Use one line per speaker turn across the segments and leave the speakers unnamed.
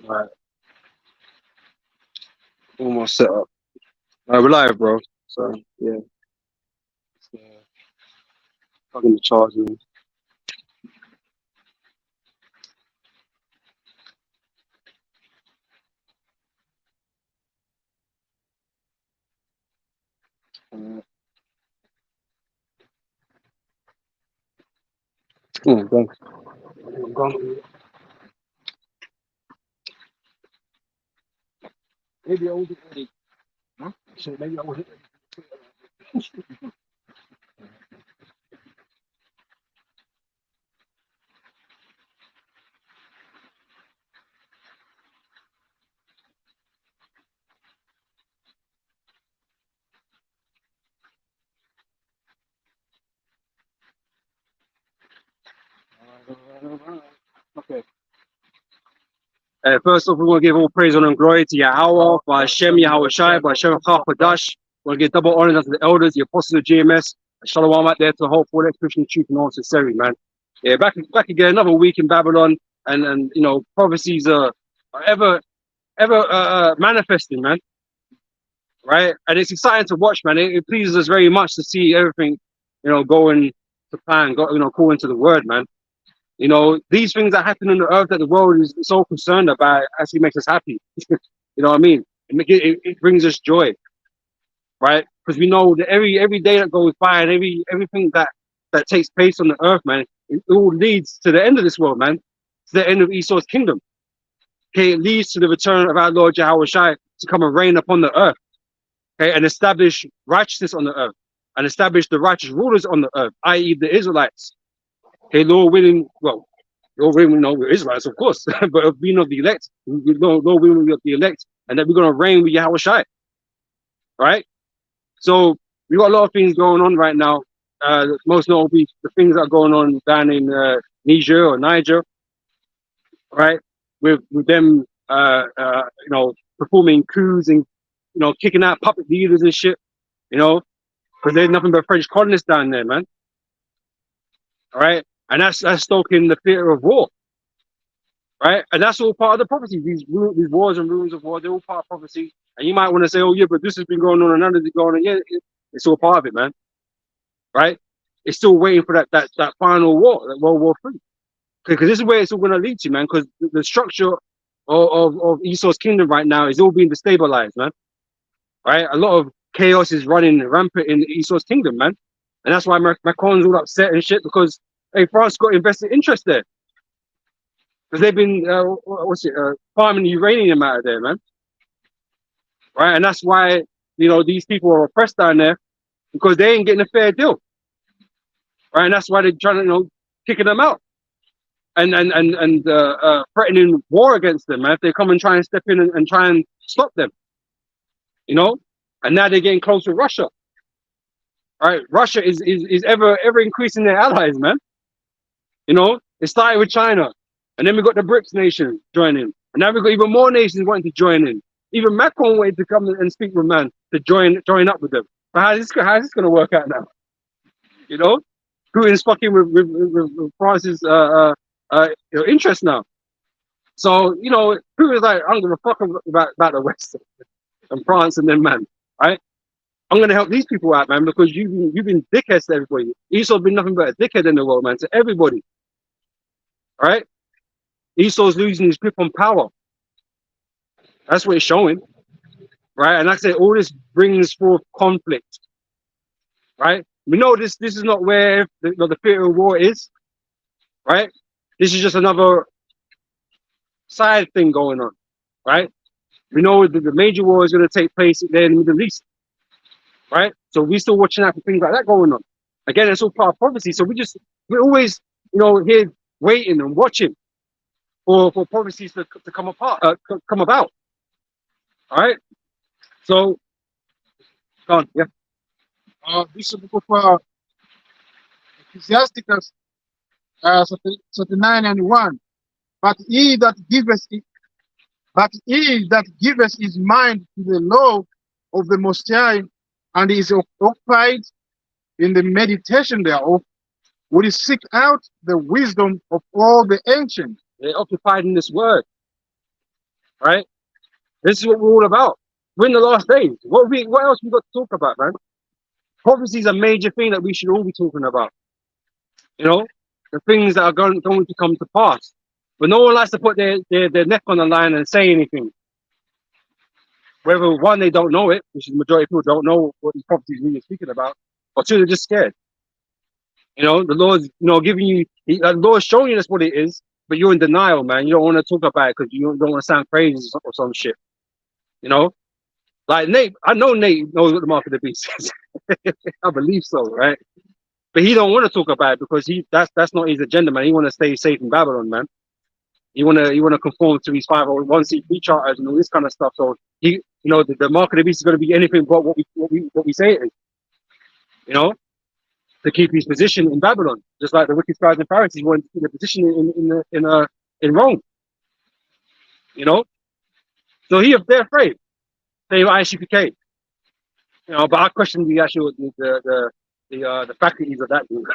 Alright, almost set up. We're live, bro. So yeah, it's, plugging the charger in. Uh, thanks. Maybe I wasn't ready. Huh? So maybe I wasn't ready. Okay. First off, we want to give all praise honor and glory to Yahweh, by Hashem, Yahweh Shai, by Hashem Chachadash. We want to give double honor to the elders, the apostles of GMS. Shalom out there to the whole full expression of truth and all sincerity, man. Yeah, back again, another week in Babylon, and you know, prophecies are ever manifesting, man. Right? And it's exciting to watch, man. It pleases us very much to see everything, you know, going to plan, according to the word, man. You know, these things that happen on the earth that the world is so concerned about actually makes us happy. You know what I mean? It brings us joy, right? Because we know that every day that goes by and everything that takes place on the earth, man, it all leads to the end of this world, man. To the end of Esau's kingdom. Okay, it leads to the return of our Lord Yahweh Shai to come and reign upon the earth. Okay, and establish righteousness on the earth, and establish the righteous rulers on the earth, i.e., the Israelites. Okay, Lord willing, well, Lord willing, we know we're Israelites, of course, but if we know the elect, we know Lord willing, we are the elect, and that we're going to reign with Yahweh Shai, right? So we got a lot of things going on right now. Most notably, the things that are going on down in Niger, right? With them, you know, performing coups and kicking out puppet leaders and shit, you know, because there's nothing but French colonists down there, man. All right, and that's stoking the theater of war, right? And that's all part of the prophecy. These wars and rumors of war, they're all part of prophecy. And you might want to say, oh yeah, but this has been going on and none of it going on. Yeah, it's all part of it, man. Right? It's still waiting for that final war, that World War III. Because this is where it's all going to lead to, man. Because the structure of Esau's kingdom right now is all being destabilized, man. Right? A lot of chaos is running rampant in Esau's kingdom, man. And that's why Macron's all upset and shit, because hey, France got invested interest there. Because they've been farming uranium out of there, man. Right? And that's why, you know, these people are oppressed down there, because they ain't getting a fair deal. Right? And that's why they're trying to, kicking them out. And threatening war against them, man. If they come and try and step in and try and stop them. You know? And now they're getting close to Russia. All right, Russia is ever increasing their allies, man. You know, it started with China, and then we got the BRICS nations joining, and now we got even more nations wanting to join in. Even Macron wanted to come and speak with man to join up with them. But how's this going to work out now? You know, Putin's fucking with France's interest now. So you know, Putin's like, I'm gonna fuck about the West and France and them, man, right? I'm going to help these people out, man, because you've been dickheads to everybody. Esau's been nothing but a dickhead in the world, man, to everybody. All right? Esau's losing his grip on power. That's what it's showing. Right? And like I say, all this brings forth conflict. Right? We know this is not where the theater of war is. Right? This is just another side thing going on. Right? We know that the major war is going to take place there in the Middle East. Right? So we're still watching out for things like that going on. Again, it's all part of prophecy. So we're always, here waiting and watching for prophecies to come about. All right. So, go on. Yeah.
This is the book of Ecclesiasticus 39 and 1. But he that giveth his mind to the law of the Most High, and is occupied in the meditation thereof, will seek out the wisdom of all the ancients.
They're occupied in this word. right? This is what we're all about. We're in the last days. What else we got to talk about, man? Prophecy is a major thing that we should all be talking about. You know, the things that are going to come to pass. But no one likes to put their neck on the line and say anything. Whether one, they don't know it, which is the majority of people don't know what these prophecies really speaking about, or two, they're just scared. You know, the Lord's, giving you, the Lord's showing you that's what it is, but you're in denial, man. You don't want to talk about it because you don't want to sound crazy or some shit. You know, like Nate, I know Nate knows what the mark of the beast is. I believe so, right? But he don't want to talk about it because that's not his agenda, man. He want to stay safe in Babylon, man. You wanna conform to his 501c3 charters and all this kind of stuff. So the mark of the beast is going to be anything but what we say it is. You know, to keep his position in Babylon, just like the wicked scribes and Pharisees wanted to keep the position in Rome. You know, so they're afraid. They ICPK. You know, but I question the actual the faculties of that group,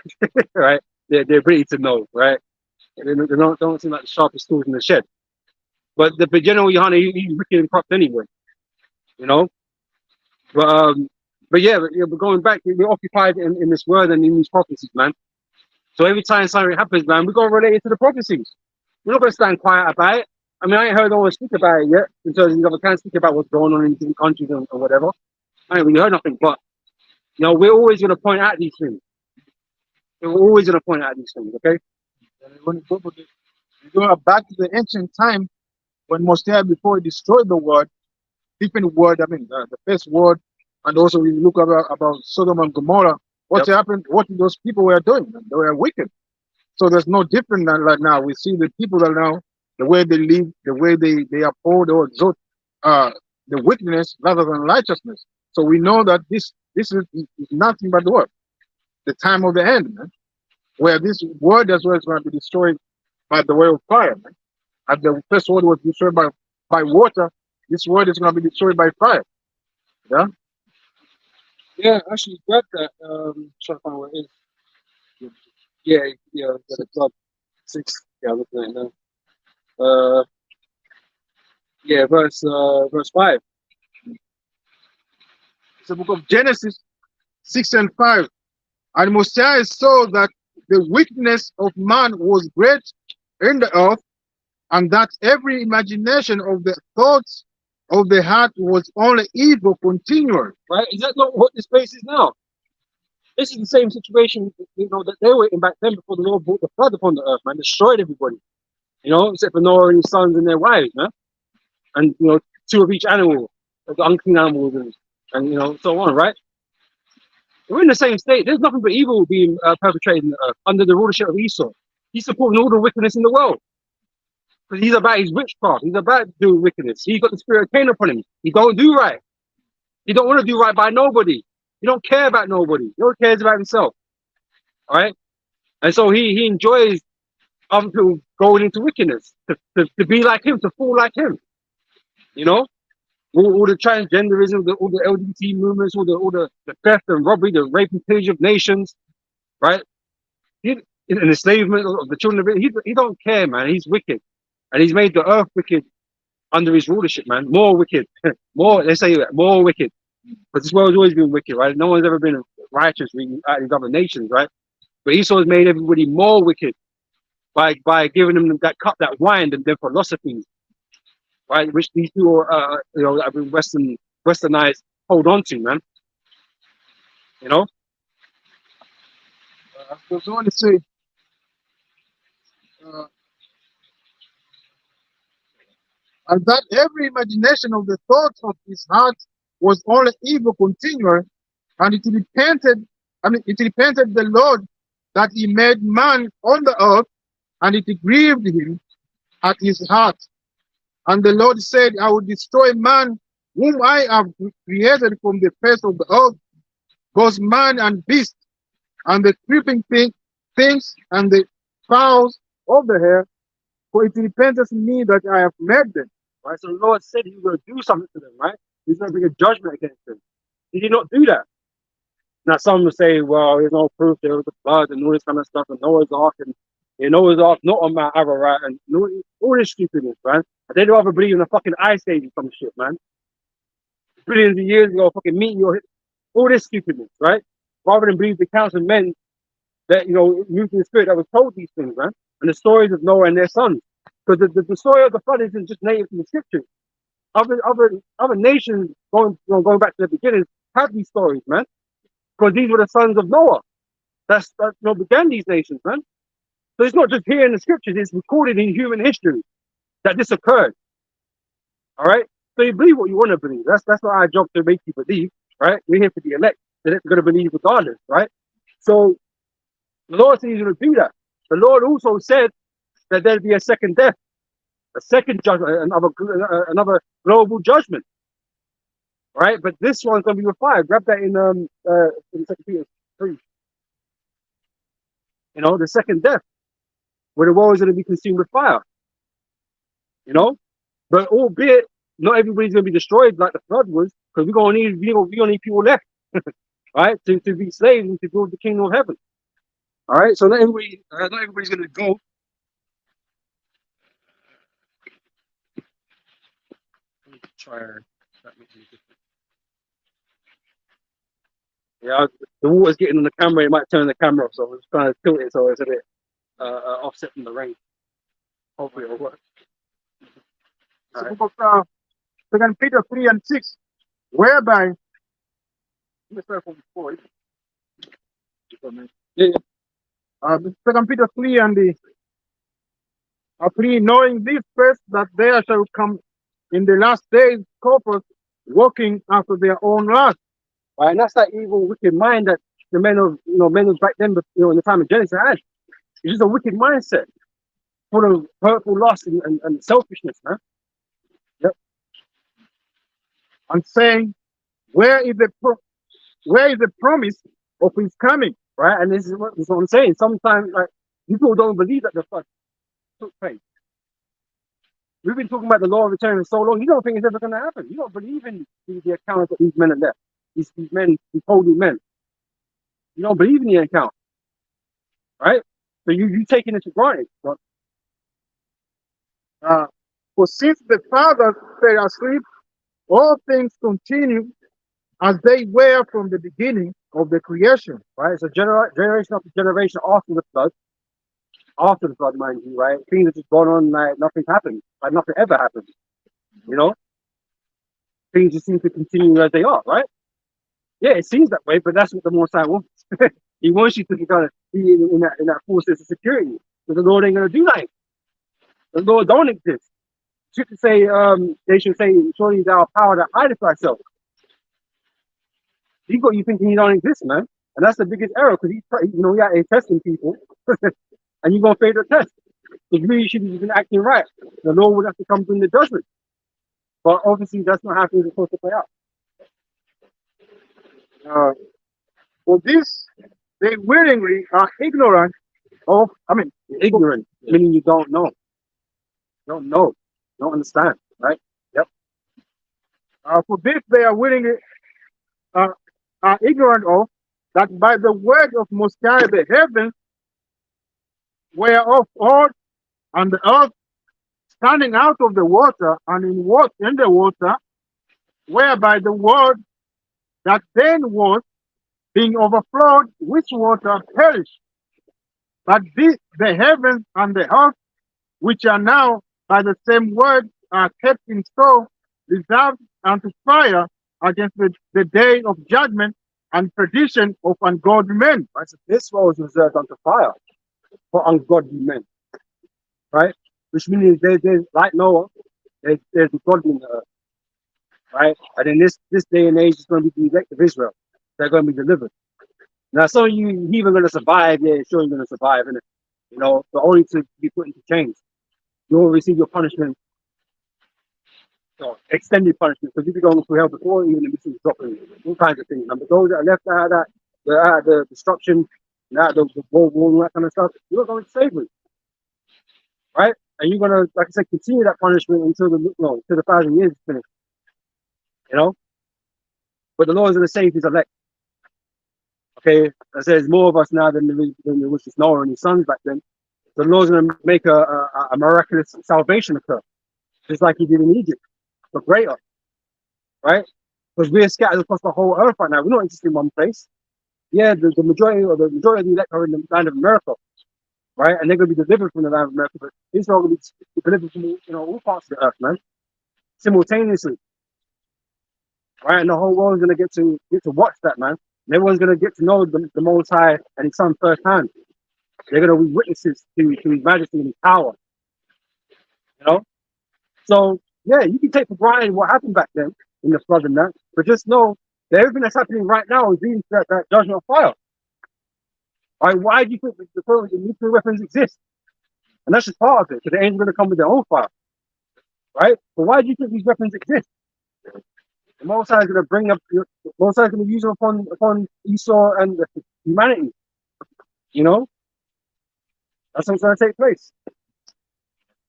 right? They're ability to know, right? They don't seem like the sharpest tools in the shed. But the General Yohana, he's wicked and corrupt anyway, you know. But yeah, but going back, we're occupied in this word and in these prophecies, man. So every time something happens, man, we got to relate it to the prophecies. We're not going to stand quiet about it. I mean, I ain't heard no one speak about it yet, in terms of can't speak about what's going on in different countries and whatever. I ain't really heard nothing, but we're always going to point out these things. We're always going to point out these things, okay?
And when you go back to the ancient time when Moshe, before he destroyed the world, different word, I mean, the first word, and also we look about Sodom and Gomorrah, what happened, what those people were doing, they were wicked. So there's no different than right now. We see the people that now, the way they live, the way they uphold or exalt the wickedness rather than righteousness. So we know that this is nothing but the word, the time of the end, man, where this word as well is going to be destroyed by the way of fire, man. And the first word was destroyed by water. This word is going to be destroyed by fire. Yeah.
Yeah, actually, grab that. Trying to find where it is. Yeah, the club 6. Yeah, looking at it now. Yeah, verse 5.
It's the book of Genesis 6 and 5. And Mosiah saw that the wickedness of man was great in the earth, and that every imagination of the thoughts of the heart was only evil continual.
Right? Is that not what this place is now? This is the same situation, that they were in back then before the Lord brought the flood upon the earth, man, destroyed everybody. Except for Noah and his sons and their wives, man. And 2 of each animal, the unclean animals and so on, right? We're in the same state. There's nothing but evil being perpetrated in the earth under the rulership of Esau. He's supporting all the wickedness in the world. Because he's about his witchcraft. He's about to do wickedness. He's got the spirit of Cain upon him. He don't do right. He don't want to do right by nobody. He don't care about nobody. He only cares about himself. All right? And so he enjoys other people going into wickedness, to be like him, to fall like him. All the transgenderism, all the LGBT movements, all the theft and robbery, the rape and pillage of nations, right? And enslavement of the children of Israel. He don't care, man. He's wicked. And he's made the earth wicked under his rulership, man. More wicked. Let's say that, more wicked. But this world's always been wicked, right? No one's ever been righteous out of these other nations, right? But Esau has made everybody more wicked by giving them that cup, that wine, and their philosophies, right? Which these people, that have been westernized hold on to, man.
I was going to say, and that every imagination of the thoughts of his heart was only evil continual, and it repented the Lord that he made man on the earth, and it grieved him at his heart. And the Lord said, I will destroy man whom I have created from the face of the earth, both man and beast, and the creeping things, and the fowls of the air, for it repenteth me that I have made them.
Right? So the Lord said he was going to do something to them, right? He's going to bring a judgment against them. He did not do that. Now some will say, well, there's no proof, there was a flood and all this kind of stuff, and Noah's Ark, and Noah's Ark not on Mount Ararat, and All this stupidness, man. They'd rather believe in a fucking ice age or some shit, man. Billions of years ago, fucking meteor hit. All this stupidness, right? Rather than believe the counts of men that, you know, moved in the spirit that was told these things, man. And the stories of Noah and their sons. Because the story of the flood isn't just native to the scriptures. Other nations going back to the beginnings have these stories, man. Because these were the sons of Noah. That's you know, began these nations, man. So it's not just here in the scriptures, it's recorded in human history that this occurred. All right? So you believe what you want to believe. That's not our job to make you believe, right? We're here for the elect. They're going to believe regardless, right? So the Lord said he's going to do that. The Lord also said that there'll be a second death, a second judgment, another global judgment, right? But this one's going to be with fire. Grab that in 2 Peter 3. You know, the second death, where the world is going to be consumed with fire. You know, but albeit not everybody's going to be destroyed like the flood was, because we're going to need people left, right, to be slaves and to build the kingdom of heaven. All right, so not everybody's going to go. Let me try that makes any difference. Yeah, the water's getting on the camera. It might turn the camera off, so I'm just trying to tilt it so it's a bit offset from the rain. Hopefully it'll work.
So right. Book of 2 Peter 3 and 6, whereby let's start from 4.
Yeah.
2 Peter 3 and the 3, knowing this first, that there shall come in the last days scoffers walking after their own lust.
Right, and that's that evil, wicked mind that the men of back then, you know, in the time of Genesis had. It's just a wicked mindset, full of hurtful lust and selfishness, man. Yep.
And saying, where is the promise of his coming?
Right, and this is what I'm saying. Sometimes, like, people don't believe that the flood took place. We've been talking about the law of return for so long. You don't think it's ever going to happen. You don't believe in the account that these men are left. These men, these holy men. You don't believe in the account, right? So you taking it for granted.
For since the fathers fell asleep, all things continue as they were from the beginning of the creation.
Right? So generation after generation after the flood, mind you, right? Things have just gone on like nothing happened, like nothing ever happened. You know, things just seem to continue as they are, right? Yeah, it seems that way, but that's what the Most High wants. He wants you to kind of be in that full sense of security. But the Lord ain't gonna do that. The Lord don't exist. Scripture say, they should say, surely thou power that hideth thyself. He got you thinking he don't exist, man. And that's the biggest error, because he's out here testing people, and you're gonna fail the test. Because really you should have been acting right. The Lord would have to come bring the judgment. But obviously that's not how things are supposed to play out.
For this, they willingly are ignorant of,
ignorant, meaning you don't know. Don't know. Don't understand, right? Yep.
For this, they are willingly are ignorant of, that by the word of Most High the heavens were of old, and the earth standing out of the water and in the water, whereby the word that then was, being overflowed with water, perished. But the heavens and the earth, which are now by the same word, are kept in store, reserved unto fire against the day of judgment and perdition of ungodly men.
Right, so this world is reserved unto fire for ungodly men, right? Which means there's like Noah, there's the godly in the earth, right? And in this day and age, it's going to be the elect of Israel. They're going to be delivered. Now, some of you even going to survive. Yeah, sure you're going to survive, innit? You know, but only to be put into chains. You will receive your punishment, extended punishment, because you'll be going through hell before even the missiles dropping, all kinds of things. And but those that are left out of that, the destruction, out of the war, all that kind of stuff, you're not going to slavery, right? And you're going to, like I said, continue that punishment until the 1,000 years is finished. You know, but the Lord is going to save His elect. Okay, I say there's more of us now than there was just Noah and his sons back then. The Lord's going to make a a miraculous salvation occur, just like he did in Egypt, but greater, right? Because we're scattered across the whole earth right now. We're not just in one place. Yeah, the majority of the elect are in the land of America, right? And they're going to be delivered from the land of America, but Israel will be delivered from all parts of the earth, man, simultaneously, right? And the whole world is going to get to watch that, man. And everyone's going to get to know the Most High and His Son firsthand. They're going to be witnesses to His majesty and His power, you know. So yeah, you can take for granted what happened back then in the flood and that, but just know that everything that's happening right now is leading to that judgment of fire. Right? Why do you think the nuclear weapons exist? And that's just part of it, because the angels are going to come with their own fire, right? But why do you think these weapons exist? The Most High is going to bring up, the Most High is going to use them upon Esau and humanity. You know, that's what's going to take place.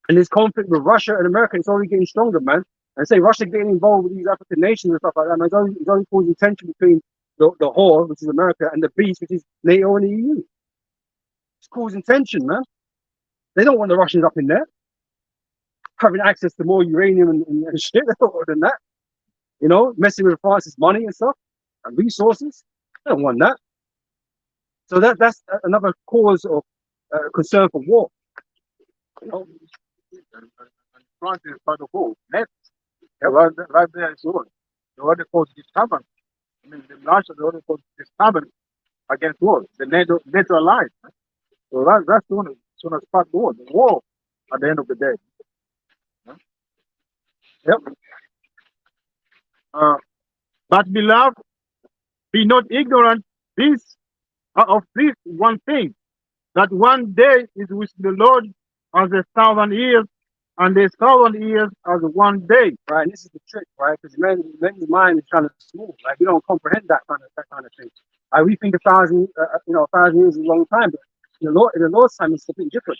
And this conflict with Russia and America is already getting stronger, man. And say Russia getting involved with these African nations and stuff like that, man, it's only causing tension between the whore, which is America, and the beast, which is NATO and the EU. It's causing tension, man. They don't want the Russians up in there, having access to more uranium and shit. They don't want than that. You know, messing with France's money and stuff and resources. They don't want that. So that's another cause of concern for war. You know,
And France is part of all. Net, right there is all. The order called disturbance. I mean, the Russia, the order called disturbance against war. The NATO alliance. So that's the one as part of the war at the end of the day. Yep. But beloved, be not ignorant of this one thing, that one day is with the Lord as 1,000 years, and 1,000 years as one day.
Right, and this is the trick, right? Because men's mind is kind of small. Like we don't comprehend that kind of thing. Like we think 1,000, 1,000 years is a long time, but in the Lord's time, it's completely different.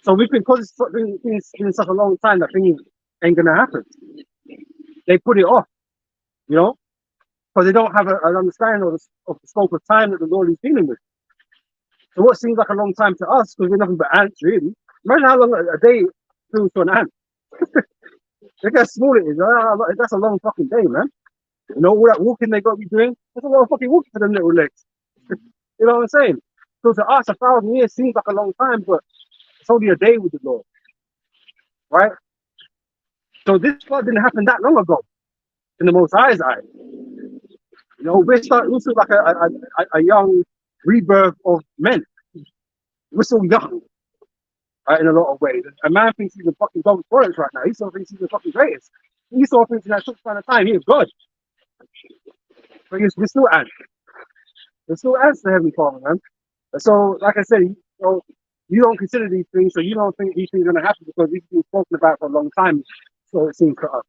So we think because it's been such a long time that things ain't gonna happen. They put it off, you know, because they don't have an understanding of the scope of time that the Lord is dealing with. So what seems like a long time to us, because we're nothing but ants, really. Imagine how long a day feels to an ant. Look how small it is. That's a long fucking day, man. You know, all that walking they got to be doing, that's a lot of fucking walking for them little legs. You know what I'm saying? So to us, 1,000 years seems like a long time, but it's only a day with the Lord, right? So this flood didn't happen that long ago in the Most High's eye. You know, we're still like a young rebirth of men. We're still young, right, in a lot of ways. A man thinks he's the fucking dog's forest right now. He still thinks he's the fucking greatest. He still thinks in that short span of time he is God. But we're still ants. We're still ants to Heavenly Father, man. So, like I said, you don't consider these things, so you don't think these things are going to happen because these things spoken about for a long time, so it seems to us,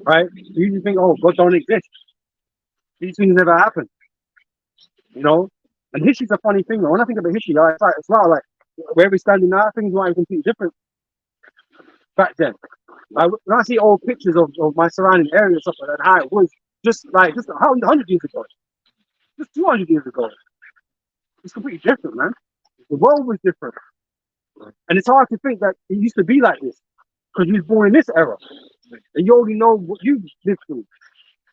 right? You usually think, oh, God don't exist. These things never happen, you know? And history's a funny thing, though. When I think about history, it's not like where we're standing now, things might be completely different back then. When I see old pictures of my surrounding area and stuff like that, how it was just 100 years ago, just 200 years ago, it's completely different, man. The world was different. And it's hard to think that it used to be like this because you was born in this era. And you only know what you lived through.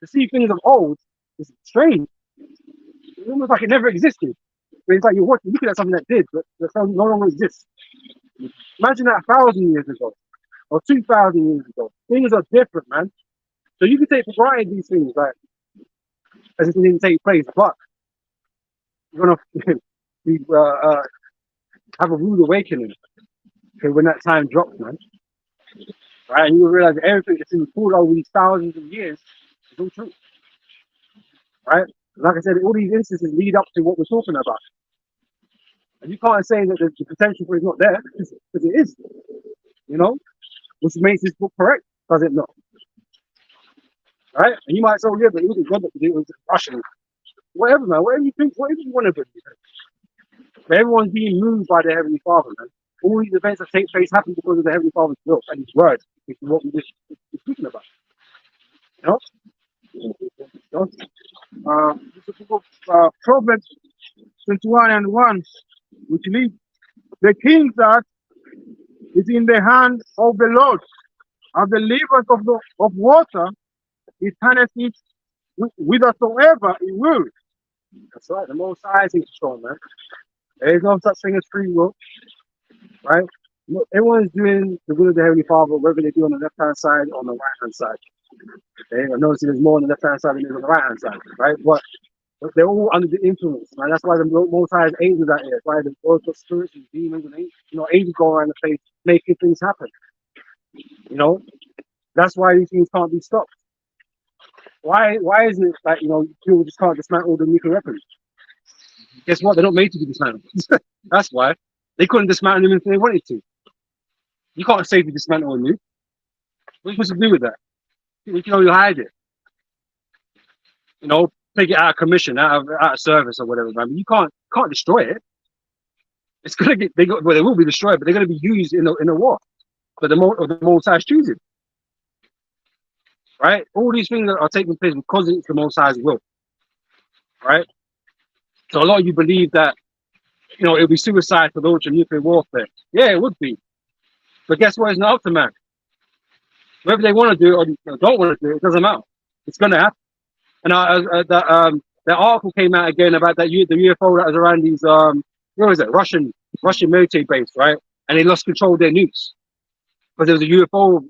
To see things of old is strange. It's almost like it never existed. But it's like you're looking at something that did, but that no longer exists. Imagine that 1,000 years ago or 2,000 years ago. Things are different, man. So you can take for granted these things, like as if it didn't take place, but you're gonna have a rude awakening when that time drops, man. Right, and you will realize everything that's been pulled over these thousands of years is all true. Right? Like I said, all these instances lead up to what we're talking about. And you can't say that the potential for it is not there, because it is. You know? Which makes this book correct, does it not? Right? And you might say, oh, yeah, but it wasn't God that did it, it was Russian. Whatever, man. Whatever you think, whatever you want to believe. But everyone's being moved by the Heavenly Father, man. All these events that take place happen because of the Heavenly Father's will and His word, which is what we just speaking about. You know? This is the book of Proverbs 21 and 1, which leads the kings that
is in the hand of the Lord. And the rivers of water, it turneth it whithersoever it will.
That's right. The Most High is in control, man. There is no such thing as free will, right? Look, everyone's doing the will of the Heavenly Father, whether they do on the left hand side or on the right hand side. Okay, I notice there's more on the left hand side than there is on the right hand side, right? But they're all under the influence, right? That's why the Most High angels out here. That's why the world's got spirits and demons and angels go around the place making things happen. You know, that's why these things can't be stopped. Why isn't it like people just can't dismantle the nuclear weapons? Guess what? They're not made to be dismantled. That's why they couldn't dismantle them if they wanted to. You can't safely dismantle a nuke. What are you supposed to do with that? You can only hide it. Take it out of commission, out of service or whatever, man. But you can't destroy it. It's gonna get they will be destroyed, but they're gonna be used in a war. But the Most High's choosing. Right? All these things are taking place because it's the Most High's will. Right? So a lot of you believe that it'll be suicide to launch a nuclear warfare. Yeah, it would be. But guess what? It's not up to man. Whether they want to do it or don't want to do it, it doesn't matter. It's going to happen. And that article came out again about the UFO that was around these where was it? Russian military base, right? And they lost control of their nukes because there was a UFO,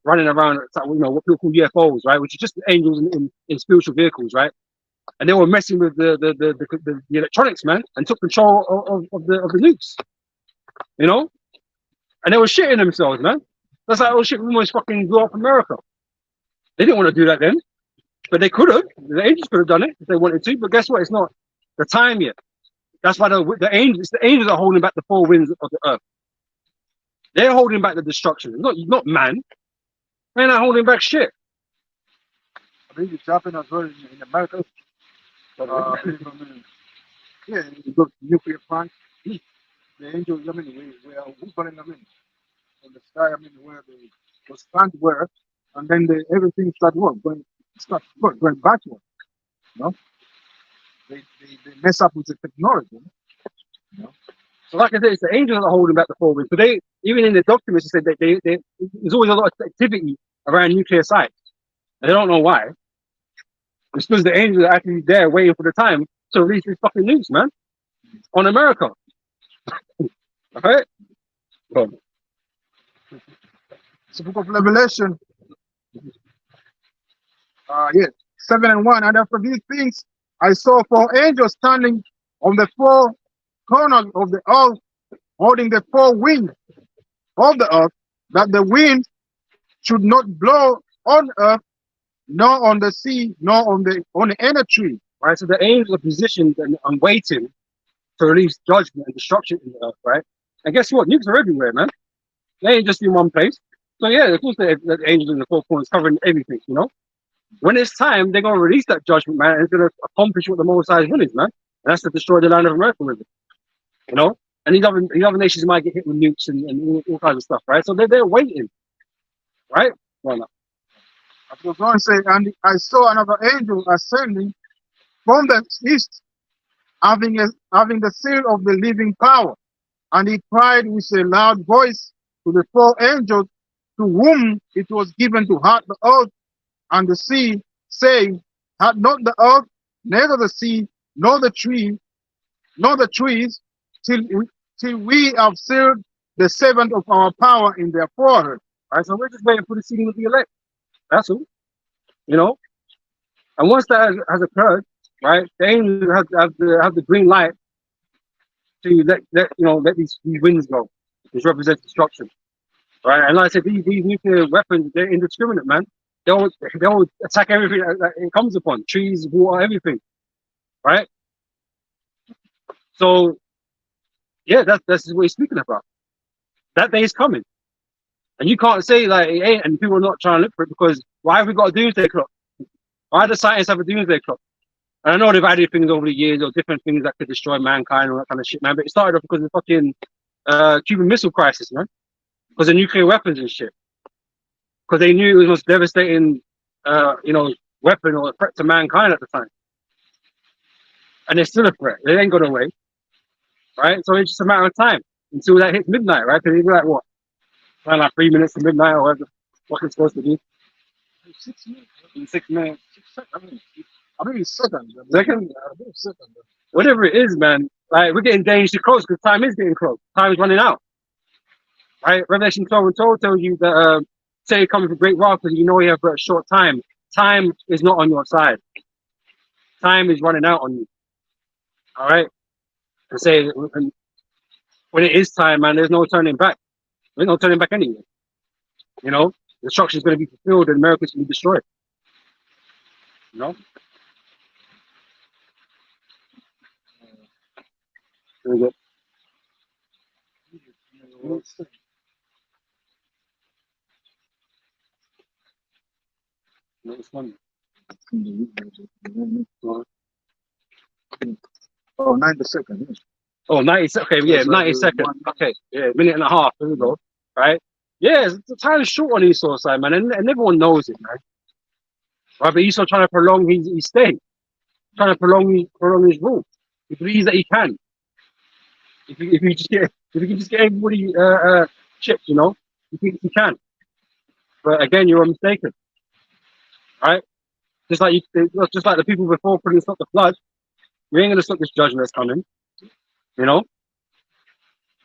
running around. What people call UFOs, right? Which is just angels in spiritual vehicles, right? And they were messing with the electronics, man, and took control of the nukes. And they were shitting themselves, man. That's like, oh shit, we almost fucking blew up America. They didn't want to do that then, but they could have. The angels could have done it if they wanted to. But guess what? It's not the time yet. That's why the angels are holding back the four winds of the earth. They're holding back the destruction. Not man. They're not holding back shit.
I think it's happened as well in America. Yeah, you got nuclear plant. The angels, we are hovering, in the sky, where the plants were, and then everything started going backward. They mess up with the technology.
So like I said, it's the angels that are holding back the four winds. So they, even in the documents, they said that there's always a lot of activity around nuclear sites. And they don't know why. It's because the angels are actually there waiting for the time to release these fucking nukes, man, on America. Okay?
It's the book of Revelation. 7:1. And after these things, I saw 4 angels standing on the 4 corners of the earth, holding the 4 winds of the earth, that the wind should not blow on earth, nor on the sea, nor on any tree.
Right? So the angels are positioned and waiting to release judgment and destruction in the earth, right? And guess what? Nukes are everywhere, man. They ain't just in one place. So yeah, of course the angels in the 4 corners covering everything, When it's time, they're gonna release that judgment, man, and it's gonna accomplish what the Most High's will is, man. And that's to destroy the land of America with it. And these other nations might get hit with nukes and all kinds of stuff, right? So they're waiting. Right? Well,
After God said, and I saw another angel ascending from the east, having the seal of the living power. And he cried with a loud voice to the 4 angels to whom it was given to hurt the earth and the sea, saying, hurt not the earth, neither the sea, nor the trees, till we have sealed the servant of our power in their forehead.
Right, so we're just waiting for the sealing of the elect. That's all. And once that has occurred, right, the angels have the green light to let these winds go, which represents destruction. Right, and like I said, these nuclear weapons, they're indiscriminate, man. They'll attack everything that it comes upon, trees, water, everything. Right? So yeah, that's what he's speaking about. That day is coming. And you can't say like it ain't, and people are not trying to look for it, because why have we got a doomsday clock? Why do scientists have a doomsday clock? And I know they've added things over the years, or different things that could destroy mankind and all that kind of shit, man. But it started off because of the fucking Cuban Missile Crisis, man. Because of nuclear weapons and shit. Because they knew it was the most devastating, weapon or threat to mankind at the time. And they're still a threat. They ain't gone away, right? So it's just a matter of time until that hits midnight, right? Because they'll be like, what? Around like 3 minutes to midnight or whatever. What it's supposed to be.
6 minutes.
In 6 minutes.
6 seconds. I mean seconds.
Second?
I think seconds.
Whatever it is, man. Like, we're getting dangerously close because time is getting close. Time is running out. Right? Revelation 12 and 12 tells you that say it comes with great wrath because you know you have a short time. Time is not on your side. Time is running out on you. All right? And say when it is time, man, there's no turning back. There's no turning back anyway. You know? Destruction is going to be fulfilled and America's going to be destroyed. You know? There we go. No, it's funny.
Oh, 90 seconds.
Oh, 90 seconds. Okay, yeah, 90 seconds. Okay, yeah, minute and a half. There we go. Right? Yeah, the time is short on Esau's side, man, and everyone knows it, man. Right, but Esau trying to prolong his stay, trying to prolong his rule. He believes that he can. If you can just get everybody chipped, you know, you think he can. But again, you're mistaken. Right? Just like the people before couldn't stop the flood, we ain't gonna stop this judgment that's coming. You know?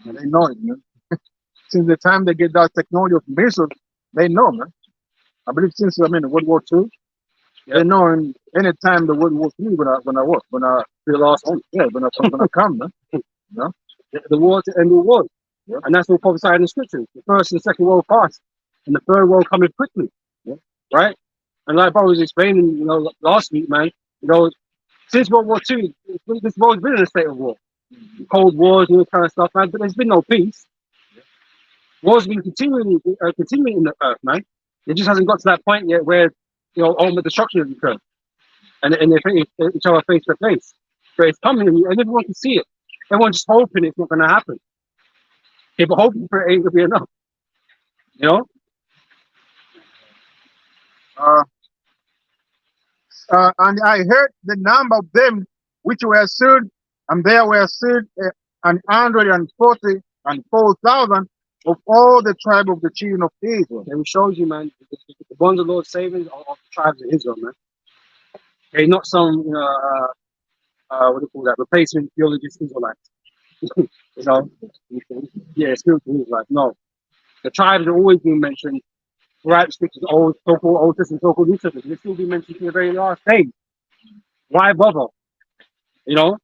And they know it, man. Since the time they get that technology of missiles, they know, man. I believe since World War II, they know in any time the World War III when I
The last one.
yeah, when I come, man. You know?
The war to end all wars. Yeah. And that's all prophesied in the scriptures. The first and the second world passed, and the third world coming quickly. Yeah. Right? And like Bob was explaining, you know, last week, man, you know, since World War II, this world's been in a state of war. Cold wars and all kind of stuff, man, but there's been no peace. War's been continuing in the earth, man. It just hasn't got to that point yet where, you know, ultimate destruction has occurred. And they face each other face to face. But it's coming and everyone can see it. Everyone's just hoping it's not going to happen. Okay, but hoping for it ain't going to be enough. You know?
And I heard the number of them which were sealed, and there were sealed 144,000 of all the tribe of the children of Israel.
And it shows you, man, the ones the Lord saving are of the tribes of Israel, man. Okay, not some, what do you call that, replacement theologist Israelites. You know? Yeah, spiritual Israelites. No. The tribes are always being mentioned throughout the scriptures, so-called Old Testament, so-called New Testament. They still be mentioned to the very last day. Why bother? You know?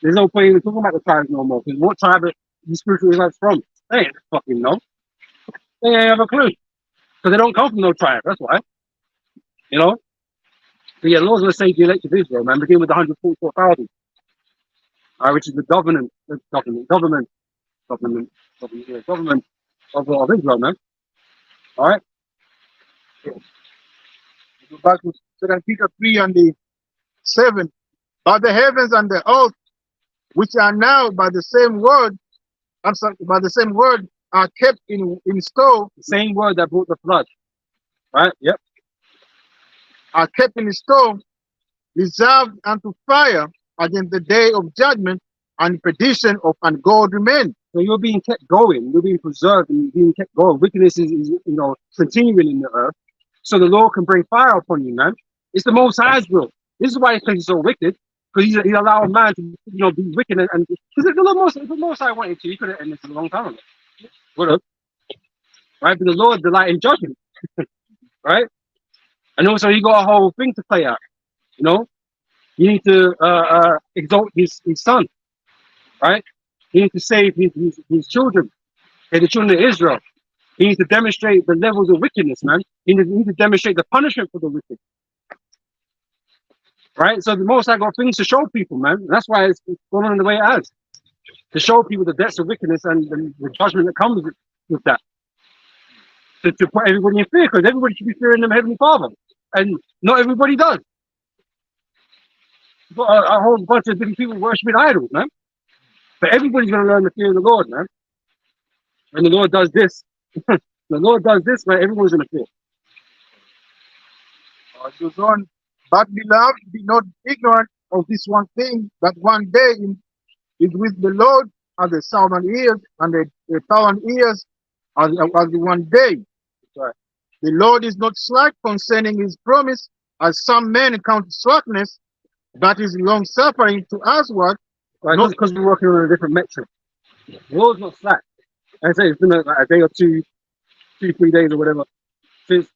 There's no point even talking about the tribes no more. Because what tribe are these spiritual Israelites from? They ain't fucking know. They ain't have a clue. Because they don't come from no tribe, that's why. You know? But yeah, the Lord's going to save the elect of Israel, man. Begin with the 144,000. Which is the government of Israel, man. All right?
Go back to 2 Peter 3 and the 7. But the heavens and the earth, which are now by the same word, are kept in store.
The same word that brought the flood. Right? Yep.
Are kept in store, reserved unto fire against the day of judgment and perdition of ungodly men.
So you're being kept going, you're being preserved and being kept going. Wickedness is you know, continuing in the earth. So the Lord can bring fire upon you, man. It's the Most High's will. This is why this place is so wicked. Because he's allowing man to, you know, be wicked and because if the Most High wanted to, he could have ended this a long time ago. Would have. Right? But the Lord delight in judging. Right? And also he got a whole thing to play out. You know? You need to exalt his son. Right? He needs to save his children. Okay, the children of Israel. He needs to demonstrate the levels of wickedness, man. He needs to demonstrate the punishment for the wicked. Right? So the Most High got things to show people, man. And that's why it's going on the way it has. To show people the depths of wickedness and the judgment that comes with that. To put everybody in fear, because everybody should be fearing their Heavenly Father. And not everybody does. You've got a whole bunch of different people worshiping idols, man. But everybody's going to learn the fear of the Lord, man. When the Lord does this, man, everyone's going to fear.
It goes on. But beloved, be not ignorant of this one thing, that one day is with the Lord as 1,000 years, and 1,000 years as the one day.
Right.
The Lord is not slack concerning his promise, as some men count slackness, but is long suffering to us what?
Right,
Not
because we're working on a different metric. The Lord's not slack. I say it's been like a day or two, 3 days or whatever since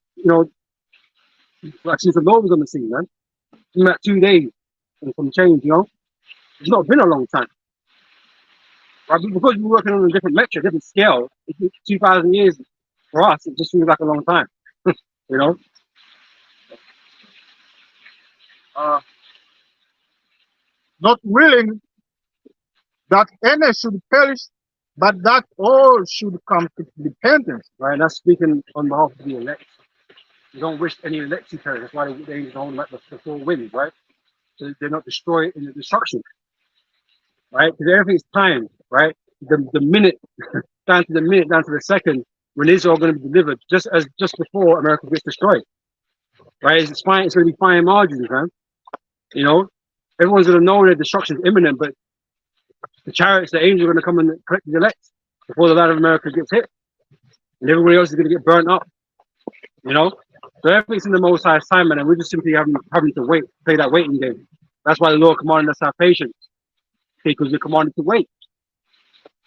like since the Lord was on the scene, man. In that 2 days and some change, it's not been a long time. Right? But because we're working on a different metric, different scale, 2,000 years for us, it just seems like a long time. you know,
uh, not willing that any should perish, but that all should come to repentance.
right? And that's speaking on behalf of the elect. You don't wish any elect to perish. That's why they don't let the four winds, right? So they're not destroyed in the destruction, right? Because everything's timed, right? The minute down to the minute, down to the second, when Israel going to be delivered, just before America gets destroyed, right? It's fine. It's going to be fine margins, man. Everyone's going to know that destruction is imminent, but the chariots, the angels are going to come and collect the elect before the land of America gets hit, and everybody else is going to get burnt up. So everything's in the Most High's time, and we're just simply having to wait, play that waiting game. That's why the Lord commanded us to have patience, because we're commanded to wait.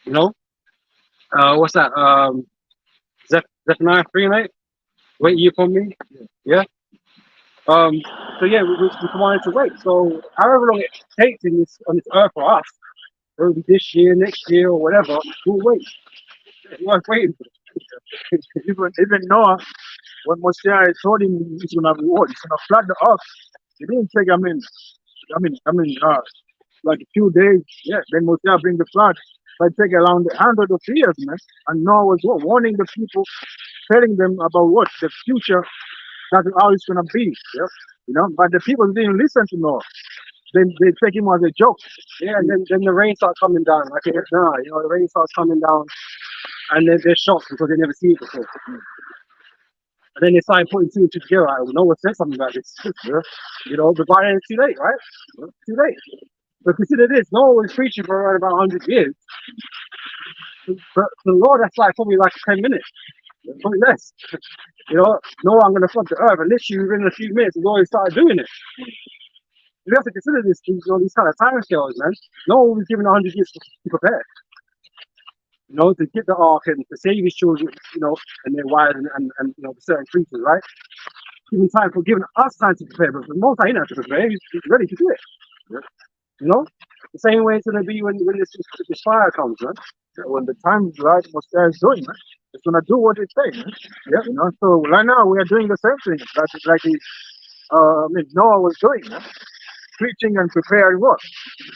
What's that? Zephaniah 3:8. Wait ye upon me. Yeah. So yeah, we're commanded to wait. So however long it takes on this earth for us, whether it be this year, next year, or whatever, we'll wait. It's worth waiting for.
Even Noah, when Moshiach told him he's gonna be what? He's gonna flood the earth. It didn't take like a few days. Yeah, then Moshiach bring the flood. But it take around 100 of years, man. And Noah was warning the people, telling them about what the future, that's how it's gonna be. Yeah, but the people didn't listen to Noah. Then they take him as a joke.
Yeah, and then the rain starts coming down. Like the rain starts coming down, and then they're shocked because they never see it before. And then they start putting two and two together. No one said something about this. But by then it's too late, right? Too late. But consider this: no one was preaching for around about 100 years. But the Lord, that's like probably like 10 minutes, probably less. No, I'm going to flood the earth, and literally within a few minutes, the Lord started doing it. You have to consider these kind of time scales, man. No one was given 100 years to prepare. To get the ark and to save his children, and their wives and certain creatures, right? Giving us time to prepare, but the most I have to prepare, he's ready to do it. The same way it's going to be when this fire comes, man.
When the time is right, Moshiach is doing, man. It's gonna do what it says, man. Yeah, So right now we are doing the same thing. Noah was doing, man. Preaching and preparing what?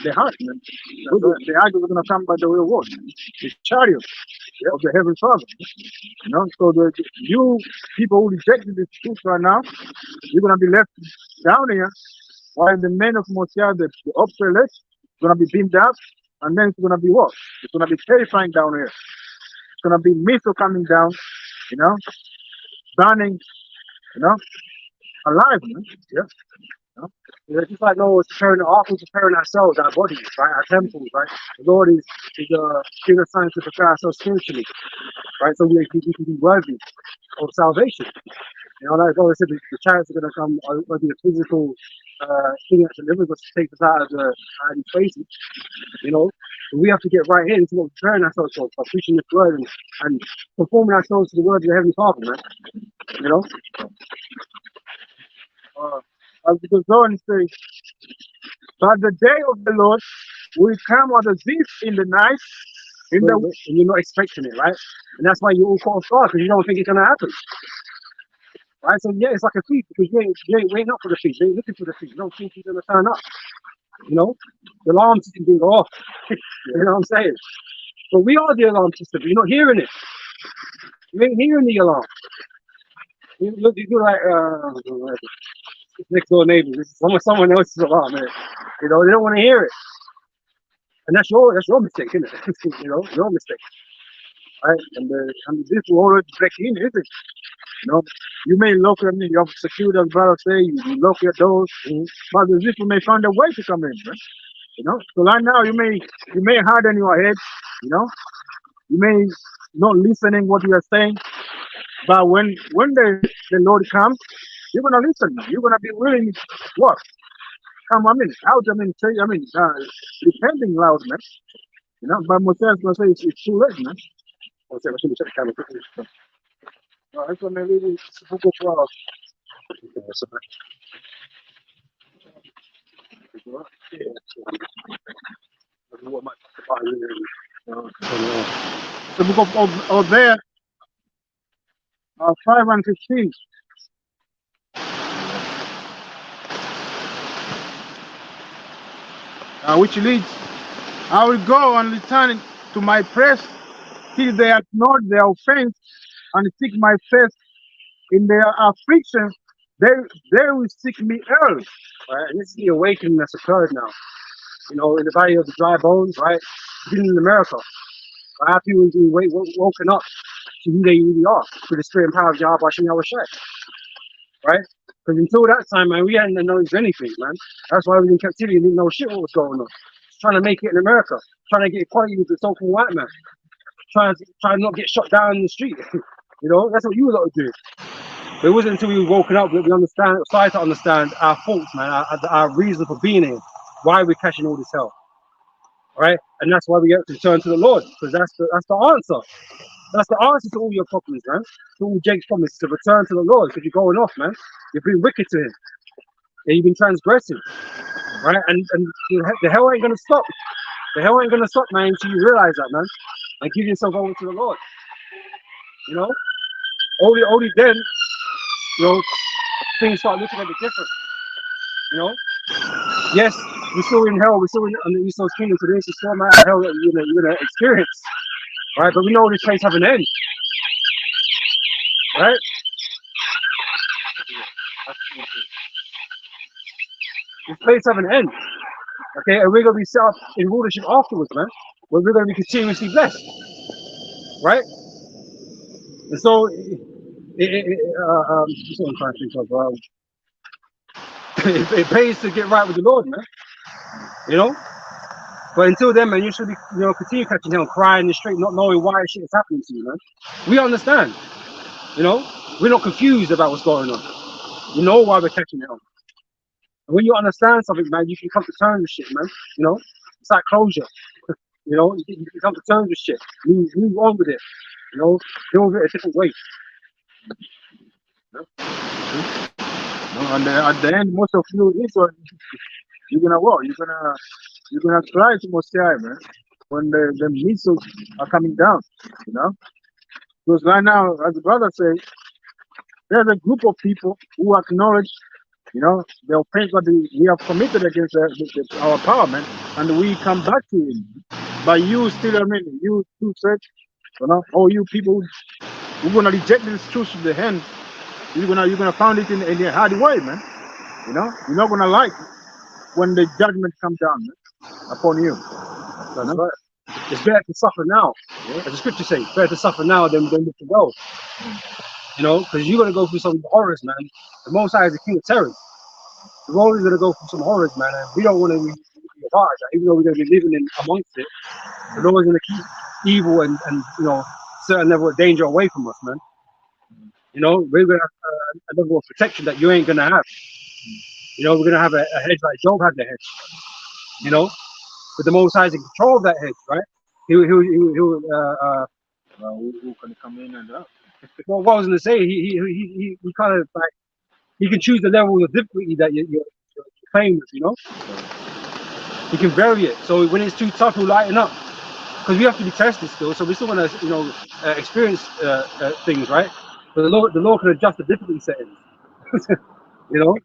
The heart, man. The heart is gonna come by the way of what? The chariot of the Heavenly Father. So you people who rejected the truth right now, you're gonna be left down here, while the men of Moshiach, the upper elect, gonna be beamed up, and then it's gonna be what? It's gonna be terrifying down here. It's gonna be missile coming down, burning, alive, man.
Just like Noah was preparing the ark, we're preparing ourselves, our bodies, right? Our temples, right? The Lord is giving us time to prepare ourselves spiritually, right? So we can be worthy of salvation. Like God said, the chariots are going to come, will be a physical thing that delivers us, takes us out of these places. So we have to get right here into what we're preparing ourselves for, by preaching this word and conforming ourselves to the word of the Heavenly Father, man.
As it goes on, it says, but the day of the Lord will come as a thief in the night,
and you're not expecting it, right? And that's why you're all caught off guard, because you don't think it's going to happen. Right? So yeah, it's like a thief, because you ain't waiting up for the thief. You ain't looking for the thief. You don't think he's going to turn up. The alarm system didn't go off. You know what I'm saying? But we are the alarm system. You're not hearing it. You ain't hearing the alarm. You're like, next door neighbors. This is someone else's alarm, man. They don't want to hear it, and that's your mistake, isn't it? Your mistake, right? And this will always break in, isn't it? You may lock them in. You have security, as brother say. You lock your doors, but the people may find a way to come in, right? So right now you may harden your head. You may
not listening what you are saying. But when the Lord comes, you're gonna listen. You're gonna be willing what? Come, I mean, out, I mean, say, I mean, repenting loud, man. You know, but Moses gonna say it's too late, man. I'll say, let me check the camera quickly. That's when they really book of the book of Hosea 5:15, which reads, I will go and return to my place till they acknowledge their offense and seek my face in their affliction. They will seek me early.
Right? And this is the awakening that's occurred now. You know, in the valley of the dry bones, right? Even in America. Right? People being woken up to who they really are through the spirit and power of Yahweh Hashem Yahweh Shai. Right? Because until that time, man, we hadn't known anything, man. That's why we was in captivity and didn't know shit what was going on. Trying to make it in America, trying to get equality with the so-called white man, trying to not get shot down in the street. You know, that's what you lot to do. But it wasn't until we were woken up that we started to understand our faults, man, our reason for being here, why we're catching all this hell. Right? And that's why we have to turn to the Lord, because that's the answer. That's the answer to all your problems, man. To all Jake's promise, to return to the Lord, because you're going off, man. You've been wicked to him. And you've been transgressing. Right? And the hell ain't gonna stop. The hell ain't gonna stop, man, until you realize that, man. And give yourself over to the Lord. You know? Only then, you know, things start looking a bit different. You know? Yes, we're still in hell, we're still in the East's kingdom, so this is still a matter of hell that you're gonna experience. Right? But we know this place have an end. Right? This place have an end. Okay, and we're gonna be set up in rulership afterwards, man. Where we're gonna be continuously blessed. Right? And so that's what I'm trying to think of. It pays to get right with the Lord, man. You know? But until then, man, you should be, you know, continue catching hell, crying in the street, not knowing why shit is happening to you, man. We understand. You know? We're not confused about what's going on. We know why we're catching hell. And when you understand something, man, you can come to terms with shit, man. You know? It's like closure. You know, you can come to terms with shit. Move on with it. You know, deal with it a different way.
and at the end, most of you Israel, you're gonna what? You're gonna cry to Mosiah, man, when the missiles are coming down, you know. Because right now, as the brother said, there's a group of people who acknowledge, you know, the offense that we have committed against our power, man, and we come back to him. But you still, I mean, you too said, you know, all you people who gonna reject this truth to the hand, you're gonna find it in a hard way, man. You know, you're not gonna like when the judgment comes down, man, upon you.
That's right. It's better to suffer now. Yeah? As the scripture says, better to suffer now than to go. You know, because you're gonna go through some horrors, man. The Most High is the King of terrors. We're always gonna go through some horrors, man, and we don't want to be a part of that, even though we're gonna be living in amongst it. We're always gonna keep evil and you know, certain level of danger away from us, man. You know, we're gonna have a level of protection that you ain't gonna have. You know, we're gonna have a hedge like Job had the hedge. You know, but the Most High is in control of that hedge, right? Who
can come in and out.
well, what I was gonna say, he kind of like he can choose the level of difficulty that you're playing with, you know. He can vary it, so when it's too tough, he'll lighten up. Because we have to be tested still, so we still want to, you know, experience things, right? But the Lord can adjust the difficulty settings, you know.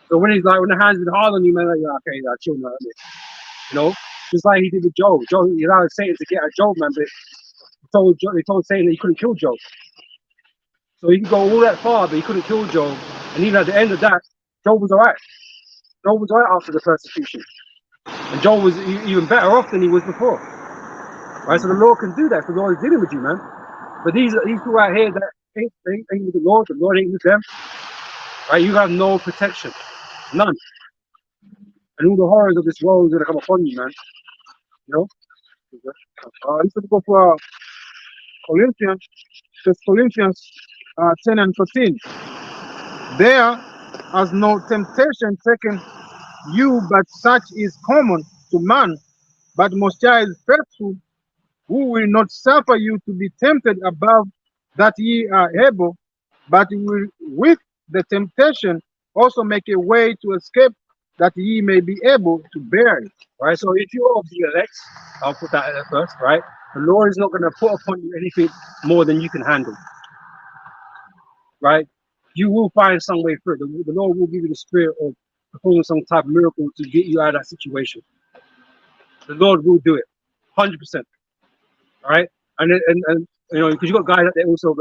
So when he's like, when the hands been hard on you, man, like, okay, chill, man, you know. Just like he did with Job. Job, he allowed Satan to get at Job, man, but he told Satan that he couldn't kill Job. So he could go all that far, but he couldn't kill Job. And even at the end of that, Job was alright. Job was alright after the persecution. And Job was even better off than he was before. Right? So the Lord can do that, because the Lord is dealing with you, man. But these people out here that ain't with the Lord ain't with them. Right? You have no protection. None. And all the horrors of this world is gonna come upon you, man. You know?
Let's go for Corinthians, 10 and 14. There has no temptation taken you, but such is common to man. But Most High is faithful, who will not suffer you to be tempted above that ye are able, but will with the temptation also make a way to escape, that ye may be able to bear it.
Right? So if you're of the elect, I'll put that at first, right? The Lord is not going to put upon you anything more than you can handle, right? You will find some way through it. The Lord will give you the spirit of performing some type of miracle to get you out of that situation. The Lord will do it, 100%. All right, and you know, because you got guys that they also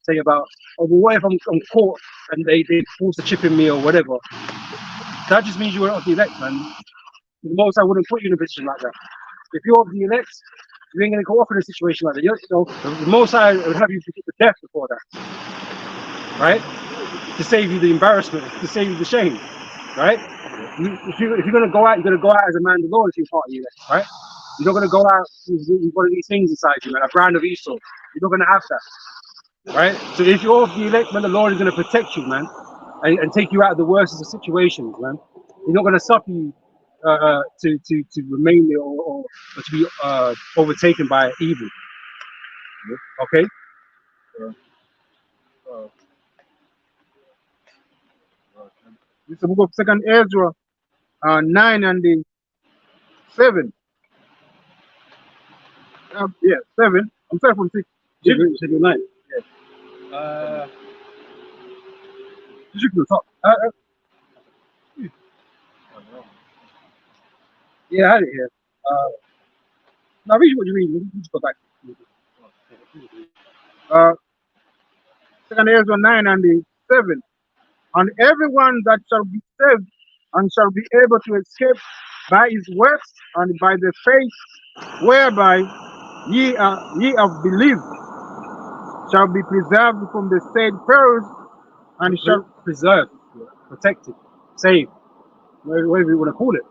say about, oh, well, what if I'm caught and they force a chip in me or whatever? That just means you were of the elect, man. The most I wouldn't put you in a position like that. If you're of the elect, you ain't gonna go off in a situation like that. You know, the most I would have you forget the death before that, right? To save you the embarrassment, to save you the shame, right? If you're gonna go out, you're gonna go out as a man of the Lord if you're part of the elect, right? You're not gonna go out with one of these things inside you, man, a brand of Esau. You're not gonna have that, right? So if you're of the elect, man, the Lord is gonna protect you, man, and take you out of the worst of the situations, man. He's not gonna suffer you to remain there or to be overtaken by evil. Okay.
This is the book of Second Ezra 9 and the 7. Yeah, 7. I'm sorry from 6.
Second 9.
Yeah.
You can talk. Yeah, I had it here. Now read what you read. Let's go back.
Second Ezra 9 and the 7. And everyone that shall be saved and shall be able to escape by his works and by the faith whereby ye have believed shall be preserved from the said perils and shall
Preserve, protected, saved, whatever you want to call it.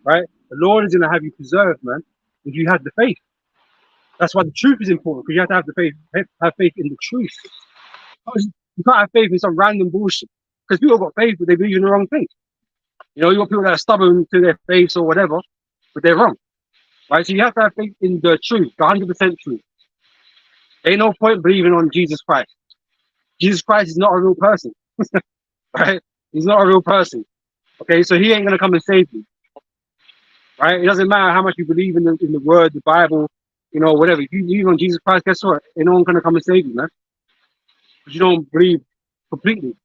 Right? The Lord is going to have you preserved, man, if you have the faith. That's why the truth is important, because you have to have the faith, have faith in the truth. You can't have faith in some random bullshit. Because people have got faith, but they believe in the wrong thing. You know, you got people that are stubborn to their faith or whatever, but they're wrong. Right? So you have to have faith in the truth, the 100% truth. Ain't no point believing on Jesus Christ. Jesus Christ is not a real person. Right? He's not a real person. Okay, so he ain't gonna come and save you. Right? It doesn't matter how much you believe in the word, the Bible, you know, whatever. If you believe on Jesus Christ, guess what? Ain't no one gonna come and save you, man. But you don't believe completely.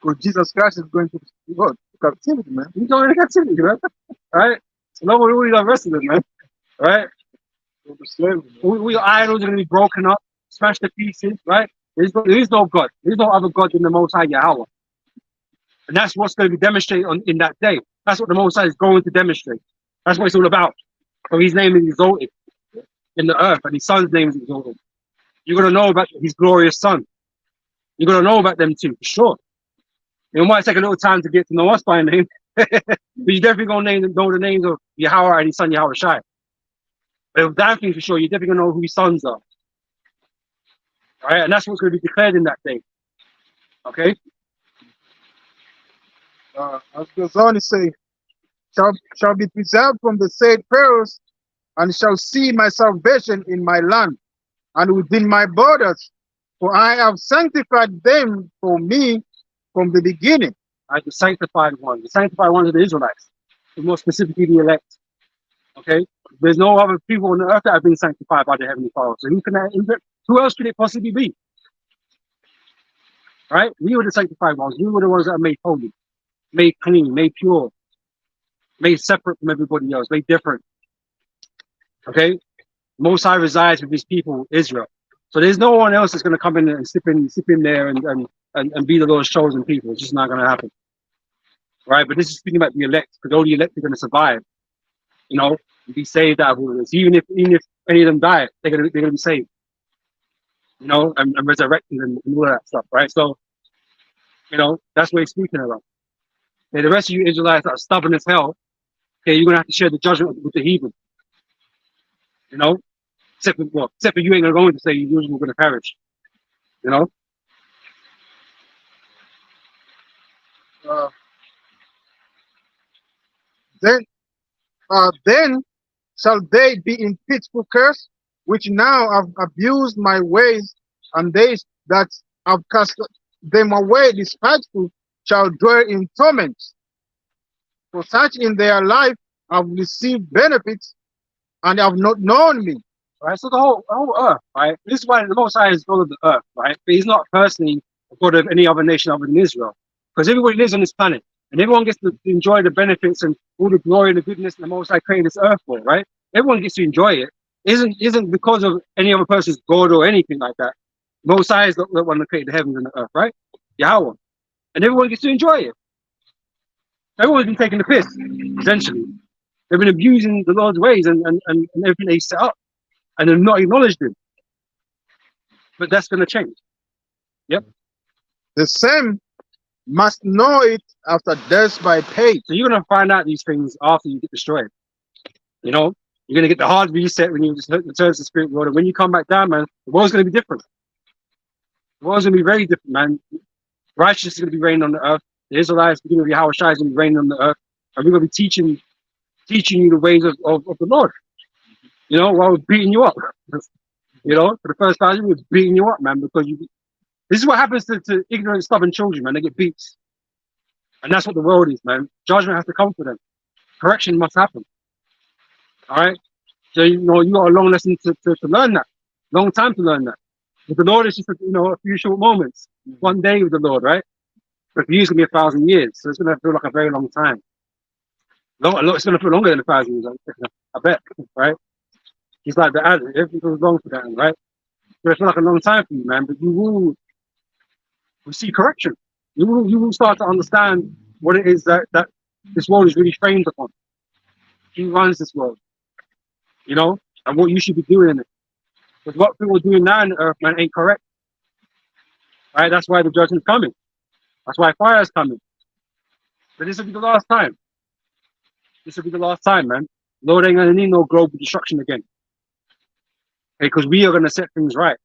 because Jesus Christ is going to go to captivity, man.
He's going to captivity, man. Right? So nobody really arrested him, man. Right?
Go to slavery, man.
We idols are gonna be broken up, smashed to pieces, right? There is no God. There is no other God than the Most High Yahweh. And that's what's going to be demonstrated in that day. That's what the Most High is going to demonstrate. That's what it's all about. So his name is exalted in the earth, and his son's name is exalted. You're going to know about his glorious son. You're going to know about them too, for sure. It might take a little time to get to know us by name, but you're definitely going to know the names of Yahweh and his son Yahweh Shai. But that thing for sure, you're definitely going to know who his sons are. All right, and that's what's going to be declared in that day. Okay?
As goes on to say, shall be preserved from the said perils, and shall see my salvation in my land and within my borders, for I have sanctified them for me from the beginning.
Right, the sanctified ones. The sanctified ones are the Israelites, more specifically the elect. Okay? There's no other people on the earth that have been sanctified by the Heavenly Father. So who else could it possibly be? Right? We were the sanctified ones. We were the ones that are made holy, made clean, made pure, made separate from everybody else, made different. Okay? Most High resides with his people, Israel. So there's no one else that's going to come in and slip in there and be the Lord's chosen people. It's just not going to happen. Right? But this is speaking about the elect, because all the elect are going to survive. You know, be saved out of all of this. Even if any of them die, they're gonna be saved. You know, and resurrected and all of that stuff, right? So, you know, that's what he's speaking about. Okay, the rest of you Israelites that are stubborn as hell, okay, you're gonna have to share the judgment with the heathen. You know, Except for you ain't going to say you're going to perish. You know.
Uh, then, then shall they be in pitiful curse, which now have abused my ways, and they that have cast them away despiteful shall dwell in torments. For such in their life have received benefits and have not known me.
Right, so the whole earth, right? This is why the Most High is God of the earth, right? But He's not personally a God of any other nation other than Israel, because everybody lives on this planet, and everyone gets to enjoy the benefits and all the glory and the goodness that the Most High created this earth for, right? Everyone gets to enjoy it. Isn't because of any other person's God or anything like that. The Most High is the one that created the heavens and the earth, right? Yahweh, and everyone gets to enjoy it. Everyone's been taking the piss, essentially. They've been abusing the Lord's ways and everything they set up, and they've not acknowledged Him. But that's going to change. Yep.
The same must know it after death by pain.
So you're going to find out these things after you get destroyed. You know, you're going to get the hard reset when you just return to the spirit world. And when you come back down, man, the world's going to be different. The world's going to be very different, man. Righteousness is going to be reigning on the earth. The Israelites, beginning with Yahweh Shai, is going to be reigning on the earth. And we're going to be teaching you the ways of the Lord. You know, while we're beating you up. You know, for the first time, we're beating you up, man, because this is what happens to ignorant, stubborn children, man. They get beat. And that's what the world is, man. Judgment has to come for them. Correction must happen. All right? So, you know, you got a long lesson to learn that. Long time to learn that. With the Lord, it's just, a few short moments. One day with the Lord, right? But for you, it's going to be 1,000 years. So it's going to feel like a very long time. It's going to feel longer than 1,000 years, I bet, right? It's like the ad, everything goes wrong for that, right? So it feel like a long time for you, man, but you will see correction. You will start to understand what it is that this world is really framed upon. Who runs this world, you know, and what you should be doing in it. Because what people are doing now in the earth, man, ain't correct. Right? That's why the judgment's coming. That's why fire is coming. But this will be the last time. This will be the last time, man. Lord ain't gonna need no global destruction again. Because we are gonna set things right.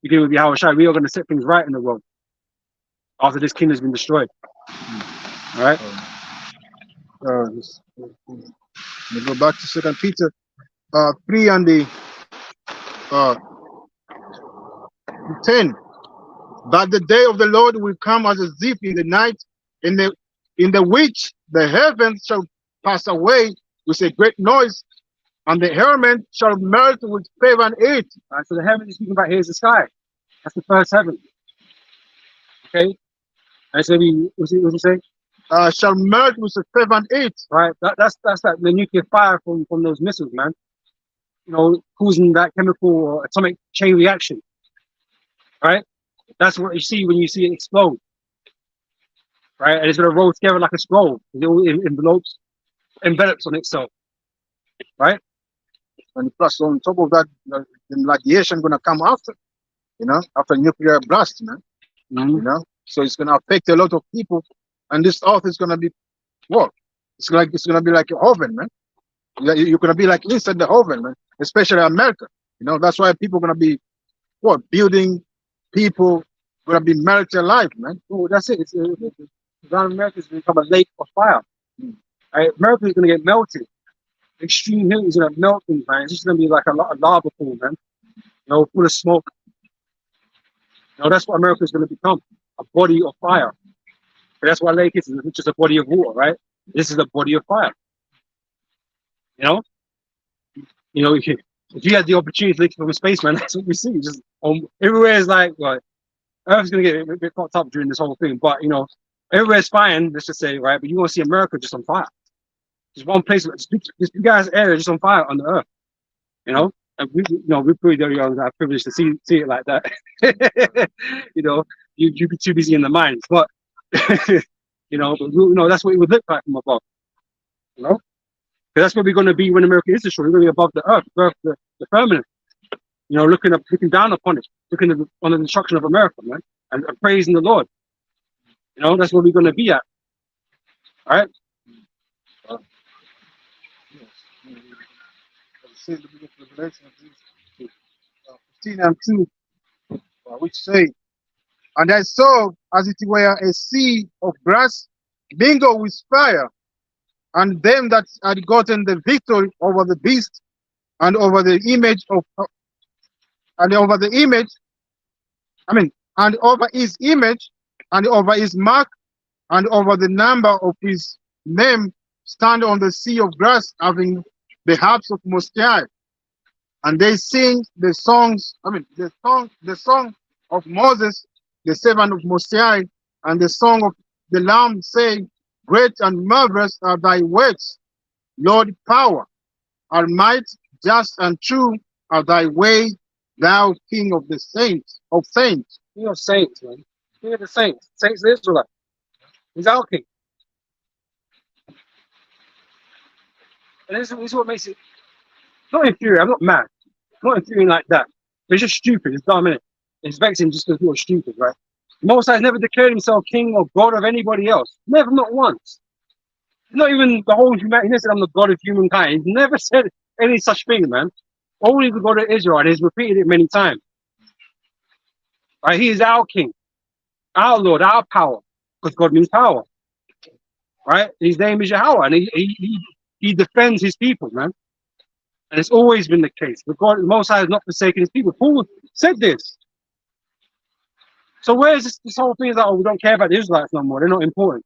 Beginning with Yahweh Shai, we are gonna set things right in the world after this kingdom has been destroyed. All right.
Let me go back to 2 Peter 3 and the 10. But the day of the Lord will come as a thief in the night, in the which the heavens shall pass away with a great noise, and the firmament shall melt with fervent heat.
All right, so the heaven he's speaking about here is the sky. That's the first heaven. Okay. And so what's he say?
Shall melt with a fervent heat.
Right. That's the nuclear fire from those missiles, man. You know, causing that chemical or atomic chain reaction. Right. That's what you see when you see it explode. Right, and it's gonna roll together like a scroll. It all envelops on itself. Right.
And plus on top of that, the radiation gonna come after, after nuclear blast, man.
Mm-hmm.
So it's gonna affect a lot of people, and this earth is gonna be what? It's gonna be like an oven, man. You're gonna be like inside the oven, man. Especially America. That's why people are gonna be building people gonna be melted alive, man.
Oh, that's it. Around America is gonna become a lake of fire. Right? America is gonna get melted. Extreme heat is gonna melt things, man. It's just gonna be like a lava pool, man. Full of smoke. That's what America is gonna become. A body of fire. But that's what lake is. It's just a body of water, right? This is a body of fire. If you had the opportunity to look from space, man, that's what we see. Just everywhere is like, Earth's gonna get a bit fucked up during this whole thing, but everywhere's fine. Let's just say, right? But you want to see America just on fire. Just one place, this big ass area just on fire on the Earth. And we're pretty very young. I'm privileged to see it like that. You'd be too busy in the mines, but that's what it would look like from above. Because that's where we're going to be when America is destroyed. We're going to be above the earth, the firmament. Looking down upon it, looking on the destruction of America, man, and praising the Lord. That's where we're going to be at. All right.
See the book of Revelation of Jesus. 15 and 2, which say, "And I saw as it were a sea of brass mingled with fire, and them that had gotten the victory over the beast and over the image of and over the image, I mean, and over his image and over his mark and over the number of his name, stand on the sea of brass, having the harps of Most High. And they sing the songs, the song of Moses, the servant of Most High, and the song of the Lamb, saying, Great and marvelous are thy works, Lord power, and might, just and true are thy way, thou King of the saints, of saints."
King of saints, man. King of the saints. Saints of the Israelite. He's our king. And this is what makes it not infuriating. I'm not mad. I'm not infuriating like that. But it's just stupid. It's dumb, innit? It's vexing just because people are stupid, right? Most High has never declared himself king or God of anybody else. Never, not once. Not even the whole humanity. He never said I'm the God of humankind. He's never said any such thing, man. Only the God of Israel, and he's repeated it many times. Right? He is our king, our Lord, our power, because God means power. Right? His name is Yahweh, and he defends his people, man. And it's always been the case. But God, the Most High has not forsaken his people. Paul said this. So where is this whole thing? Is like, oh, we don't care about the Israelites no more. They're not important.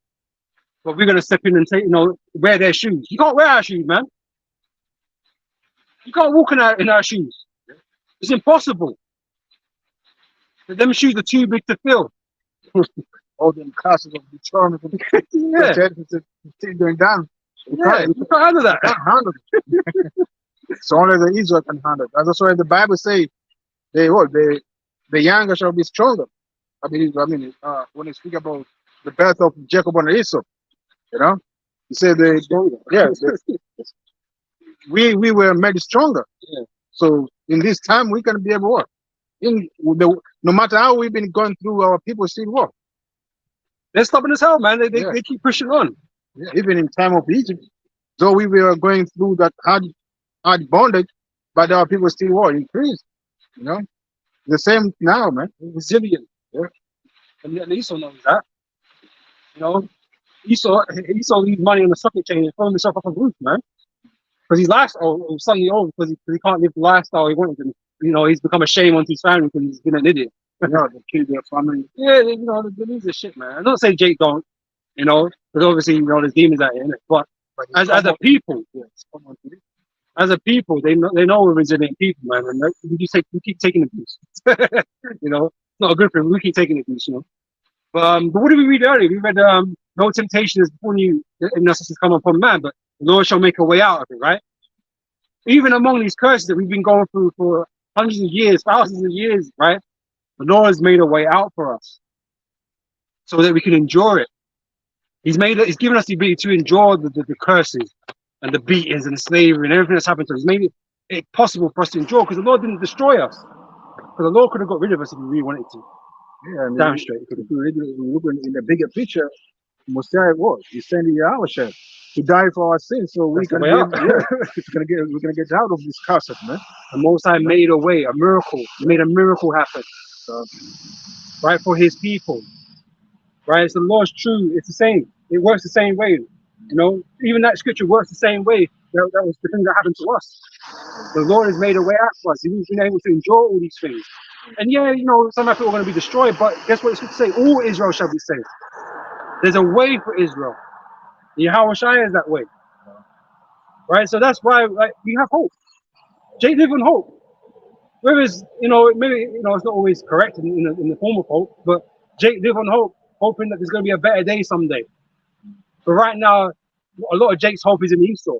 But we're going to step in and take, wear their shoes. You can't wear our shoes, man. You can't walk in our shoes. It's impossible. Them shoes are too big to fill.
All them castles of Deuteronomy,
Yeah.
still going down.
You can't handle that.
Can't handle it. So only the Israel can handle it. That's why the Bible says, the younger shall be stronger. When you speak about the birth of Jacob and Esau, he said we were made stronger.
Yeah.
So in this time we can be able to work. No matter how we've been going through, our people still work.
They're stubborn as hell, man. They keep pushing on.
Yeah. Even in time of Egypt, though we were going through that hard bondage, but our people still work, increased. The same now, man.
Resilient.
Yeah.
And Esau knows that. Esau leaves money on the stock exchange and throwing himself off a roof, man. Because he's lifestyle, or suddenly old, because he can't live the lifestyle he wanted to. He's become a shame onto his family because he's been an idiot.
They kill their family.
Yeah, they lose their shit, man. I'm not saying Jake don't, because obviously, there's demons out here, innit? But as a people, as a people, they know we're resilient people, man, and we keep taking abuse. It's not a good thing. We keep taking abuse, But what did we read earlier? We read no temptation is before you, unless it's come upon man, but the Lord shall make a way out of it, right? Even among these curses that we've been going through for hundreds of years, thousands of years, right? The Lord has made a way out for us so that we can endure it. He's given us the ability to endure the curses and the beatings and the slavery and everything that's happened to us. He's made it possible for us to endure because the Lord didn't destroy us. Because the Lord could have got rid of us if he really wanted to.
Yeah, and
Damn straight.
If we look in the bigger picture, Messiah was. He sent Yahweh to die for our sins, so we're gonna get out of this curse, man.
The Most High made a way, a miracle. He made a miracle happen, right, for his people. Right, so the law is true. It's the same. It works the same way. Even that scripture works the same way. That was the thing that happened to us. The Lord has made a way out for us. He's been able to endure all these things. And some people are going to be destroyed, but guess what the scripture say? All Israel shall be saved. There's a way for Israel. Yahweh Shai is that way. Right? So that's why we have hope. Jake live on hope. Whereas, maybe it's not always correct in the form of hope, but Jake live on hope, hoping that there's going to be a better day someday. But right now, a lot of Jake's hope is in Esau.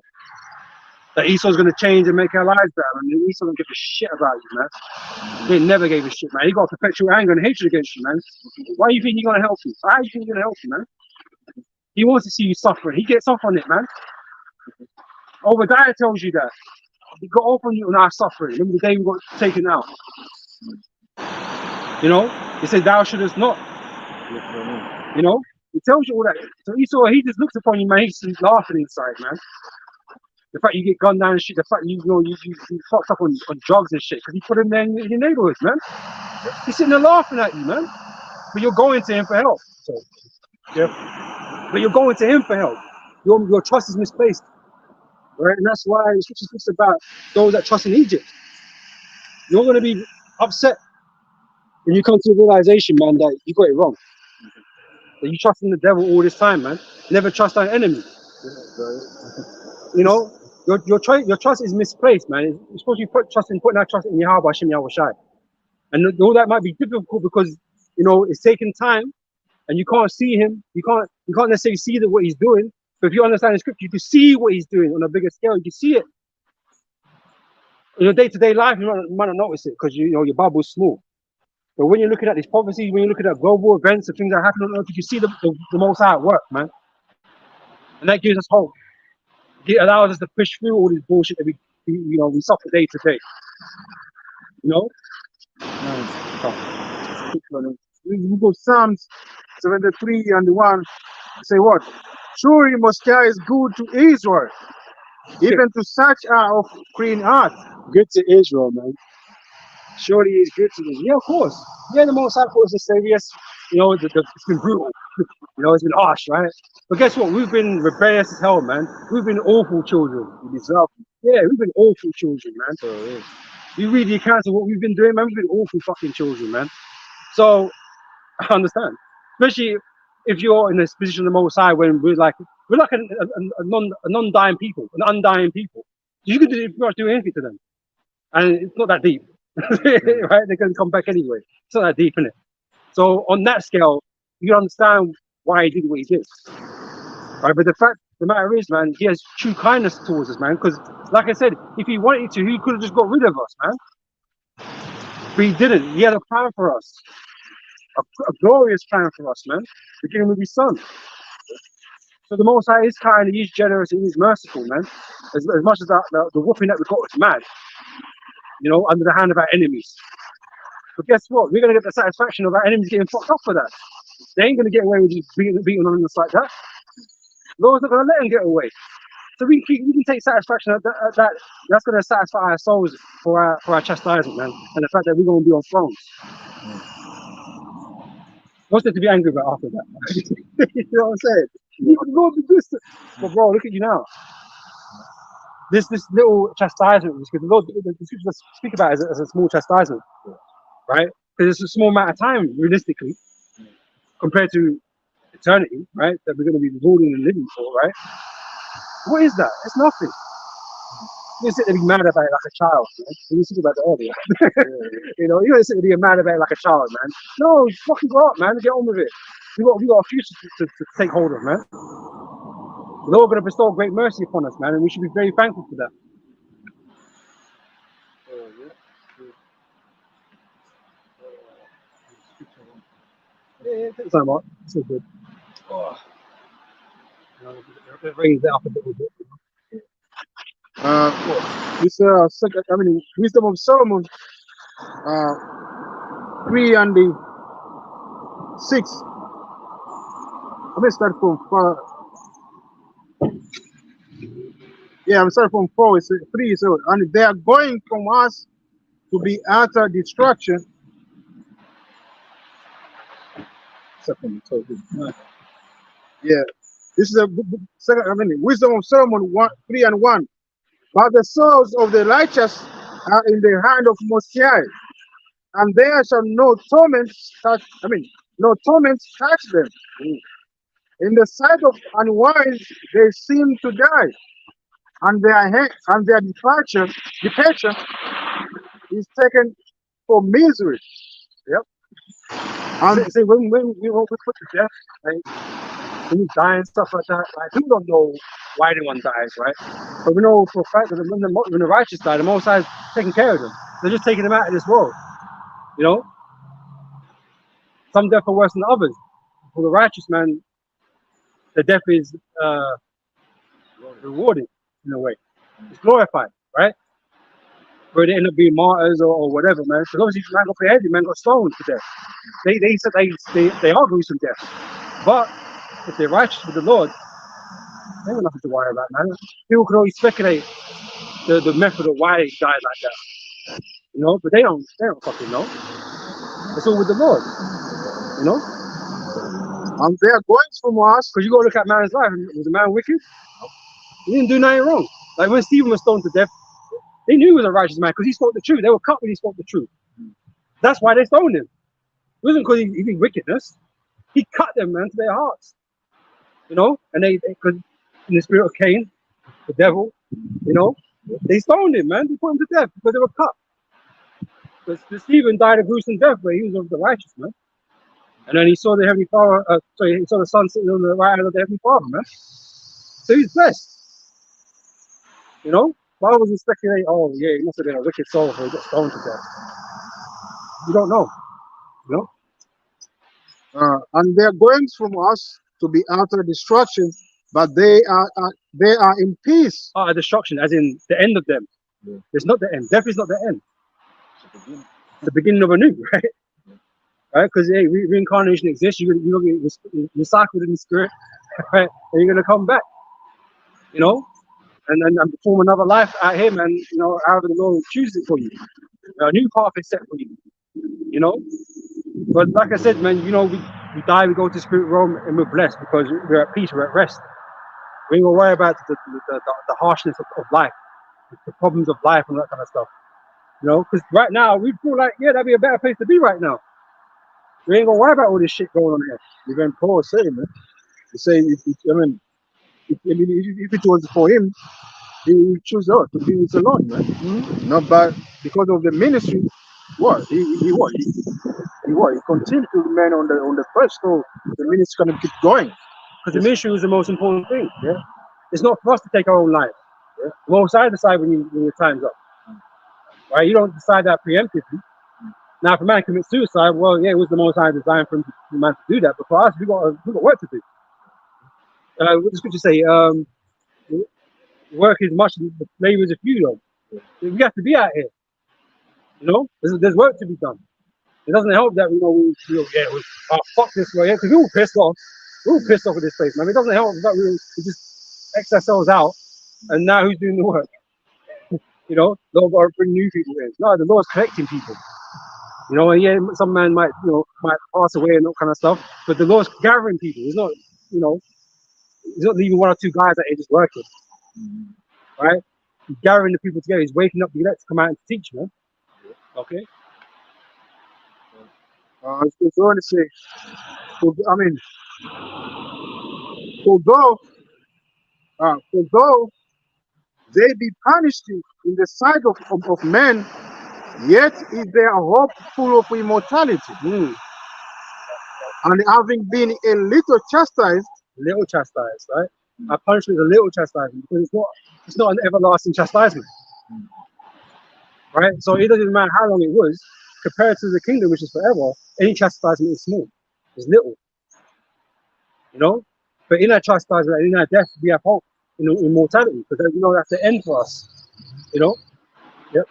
That Esau's going to change and make our lives better. And Esau don't give a shit about you, man. He never gave a shit, man. He got perpetual anger and hatred against you, man. Why do you think he's going to help you? How do you think he's going to help you, man? He wants to see you suffering. He gets off on it, man. Obadiah tells you that. He got off on you on our suffering. Remember the day we got taken out? He said, thou shouldest not. He tells you all that. So Esau, he just looks upon you, man. He's laughing inside, man. The fact you get gunned down and shit, the fact you know you fucked up on drugs and shit, because you put him there in your neighborhoods, man. He's sitting there laughing at you, man. But you're going to him for help. So yeah. But you're going to him for help. Your trust is misplaced. Right? And that's why the scripture speaks about those that trust in Egypt. You're gonna be upset when you come to the realization, man, that you got it wrong. That you trust in the devil all this time, man. Never trust our enemy. You know, your trust is misplaced, man. You're supposed to be putting our trust in Yahweh Hashem Yahweh Shai. And though that might be difficult because you know it's taking time and you can't see him, you can't necessarily see what he's doing. But if you understand the scripture, you can see what he's doing on a bigger scale. You can see it. In your day-to-day life, you might not notice it because you know your Bible's small. But when you're looking at these prophecies, when you're looking at global events and things that happen on earth, you see the Most High at work, man. And that gives us hope. It allows us to push through all this bullshit that we suffer day to day. You know?
We go Psalms 73 and 1. Say what? Surely Most High is good to Israel, even to such of clean heart.
Good to Israel, man. Surely he's good to Israel. Yeah, of course. Yeah, the Most High, of course, is serious. You know, it's been brutal. You know, it's been harsh, right? But guess what? We've been rebellious as hell, man. We've been awful children. Yeah, we've been awful children, man. So, yeah. You read the accounts of what we've been doing, man. We've been awful fucking children, man. So, I understand. Especially if you're in this position of the Most High when we're like a non-dying people, an undying people. You can pretty much do anything to them. And it's not that deep. Right? They're going to come back anyway. It's not that deep, innit? So on that scale, you understand why he did what he did. Right? But the matter is, man, he has true kindness towards us, man. Because, like I said, if he wanted to, he could have just got rid of us, man. But he didn't. He had a plan for us. A glorious plan for us, man. Beginning with his son. So the Most High is kind, he's generous, and he's merciful, man. As much as the whooping that we got was mad. You know, under the hand of our enemies. But guess what? We're going to get the satisfaction of our enemies getting fucked up for that. They ain't going to get away with just beating on us like that. The Lord's not going to let them get away. So we can take satisfaction at that. That's going to satisfy our souls for our chastisement, man. And the fact that we're going to be on thrones. What's there to be angry about after that? You know what I'm saying? You can go do this. But bro, look at you now. This little chastisement, because the Lord, the scriptures speak about it as a small chastisement, right? Because it's a small amount of time, realistically, compared to eternity, right? That we're going to be ruling and living for, right? What is that? It's nothing. You sit there and be mad about it like a child, man. You speak about it earlier. You know, you don't sit there and be mad about it like a child, man. No, fucking go up, man. Get on with it. We got a future to take hold of, man. The Lord going to bestow great mercy upon us, man, and we should be very thankful for that. Yeah, take time out. It's all good. Oh. It brings it up a little bit.
Wisdom of Solomon 3 and 6. I'm gonna start from 4. Yeah, I'm starting from 4. It's 3. So, and they are going from us to be utter destruction. Yeah, this is a second. Wisdom of Solomon 3 and 1. But the souls of the righteous are in the hand of Most High, and there shall no torment touch. No torment touch them. In the sight of unwise, they seem to die, and their departure is taken for misery. Yep.
And see, when we put to death, right? When you die and stuff like that, like people don't know why anyone dies, right? But we know for a fact that when the righteous die, the Most High is taking care of them. They're just taking them out of this world. You know? Some death are worse than others. For the righteous man, the death is rewarded in a way. It's glorified, right? Where they end up being martyrs or whatever, man. Because obviously, man got beheaded, man got stoned to death. They said they are gruesome death. But if they're righteous with the Lord, They got nothing to worry about, man. People can always speculate the method of why he died like that, you know, but they don't fucking know. It's all with the Lord, you know.
And they are going from us.
Because you got to look at man's life. Was the man wicked? He didn't do nothing wrong. Like when Stephen was stoned to death, they knew he was a righteous man because he spoke the truth. They were cut when he spoke the truth. That's why they stoned him. It wasn't because he did wickedness. He cut them, man, to their hearts. You know, and because in the spirit of Cain, the devil, you know, they stoned him, man. They put him to death because they were cut. Because Stephen died a gruesome death, but he was of the righteous, man. And then he saw the Heavenly Father, he saw the Son sitting on the right hand of the Heavenly Father, man. So he's blessed. You know? Why was he speculate, oh, yeah, he must have been a wicked soul for he got stoned to death? You don't know. You know?
And they are going from us to be utter destruction, but they are in peace.
Destruction, as in the end of them.
Yeah.
It's not the end. Death is not the end. It's the beginning of a new, right? Right? Because hey, reincarnation exists. You're going to get recycled in the spirit, right? And you're going to come back, you know, and perform another life at Him, and you know, however the Lord chooses it for you. A new path is set for you, you know. But like I said, man, you know, we die, we go to spirit realm, and we're blessed because we're at peace, we're at rest. We ain't gonna worry about the harshness of life, the problems of life, and that kind of stuff. You know, because right now we feel like, yeah, that'd be a better place to be right now. We ain't gonna worry about all this shit going on here.
Even Paul said, man, he said, if it was for him, he would choose us to be with the Lord, man.
Mm-hmm.
Not by because of the ministry. What he continued to remain on the quest, so the ministry gonna keep going.
Because the ministry was the most important thing.
Yeah,
it's not for us to take our own life.
Yeah.
Well, I decide when your time's up. Right? You don't decide that preemptively. Now, if a man commits suicide, well, yeah, it was the Most High design for the man to do that. But for us, we got work to do. What the scripture say? Work is much, the labor is a few, though. We have to be out here. You know, there's work to be done. It doesn't help that fuck this way, because we're all pissed off. We're all pissed off with this place, man. It doesn't help that we just X ourselves out, and now who's doing the work? You know, Lord got to bring new people in. No, the Lord's collecting people. You know, and yeah, some man might pass away and that kind of stuff, but the Lord's gathering people. He's not, you know, he's not leaving one or two guys that are just working. Right? He's gathering the people together. He's waking up the elect to come out and teach, man. Okay.
I was going to say, I mean, although they be punished in the sight of men, yet is there a hope full of immortality. And having been a little chastised,
right? Our punishment is a little chastisement because it's not an everlasting chastisement. Right? So it doesn't matter how long it was, compared to the kingdom, which is forever, any chastisement is small, it's little. You know? But in that chastisement, in that death, we have hope in immortality, because you know that's the end for us. You know? Yep.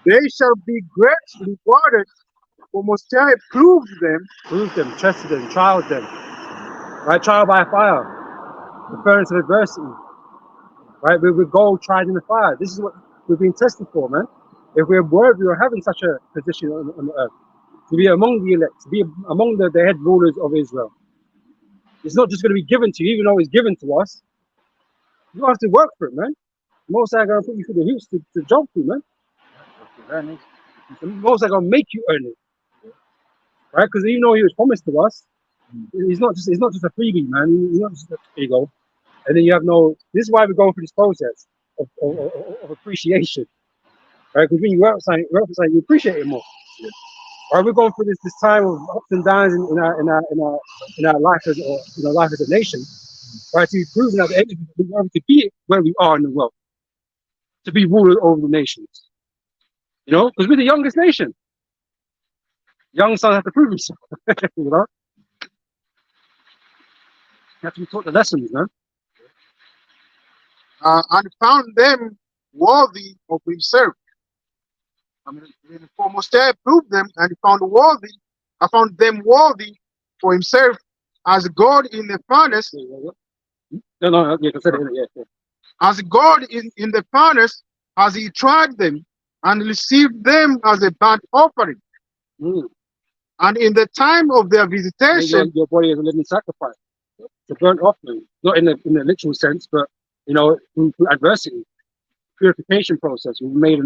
They shall be greatly rewarded, for Most High proved them,
tested them, trialed them. Right? Trial by fire, the furnace of adversity. Right? With gold tried in the fire. This is what we've been tested for, man. If we're worthy of having such a position on the earth, to be among the elect, to be among the head rulers of Israel. It's not just going to be given to you, even though it's given to us. You have to work for it, man. Most are going to put you through the hoops to jump through, man. Most are going to make you earn it, right? Because even though He was promised to us, it's not just a freebie, man. It's not just there you go. And then you have no. This is why we're going through this process of appreciation, right? Because when you work for something, you appreciate it more. Right, we're going through this time of ups and downs in our life as life as a nation, right? To be proven at the end of it, we're able to be where we are in the world, to be ruler over the nations. You know, because we're the youngest nation. Young sons have to prove himself. You know, you have to be taught the lessons, man.
And found them worthy of Himself. I mean, for Most High proved them, and He found them worthy for Himself, as God in the furnace,
No, yeah, consider it, yeah.
as God in the furnace, as he tried them and received them as a burnt offering.
Mm.
And in the time of their
Make
visitation,
your body as a living sacrifice. It's a burnt offering, not in the literal sense, but you know, through adversity, purification process. We made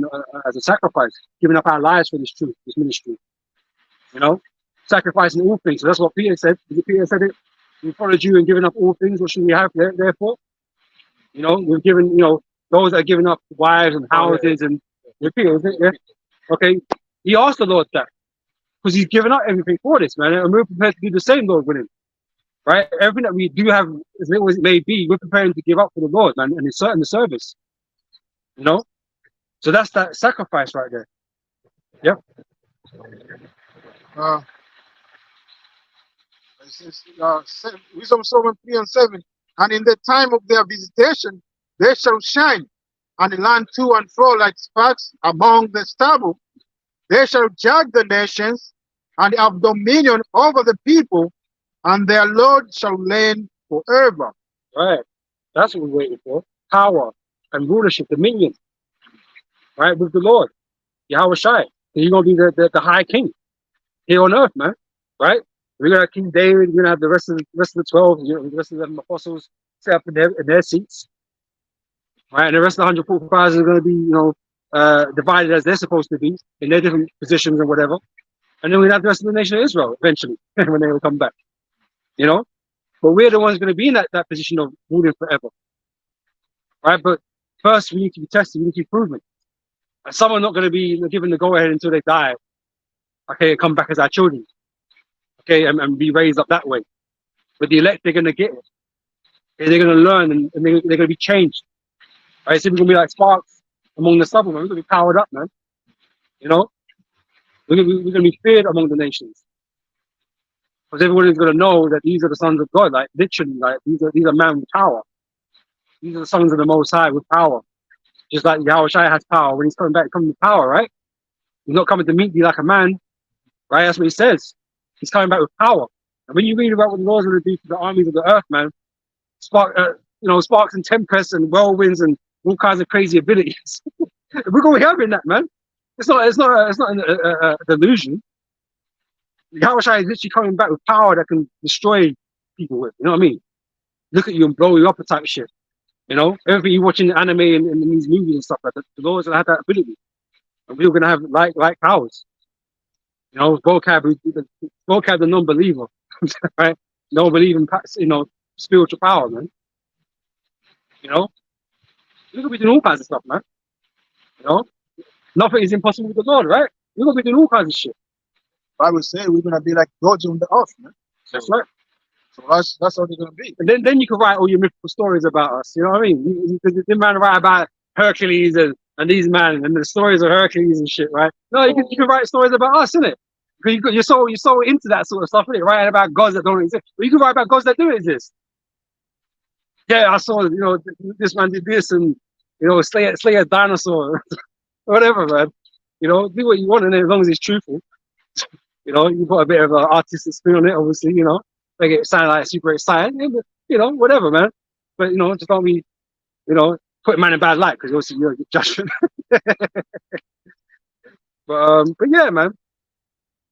as a sacrifice, giving up our lives for this truth, this ministry. You know, sacrificing all things. So that's what Peter said. Peter said it. We followed you and given up all things. What should we have therefore? You know, we've given, you know, those that are giving up wives and houses and Peter, is it? Yeah. Okay. He asked the Lord that because he's given up everything for this, man, and we're prepared to do the same, Lord, with him. Right? Everything that we do have, as little as it may be, we're preparing to give up for the Lord, man, and it's certain the service. You know? So that's that sacrifice right there. Yep.
uh, Wisdom of Solomon 3 and 7. And in the time of their visitation, they shall shine and run to and fro like sparks among the stubble. They shall judge the nations and have dominion over the people, and their Lord shall reign forever.
Right. That's what we're waiting for. Power and rulership, dominion. Right, with the Lord. Yahweh Shai. He's gonna be the high king here on earth, man. Right? We're gonna have King David, we're gonna have the rest of the 12, you know, the rest of them apostles set up in their seats. Right, and the rest of the 145,000 are gonna be, you know, divided as they're supposed to be in their different positions and whatever. And then we have the rest of the nation of Israel eventually when they will come back. You know? But we're the ones gonna be in that position of ruling forever. Right? But first we need to be tested, we need to be proven. And some are not gonna be given the go ahead until they die. Okay, come back as our children. Okay, and be raised up that way. But the elect, they're gonna get it. Okay, they're gonna learn and they're gonna be changed. Right? So we're gonna be like sparks among the stubble, man. We're gonna be powered up, man. You know? We're gonna be feared among the nations. Because everyone is gonna know that these are the sons of God, like literally, like these are men with power. These are the sons of the Most High with power. Just like Yahweh Shai has power when he's coming back, coming with power, right? He's not coming to meet you like a man, right? That's what he says. He's coming back with power. And when you read about what the Lord's going to do to the armies of the earth, man, sparks and tempests and whirlwinds and all kinds of crazy abilities. We're going to have in that, man. It's not a delusion. Yahweh Shai is literally coming back with power that can destroy people with. You know what I mean? Look at you and blow you up a type of shit. You know, everything you watch in the anime and in these movies and stuff like that, the Lord's gonna have that ability, and we're gonna have like powers. You know, vocab the non-believer, right? Don't believe in spiritual power, man. You know, we're gonna be doing all kinds of stuff, man. You know, nothing is impossible with the Lord, right? We're gonna be doing all kinds of shit.
Bible say we're gonna be like gods on the earth, man.
That's right.
So that's how they're gonna be.
And then you can write all your mythical stories about us. You know what I mean? You can write about Hercules and these men and the stories of Hercules and shit, right? No, you can write stories about us, innit? Because you're so into that sort of stuff, innit? Writing about gods that don't exist. But you can write about gods that do exist. Yeah, I saw, you know, this man did this and, you know, slay a dinosaur, whatever, man. You know, do what you want in it as long as it's truthful. You know, you put a bit of an artistic spin on it, obviously, you know. Make it sound like super exciting, you know, whatever, man. But, you know, just don't be, you know, put man in bad light because obviously you're a judgment. But yeah, man.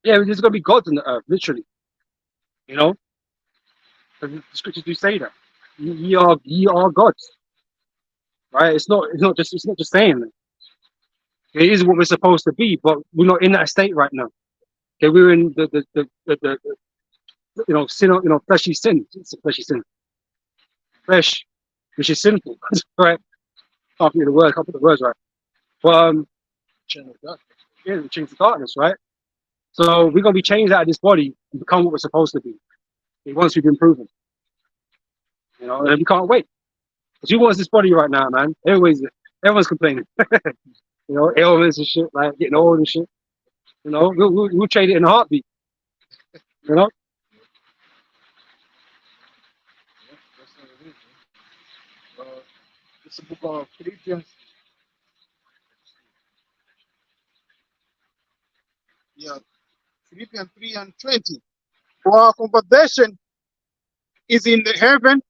Yeah, there's going to be gods on the earth, literally. You know? The scriptures do say that. Ye are gods. Right? It's not just saying that. It is what we're supposed to be, but we're not in that state right now. Okay, we're in the you know, sin, you know, fleshy sin. It's a fleshy sin. Flesh, which is sinful, right? Can't put the words right. But yeah, the chains of darkness, right? So we're gonna be changed out of this body and become what we're supposed to be. Once we've been proven. You know, and we can't wait. Because who wants this body right now, man? Everyone's complaining. You know, ailments and shit, like getting old and shit. You know, we'll trade it in a heartbeat. You know?
It's the book of Philippians. Yeah, Philippians 3 and 20. For our conversation is in the heaven,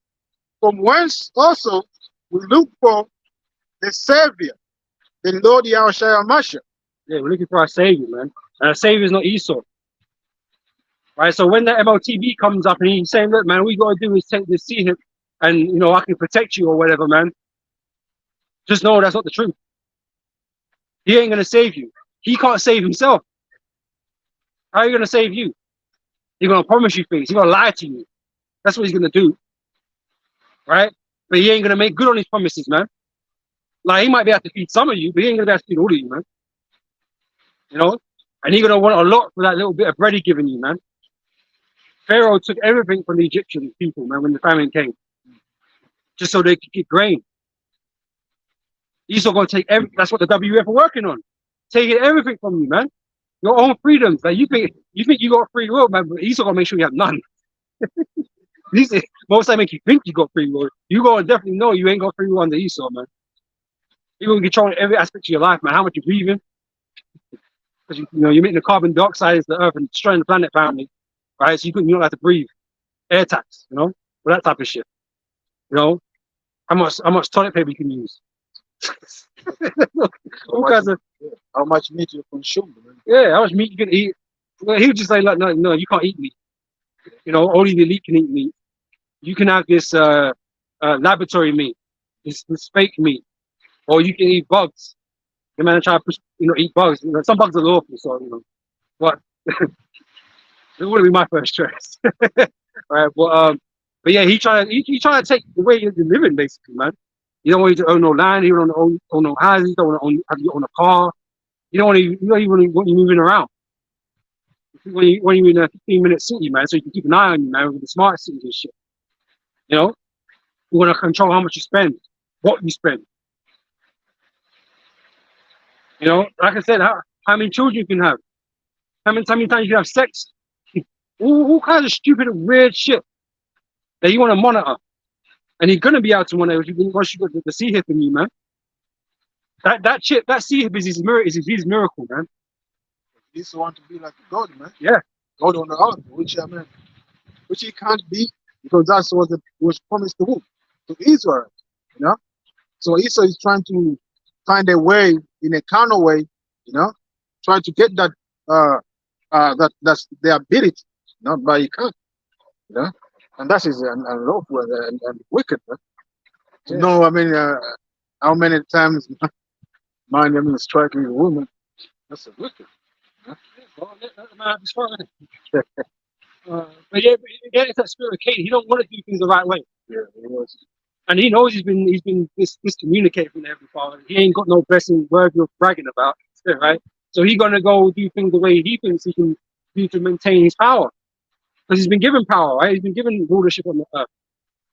from whence also we look for the Savior, the Lord Yahushua Mashiach.
Yeah, we're looking for our savior, man. And our savior is not Esau. Right? So when the MLTV comes up and he's saying, look, man, all you gotta do is take this seed and you know, I can protect you or whatever, man. Just know that's not the truth. He ain't gonna save you. He can't save himself. How are you gonna save you? He's gonna promise you things. He's gonna lie to you. That's what he's gonna do. Right? But he ain't gonna make good on his promises, man. Like he might be able to feed some of you, but he ain't gonna be able to feed all of you, man. You know? And he's gonna want a lot for that little bit of bread he given you, man. Pharaoh took everything from the Egyptian people, man, when the famine came. Just so they could get grain. Esau gonna take everything. That's what the WF are working on. Taking everything from you, man. Your own freedoms. Like you think you got free will, man, but Esau gonna make sure you have none. Most time make you think you got free will. You gonna definitely know you ain't got free will under Esau, man. You're gonna control every aspect of your life, man. How much you breathing. Because you know, you're making the carbon dioxide is the earth and destroying the planet apparently. Right? So you don't have to breathe. Air tax, you know? Well, that type of shit. You know? How much toilet paper you can use. All kinds of
How much meat you consume? Man.
yeah, how much meat you can eat. Well, he would just say, like, no, you can't eat meat. You know, only the elite can eat meat. You can have this laboratory meat, this fake meat, or you can eat bugs. The man try to push, you know, eat bugs. You know, some bugs are lawful, so you know, but it wouldn't be my first choice. Right, but yeah, he trying to take the way you're living, basically, man. You don't want you to own no land. You don't want to own no houses. You don't want to have you own a car. You don't even want you moving around. When you're in a 15-minute city, man, so you can keep an eye on you, man, with the smart cities and shit. You know, you want to control how much you spend, what you spend. You know, like I said, how many children you can have, how many times you can have sex, all kinds of stupid and weird shit that you want to monitor. And he's gonna be able to monitor once you got the sea hip in you, man. That sea hip is his miracle, man.
He used to want to be like God, man.
Yeah.
God on the earth, which he can't be because that's what was promised to who? To Israel, you know. So Esau is trying to find a way, in a carnal way, you know, trying to get that that's the ability, you know, but he can't, you know, and that is unlawful and wicked, man. Yeah. You know, I mean, how many times man, I mean, striking a woman, that's a wicked.
But yeah, it's that spirit of Cain. He don't want to do things the right way.
Yeah, he was.
And he knows he's been discommunicated from the Heavenly Father. He ain't got no blessing worthy of bragging about, right? So he's gonna go do things the way he thinks he can do to maintain his power, because he's been given power, right? He's been given rulership on the earth,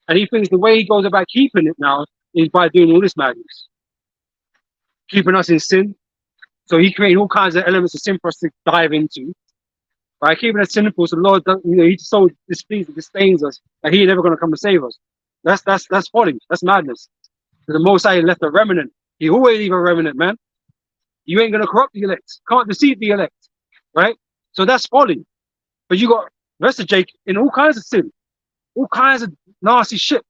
and he thinks the way he goes about keeping it now is by doing all this madness, keeping us in sin. So he created all kinds of elements of sin for us to dive into, right? Keeping us sinful, so the Lord, you know, He's so displeased and disdains us that He ain't never gonna come and save us. That's folly. That's madness. The Most High left a remnant. He always leave a remnant, man. You ain't gonna corrupt the elect. Can't deceive the elect, right? So that's folly. But you got the rest of Jacob in all kinds of sin, all kinds of nasty shit,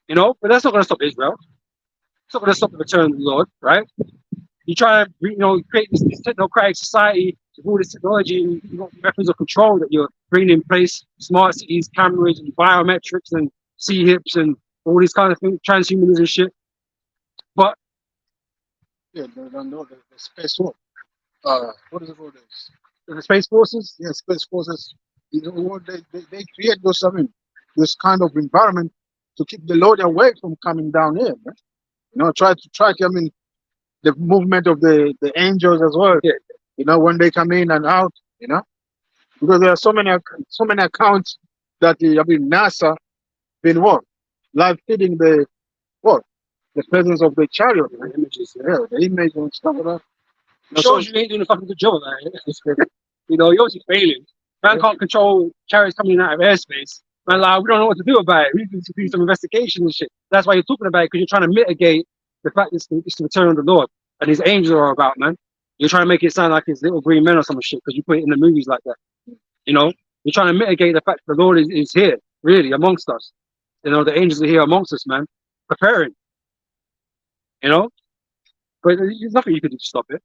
you know. But that's not gonna stop Israel. It's not gonna stop the return of the Lord, right? You try to, you know, create this technocratic society with all this technology, and you've got weapons of control that you're bringing in place, smart cities, cameras, and biometrics, and sea hips, and all these kind of things, transhumanism shit. But
yeah, the space war. What is it called?
the space forces,
Yeah, space forces. You know what they create those, I mean, this kind of environment to keep the Lord away from coming down here, man. You know, try to track, I mean, the movement of the angels as well.
Yeah.
You know, when they come in and out, you know, because there are so many accounts that NASA been what live feeding the presence of the chariot, the images, yeah, the image and stuff like that.
it shows you ain't doing a fucking good job, man. You know, you're obviously failing. Man can't control chariots coming in and out of airspace. Man, like, we don't know what to do about it. We need to do some investigation and shit. That's why you're talking about it, because you're trying to mitigate the fact it's the return of the Lord and His angels are about, man. You're trying to make it sound like it's little green men or some shit because you put it in the movies like that. You know, you're trying to mitigate the fact that the Lord is here. really, amongst us. You know, the angels are here amongst us, man, preparing. You know, but there's nothing you can do to stop it.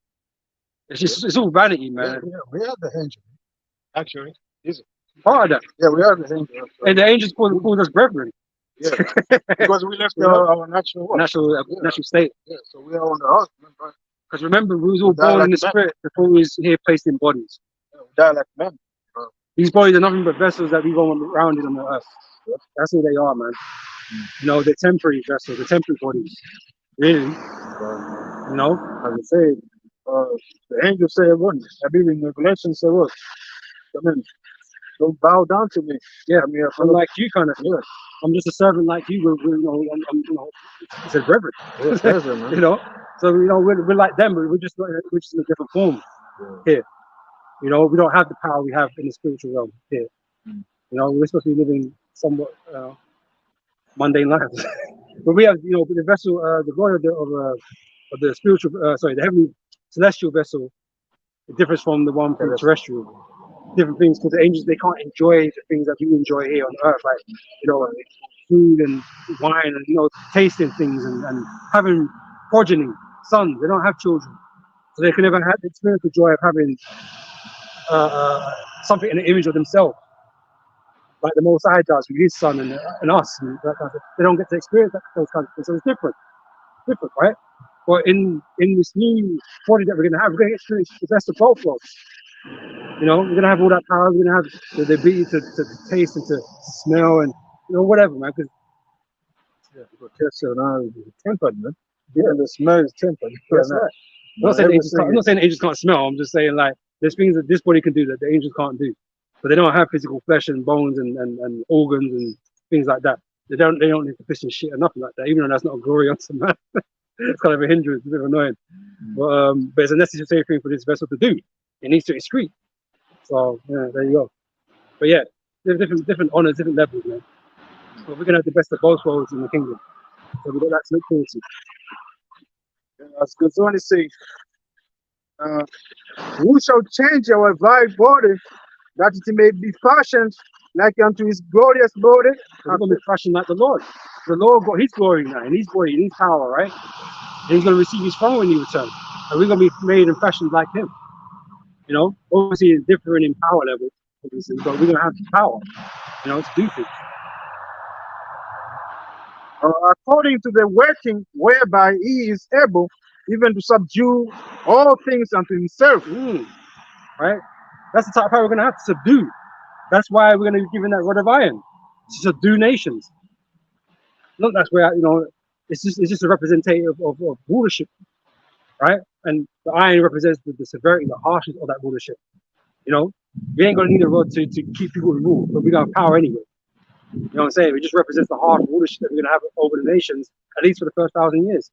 It's just, it's all vanity,
Yeah,
man.
we are the angel. Actually, is it?
Part of that.
Yeah, we are the angel.
And the angels called us brethren.
Yeah, because we left
You know?
our natural world.
Natural state.
Yeah, so we are on the earth, man, but
Because remember, we was all
die
born
like
in the
men.
spirit before we was here placed in bodies.
we die like men.
These bodies are nothing but vessels that we go around in on the earth. That's all they are, man. You know, they're temporary vessels, they're temporary bodies. Really, you know.
As I say, the angel said what? I believe in Revelation said what? I mean, don't bow down to me.
Yeah,
I mean,
I'm like you, kind of.
yeah,
I'm just a servant like you. You know, you know, it's a reverend.
yes, man.
You know, so you know we're like them, but we're just in a different form here. You know, we don't have the power we have in the spiritual realm here. You know, we're supposed to be living somewhat mundane lives, but we have, you know, the vessel, the glory of the spiritual, sorry, the heavenly celestial vessel. It differs from the one from the terrestrial. Different things, because the angels, they can't enjoy the things that we enjoy here on earth, like, you know, food and wine and, you know, tasting things and having progeny, sons. They don't have children, so they can never have experience the joy of having something in the image of themselves, like the Most High does with His Son and us. And that kind of thing. They don't get to experience those kinds of things, so it's different, right? But in this new body that we're going to have, we're going to experience the best of both worlds. You know, we're gonna have all that power. We're gonna have the ability to taste and to smell and, you know, whatever, man. Because
tempered, man. Yeah, the smell is tempered.
that's right. I'm not saying the angels can't smell. I'm just saying, like, there's things that this body can do that the angels can't do. But they don't have physical flesh and bones and organs and things like that. They don't need to fish and shit or nothing like that. Even though that's not a glory unto man. It's kind of a hindrance. It's a bit annoying. But it's a necessary thing for this vessel to do. It needs to excrete. So yeah, there you go. But yeah, there's different honors, different levels, man. But we're gonna have the best of both worlds in the kingdom. So we got that to look forward to.
As good as only say, who shall change our vile body, that it may be fashioned like unto his glorious body?
We're gonna be fashioned like the Lord. The Lord got His glory now, in His body, in His power, right? And He's gonna receive His throne when He returns, and we're gonna be made and fashioned like Him. You know, obviously it's different in power levels, obviously, but we're gonna have the power, you know, to do things.
According to the working whereby he is able even to subdue all things unto himself.
Right? That's the type of power we're gonna have to subdue. That's why we're gonna be given that rod of iron to subdue nations. Look, that's where, you know, it's just a representative of rulership, right? And the iron represents the severity, the harshness of that rulership. You know, we ain't gonna need a rod to keep people in rule, but we got power anyway. You know what I'm saying? It just represents the harsh rulership that we're gonna have over the nations, at least for the first 1,000 years.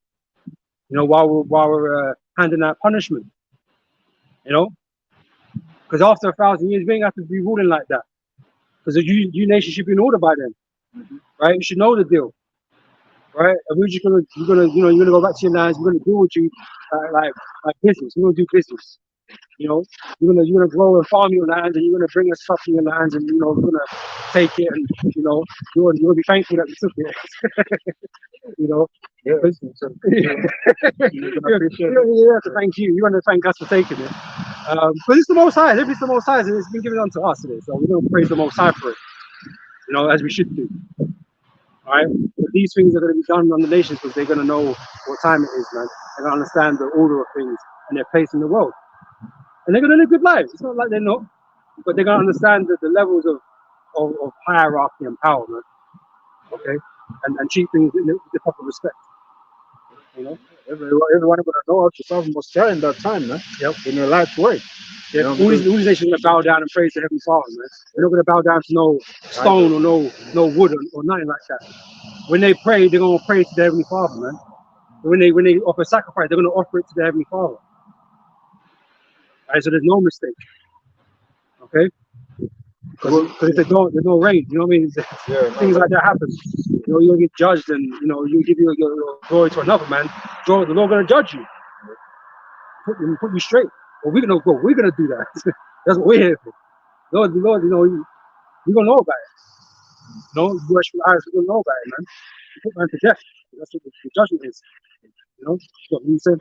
You know, while we're handing out punishment. You know, because after 1,000 years, we ain't have to be ruling like that. Because you nation should be in order by then, right? You should know the deal, right? And we're just gonna you're gonna go back to your lands. We're gonna deal with you like business. We're gonna do business. You know, you're gonna grow and farm your lands, and you're gonna bring us stuff to your lands, and, you know, we're gonna take it, and, you know, you're gonna be thankful that we took it. You know,
Yeah,
you have to thank you. You're gonna thank us for taking it. But it's the Most High. It's the Most High, and it's been given unto us today. So we're gonna praise the Most High for it. You know, as we should do. All right. But these things are gonna be done on the nations because they're gonna know what time it is, man. They're gonna understand the order of things and their place in the world. And they're gonna live good lives. It's not like they're not, but they're gonna understand the levels of hierarchy and power, man. Okay, and treat things with the proper respect. You know,
everyone gonna know how to serve Most High in that time, man.
Yep.
In a light way.
Yeah, all these nations are gonna bow down and praise the Heavenly Father, man. They're not gonna bow down to no stone or no wood or nothing like that. When they pray, they're gonna pray to the Heavenly Father, man. When they offer sacrifice, they're gonna offer it to the Heavenly Father. Right, so there's no mistake. Okay? Because if they don't, there's no rain. You know what I mean? Things like that happen. You know, you'll get judged, and, you know, you give your glory to another man. The Lord gonna judge you. Put you straight. Well, we're gonna do that. That's what we're here for. Lord, you know, you're gonna know about it. No, you worship idols, we don't know about it, man. You put man to death. That's what the judgment is. You know, what you said.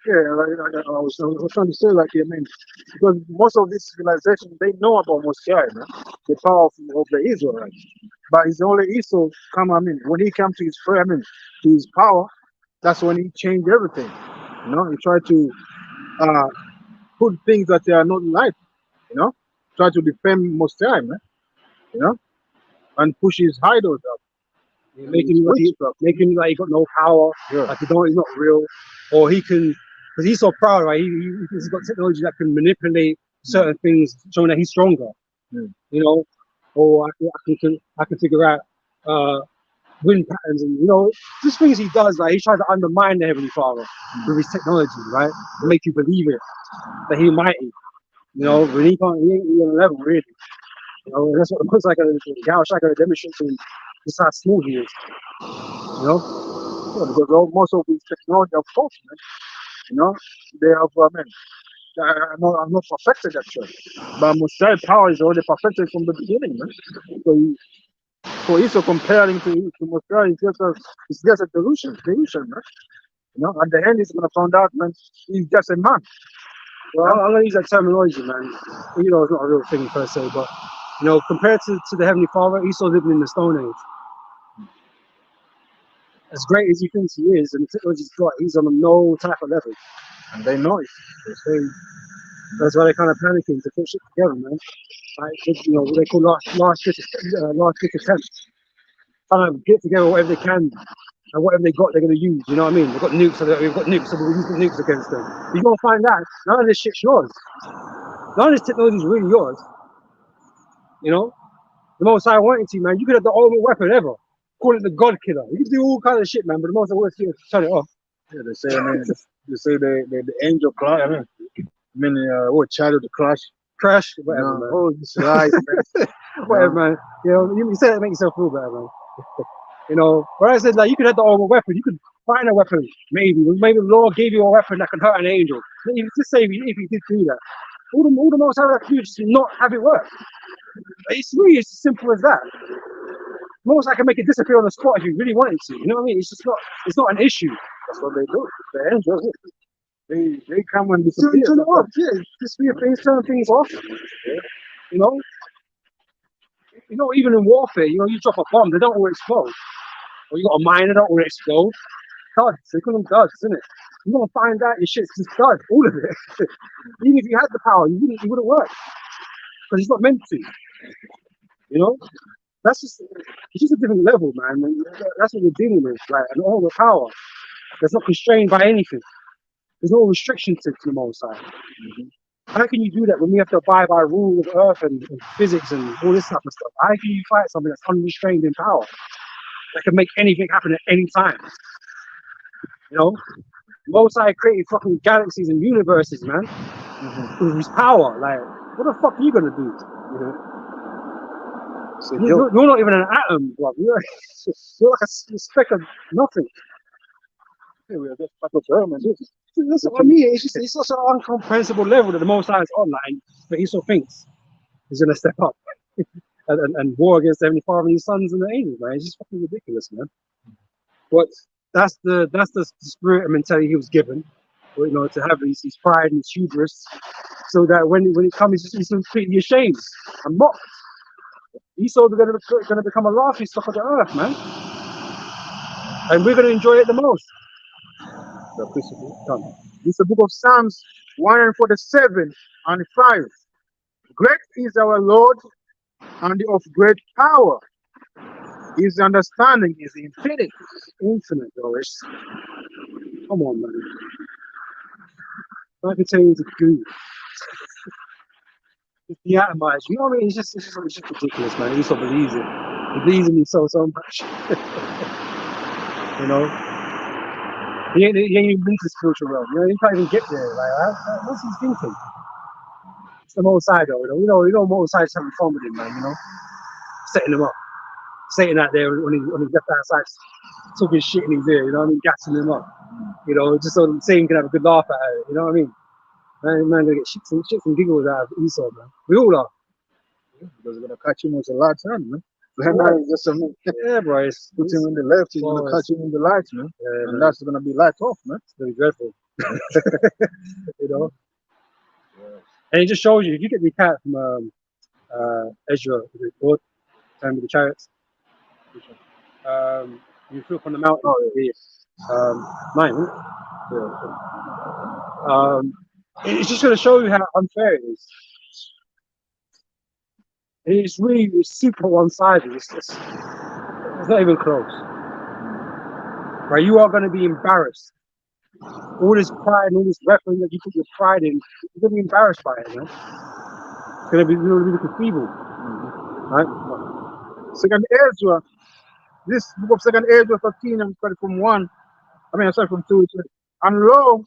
Yeah, I was trying to say, like, I mean, because most of these civilizations, they know about Moshiach, man, the power of the Israelites. But it's only Esau come, I mean, when he comes to his prayer, I mean, to his power, that's when he changed everything. You know, he tried to uh, put things that they are not like, you know, try to defend Moshiach, man, you know, and push his idols up.
Yeah,
And
making
his
you like
witchcraft.
making you like he got no power,
Yeah.
like he's not real, or he can, because he's so proud, right? He's got technology that can manipulate certain things, showing that he's stronger.
Mm.
You know, or I can figure out wind patterns, and you know, just things he does. Like he tries to undermine the Heavenly Father with his technology, right? To make you believe it that he mighty. You know, but he can't. He ain't on a level really. You know, and that's what it looks like. Gao Shai got to demonstrate to him just how small he is. You know.
Yeah, because most of these technology are false, man. You know, they have, I mean, I'm not perfected actually, but Moshiach power is already perfected from the beginning, man. So for Esau comparing to Moshiach, it's just a delusion, man. You know, at the end, he's gonna find out, man, he's just a man.
Well, I'm gonna use that terminology, man. You know, it's not a real thing per se, but you know, compared to the Heavenly Father, Esau living in the Stone Age. As great as he thinks he is, and the technology's got, he's on a no type of level.
And they know it.
So that's why they're kind of panicking to put shit together, man. Like, you know, what they call last ditch attempt. Trying to get together whatever they can, and whatever they got, they're going to use. You know what I mean? They've got nukes, so we've got nukes, so we'll use the nukes against them. You're going to find out none of this shit's yours. None of this technology is really yours. You know? The most I wanted to, man, you could have the ultimate weapon ever. Call it the God Killer. You can do all kinds of shit, man, but the most I wanted to is turn it off.
Yeah, they say, I mean, they say the angel cry. I mean, what child of the crash?
Crash, whatever,
No,
man.
oh, this lies, man.
Whatever, man. You know, you say that to make yourself feel better, man. You know, but I said, like, you could have the ultimate weapon. You could find a weapon, maybe. Maybe the Lord gave you a weapon that can hurt an angel. Just say if you did do that. All the most I have to do is just not have it work. It's really as simple as that. Most I can make it disappear on the spot if you really wanted to. You know what I mean? It's just not. It's not an issue.
That's what they do. The angels, they come and disappear.
Turn it off. Yeah, disappear things, turn things off.
Yeah.
You know. You know, even in warfare, you know, you drop a bomb, they don't all explode. Or you got a mine, they don't all explode. Duds, they call them duds, isn't it? You're gonna find out your shit's just dud, all of it. Even if you had the power, it wouldn't work. Because it's not meant to. You know? It's just a different level, man. And that's what we're dealing with, like, and all the power. That's not constrained by anything. There's no restriction to the Most High. How can you do that when we have to abide by rules of earth and physics and all this type of stuff? How can you fight something that's unrestrained in power? That can make anything happen at any time? You know? Most High created fucking galaxies and universes, man. With his power. Like, what the fuck are you gonna do? You know? You're not even an atom, bro. You're like a speck of nothing.
Yeah, we are just part of them, and
That's what I mean. It's such an incomprehensible level that the Most High is on, like, but he still thinks he's gonna step up and war against the Heavenly Father and his sons and the angels, man. It's just fucking ridiculous, man. But that's the spirit and mentality he was given, you know, to have his pride and his hubris, so that when it comes, he's completely ashamed and mocked. Esau's gonna become a laughing stock of the earth, man, and we're gonna enjoy it the most.
the principle. It's the book of Psalms 147 and 5. Great is our Lord and of great power. His understanding is infinite.
Infinite, Doris. Come on, man. I can tell you the goo. It's the atomized. You know what I mean? It's just ridiculous, man. Esau believes it. He believes in himself so much. You know? He ain't even been to the spiritual realm. You know, he can't even get there. Like, what's he thinking? It's the Most High, though. You know, Most High's having fun with him, man. You know, setting him up, sitting out there when he's left outside, talking shit in his ear. You know what I mean? Gassing him up. You know, just so the team can have a good laugh at it. You know what I mean? Man, gonna get shits and giggles out of Esau, man. We all are.
Because we're gonna catch him with a large hand, man. That man is just a
Yeah, bro.
put him in the left, he's gonna catch him in the light, man.
Yeah,
And
man.
that's gonna be light off, man.
It's gonna be dreadful. You know. And it just shows you if you get the cat from Ezra, the Lord, time with the chariots. You flew up on the mountain.
Oh yeah.
9, isn't it? It's just going to show you how unfair it is. It's really super one-sided. It's not even close. Right? You are going to be embarrassed. All this pride and all this reference that you put your pride in, you're going to be embarrassed by it, man. It's going to be looking feeble. Right?
Second Ezra, this book of Second Ezra 13, I'm starting from 1. I started from 2. And lo,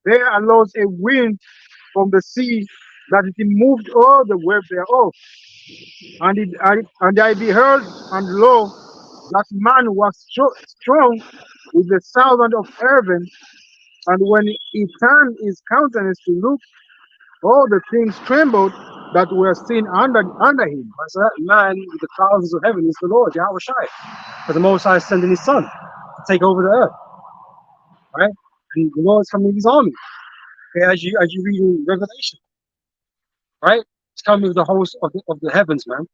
there arose a wind from the sea that it moved all the web thereof. And I beheld, and lo, that man was strong with the sound of heaven. And when he turned his countenance to look, all the things trembled that were seen under him.
So that man with the thousands of heaven is the Lord, Yahweh Shai. For the Most High is sending his son to take over the earth. Right? And the Lord's coming with his army. Okay, as you read in Revelation. Right? It's coming with the host of the heavens, man.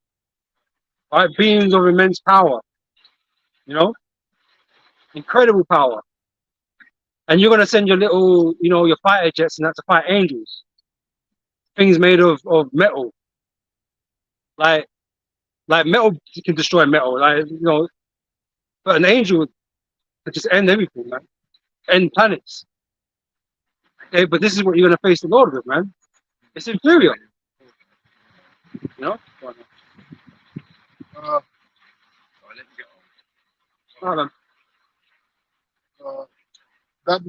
Right? Beings of immense power. You know? Incredible power. And you're gonna send your little, your fighter jets and that to fight angels. Things made of metal. Like metal can destroy metal. But an angel could just end everything, man. End planets. Okay, but this is what you're gonna face the Lord with, man. It's inferior. You know?
That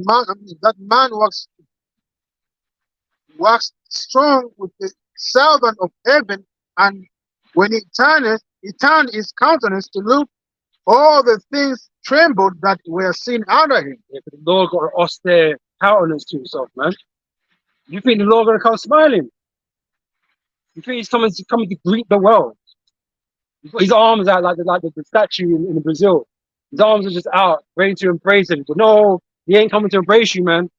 man was strong with the sound of heaven, and when he turned his countenance to look, all the things trembled that were seen under him.
Yeah, but the Lord got an austere countenance to himself, man. You think the Lord gonna come smiling? You think he's coming to greet the world? He's got his arms out like the statue in Brazil. His arms are just out, ready to embrace him. But no, he ain't coming to embrace you, man.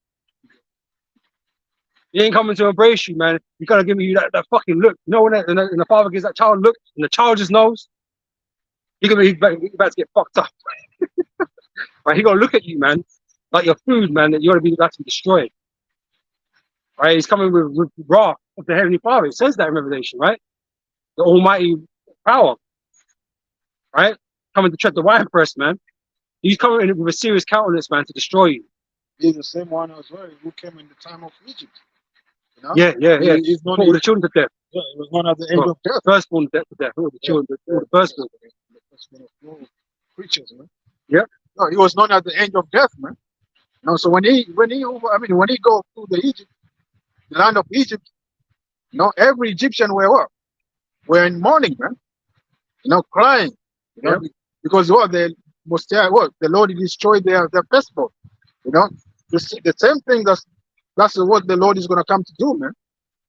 He ain't coming to embrace you, man. You gotta give me that fucking look. You know when the father gives that child a look, and the child just knows, he's about to get fucked up. Right? He gonna look at you, man, like your food, man, that you gotta be destroyed. Right? He's coming with wrath of the Heavenly Father. It says that in Revelation, right? The Almighty power. Right? Coming to tread the winepress, man. He's coming in with a serious countenance, man, to destroy you.
He's the same one as well who came in the time of Egypt. You know?
Yeah. He's not all the children to death.
Yeah, it was not at the age of death.
Firstborn death to death. All the children, all the firstborn.
The firstborn of all creatures, man.
Yeah.
No, he was not at the age of death, man. No, so when he go through the land of Egypt, every Egyptian were what? Were in mourning, man. Crying. Because the Lord destroyed their firstborn. The same thing that's what the Lord is gonna come to do, man.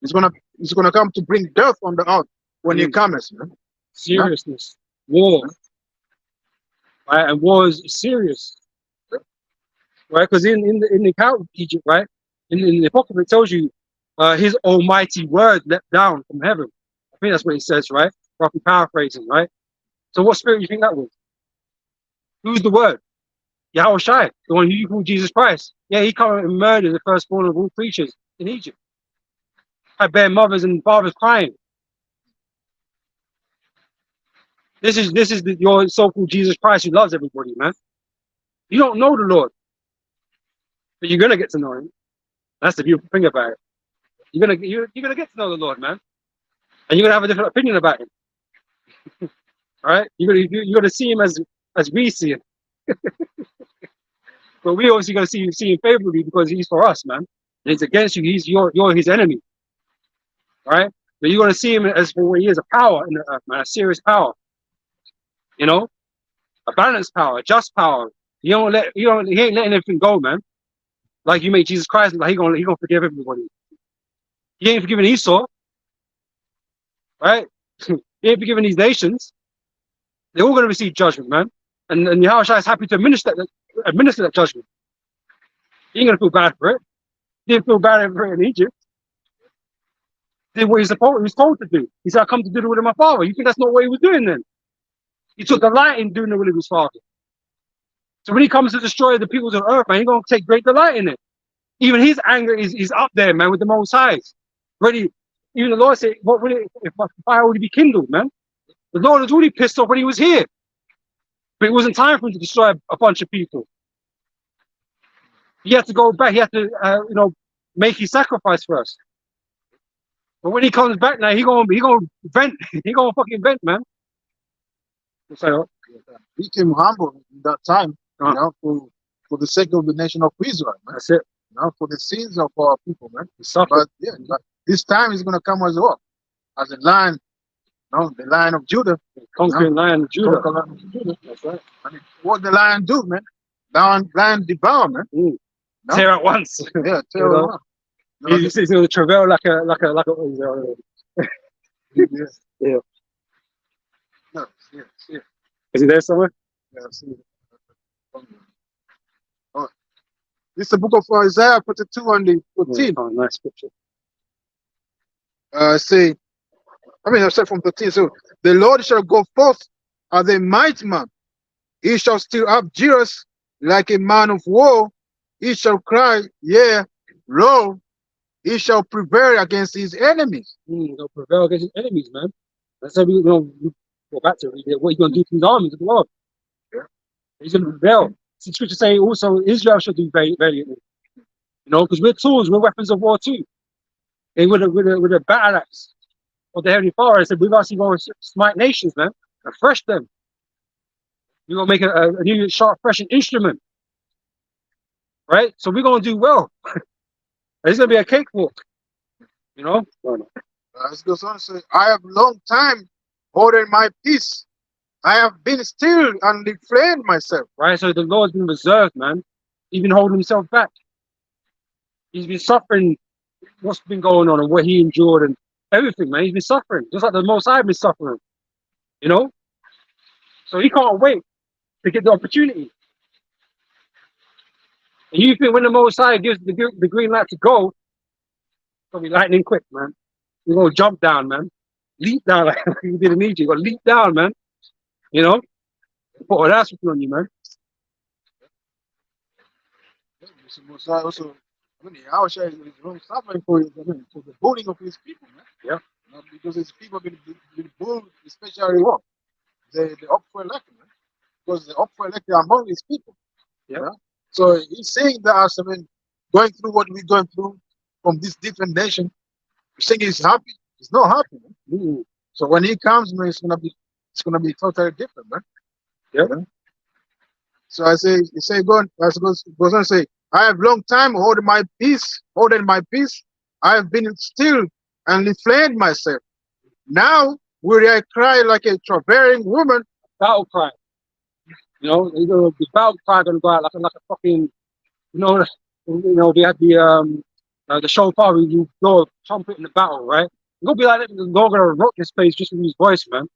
He's gonna come to bring death on the earth when he comes, man.
Seriousness. War. Right? And war is serious. Right? Because in the account of Egypt, right? In the Apocalypse, it tells you his almighty word leapt down from heaven. I think that's what it says, right? Roughly paraphrasing, right? So what spirit do you think that was? Who's the word? Yahweh Shai, the one who you call Jesus Christ. Yeah, he come and murdered the firstborn of all creatures in Egypt. Had bare mothers and fathers crying. This is your so-called Jesus Christ who loves everybody, man. You don't know the Lord, but you're gonna get to know him. That's the beautiful thing about it. You're gonna get to know the Lord, man, and you're gonna have a different opinion about him. All right? You're gonna see him as we see him. But we obviously gonna see him favorably because he's for us, man. And he's against you. You're his enemy. All right? But you're gonna see him as for what he is, a power in the earth, man, a serious power. A balanced power, a just power. He ain't letting everything go, man. Like you made Jesus Christ, like he gonna forgive everybody. He ain't forgiving Esau, right? He ain't forgiving these nations. They're all going to receive judgment, man. And Yahushua is happy to administer that judgment. He ain't going to feel bad for it. He didn't feel bad for it in Egypt. He did what he was told to do. He said, I come to do the will of my father. You think that's not what he was doing then? He took delight in doing the will of his father. So when he comes to destroy the peoples of earth, man, he's going to take great delight in it. Even his anger is up there, man, with the Most High's. Ready. Even the Lord said, what would it, if my fire would be kindled, man? The Lord was already pissed off when he was here. But it wasn't time for him to destroy a bunch of people. He had to go back. He had to, make his sacrifice for us. But when he comes back now, he gonna vent. He gonna fucking vent, man. So
he became humble in that time, for the sake of the nation of Israel, man.
That's it.
For the sins of our people, man.
But
this time is gonna come as well, as a lion, the Lion of Judah,
conquering Lion of Judah.
That's right. I mean, what the lion do, man? Lion devour, man.
Tear at once.
Yeah, tear at once.
He's going to travail like a. Yeah.
Yeah.
Is he there somewhere?
Yeah, I see. Oh. This is the book of Isaiah 42 and the 14.
Oh, nice scripture.
I said from 13. So the Lord shall go forth as a mighty man. He shall stir up jeers like a man of war. He shall cry, yeah, lo. He shall prevail against his enemies.
He'll prevail against his enemies, man. That's how we go back to read it. What he's going to do to his armies as well.
Yeah.
He's going to prevail. The scripture saying also Israel should do valiantly. Because we're tools, we're weapons of war too. And with a battle axe of the Heavenly Father, I said, we've actually going to smite nations, man. Refresh them. We're going to make a new sharp, fresh instrument. Right? So we're going to do well. It's going to be a cakewalk.
It goes on to say, I have long time holding my peace. I have been still and refrained myself.
Right? So the Lord's been reserved, man. He's been holding himself back. He's been suffering what's been going on and what he endured and everything, man. He's been suffering. Just like the Most High been suffering. So he can't wait to get the opportunity. And you think when the Most High gives the green light to go, it's going to be lightning quick, man. You're going to jump down, man. Leap down like you did in Egypt. You're going to leap down, man. Put all that on you, man.
Most High also, Yahushua is long suffering for the bullying of his people, man.
Yeah.
Because his people have been bullied, especially what? The up for election, man. Because the up for election among his people.
Yeah.
So he's saying that going through what we're going through from this different nation, he's saying he's happy. He's not happy, man. So when he comes, man, it's gonna be totally different, man.
Yeah.
So I say, goes on to say, I have long time holding my peace. I have been still and refrained myself. Now will I cry like a travailing woman?
Battle cry. The battle cry gonna go out like a fucking, they had the shofar where you blow a trumpet in the battle, right? It's gonna be like that. The Lord gonna rock his place just with his voice, man.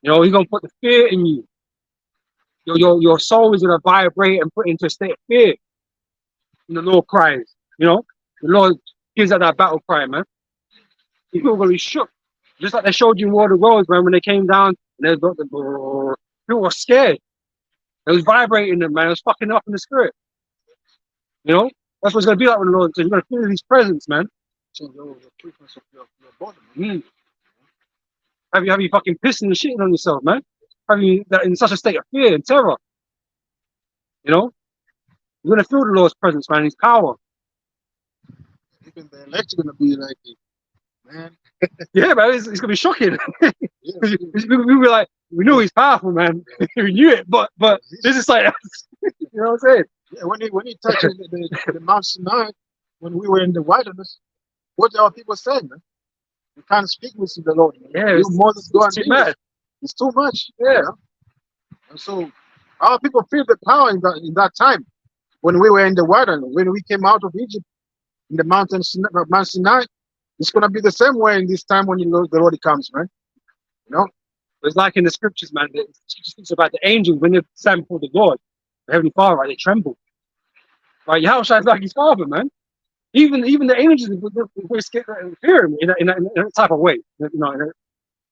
He's gonna put the fear in you. Your soul is gonna vibrate and put into a state of fear. And the Lord cries, the Lord gives out that battle cry, man. People are gonna be shook. Just like they showed you in War of the Worlds, man, when they came down and they got people were scared. It was vibrating them, man. It was fucking up in the spirit. That's what it's gonna be like when the Lord says, you're gonna feel his presence, man.
So the quickness of your body, man.
Have you fucking pissing and shitting on yourself, man? Have you that in such a state of fear and terror? You're gonna feel the Lord's presence, man, his power.
Even the elect are gonna be like, man.
Yeah, man, it's gonna be shocking. We were like, we knew he's powerful, man. We knew it, but this is like, you know what I'm saying?
Yeah, when he touched the Mount Sinai, when we were in the wilderness, what our people saying, man? You can't speak with the Lord. Man.
Yeah,
Moses go and
too much.
It's too much.
Yeah.
And so our people feel the power in that time when we were in the wilderness, when we came out of Egypt in the Mount Sinai. It's gonna be the same way in this time when the Lord comes, man.
It's like in the scriptures, man. It speaks about the angels when they stand before the Lord, the Heavenly Father, right? They tremble. Right? Yahushua is like his father, man. Even the angels were scared and fear him in a type of way, you know, in a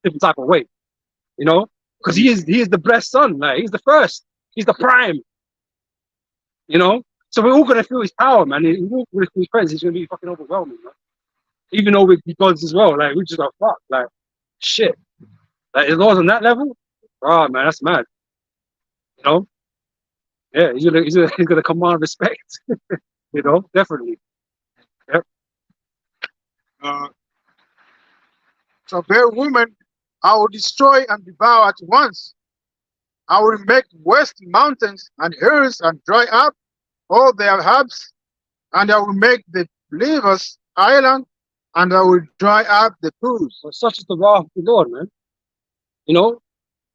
different type of way, you know, because he is the blessed son, like he's the first, he's the prime, you know. So we're all gonna feel his power, man. We're with his presence, he's gonna be fucking overwhelming, man. Even though we're gods as well, like we just got fucked, like shit. Like it was on that level, oh man, that's mad, you know. Yeah, he's gonna command respect, you know, definitely. Yep.
So bear woman, I will destroy and devour at once. I will make waste mountains and hills and dry up all their hubs, and I will make the believers island, and I will dry up the pools.
But such is the wrath of the Lord, man. You know,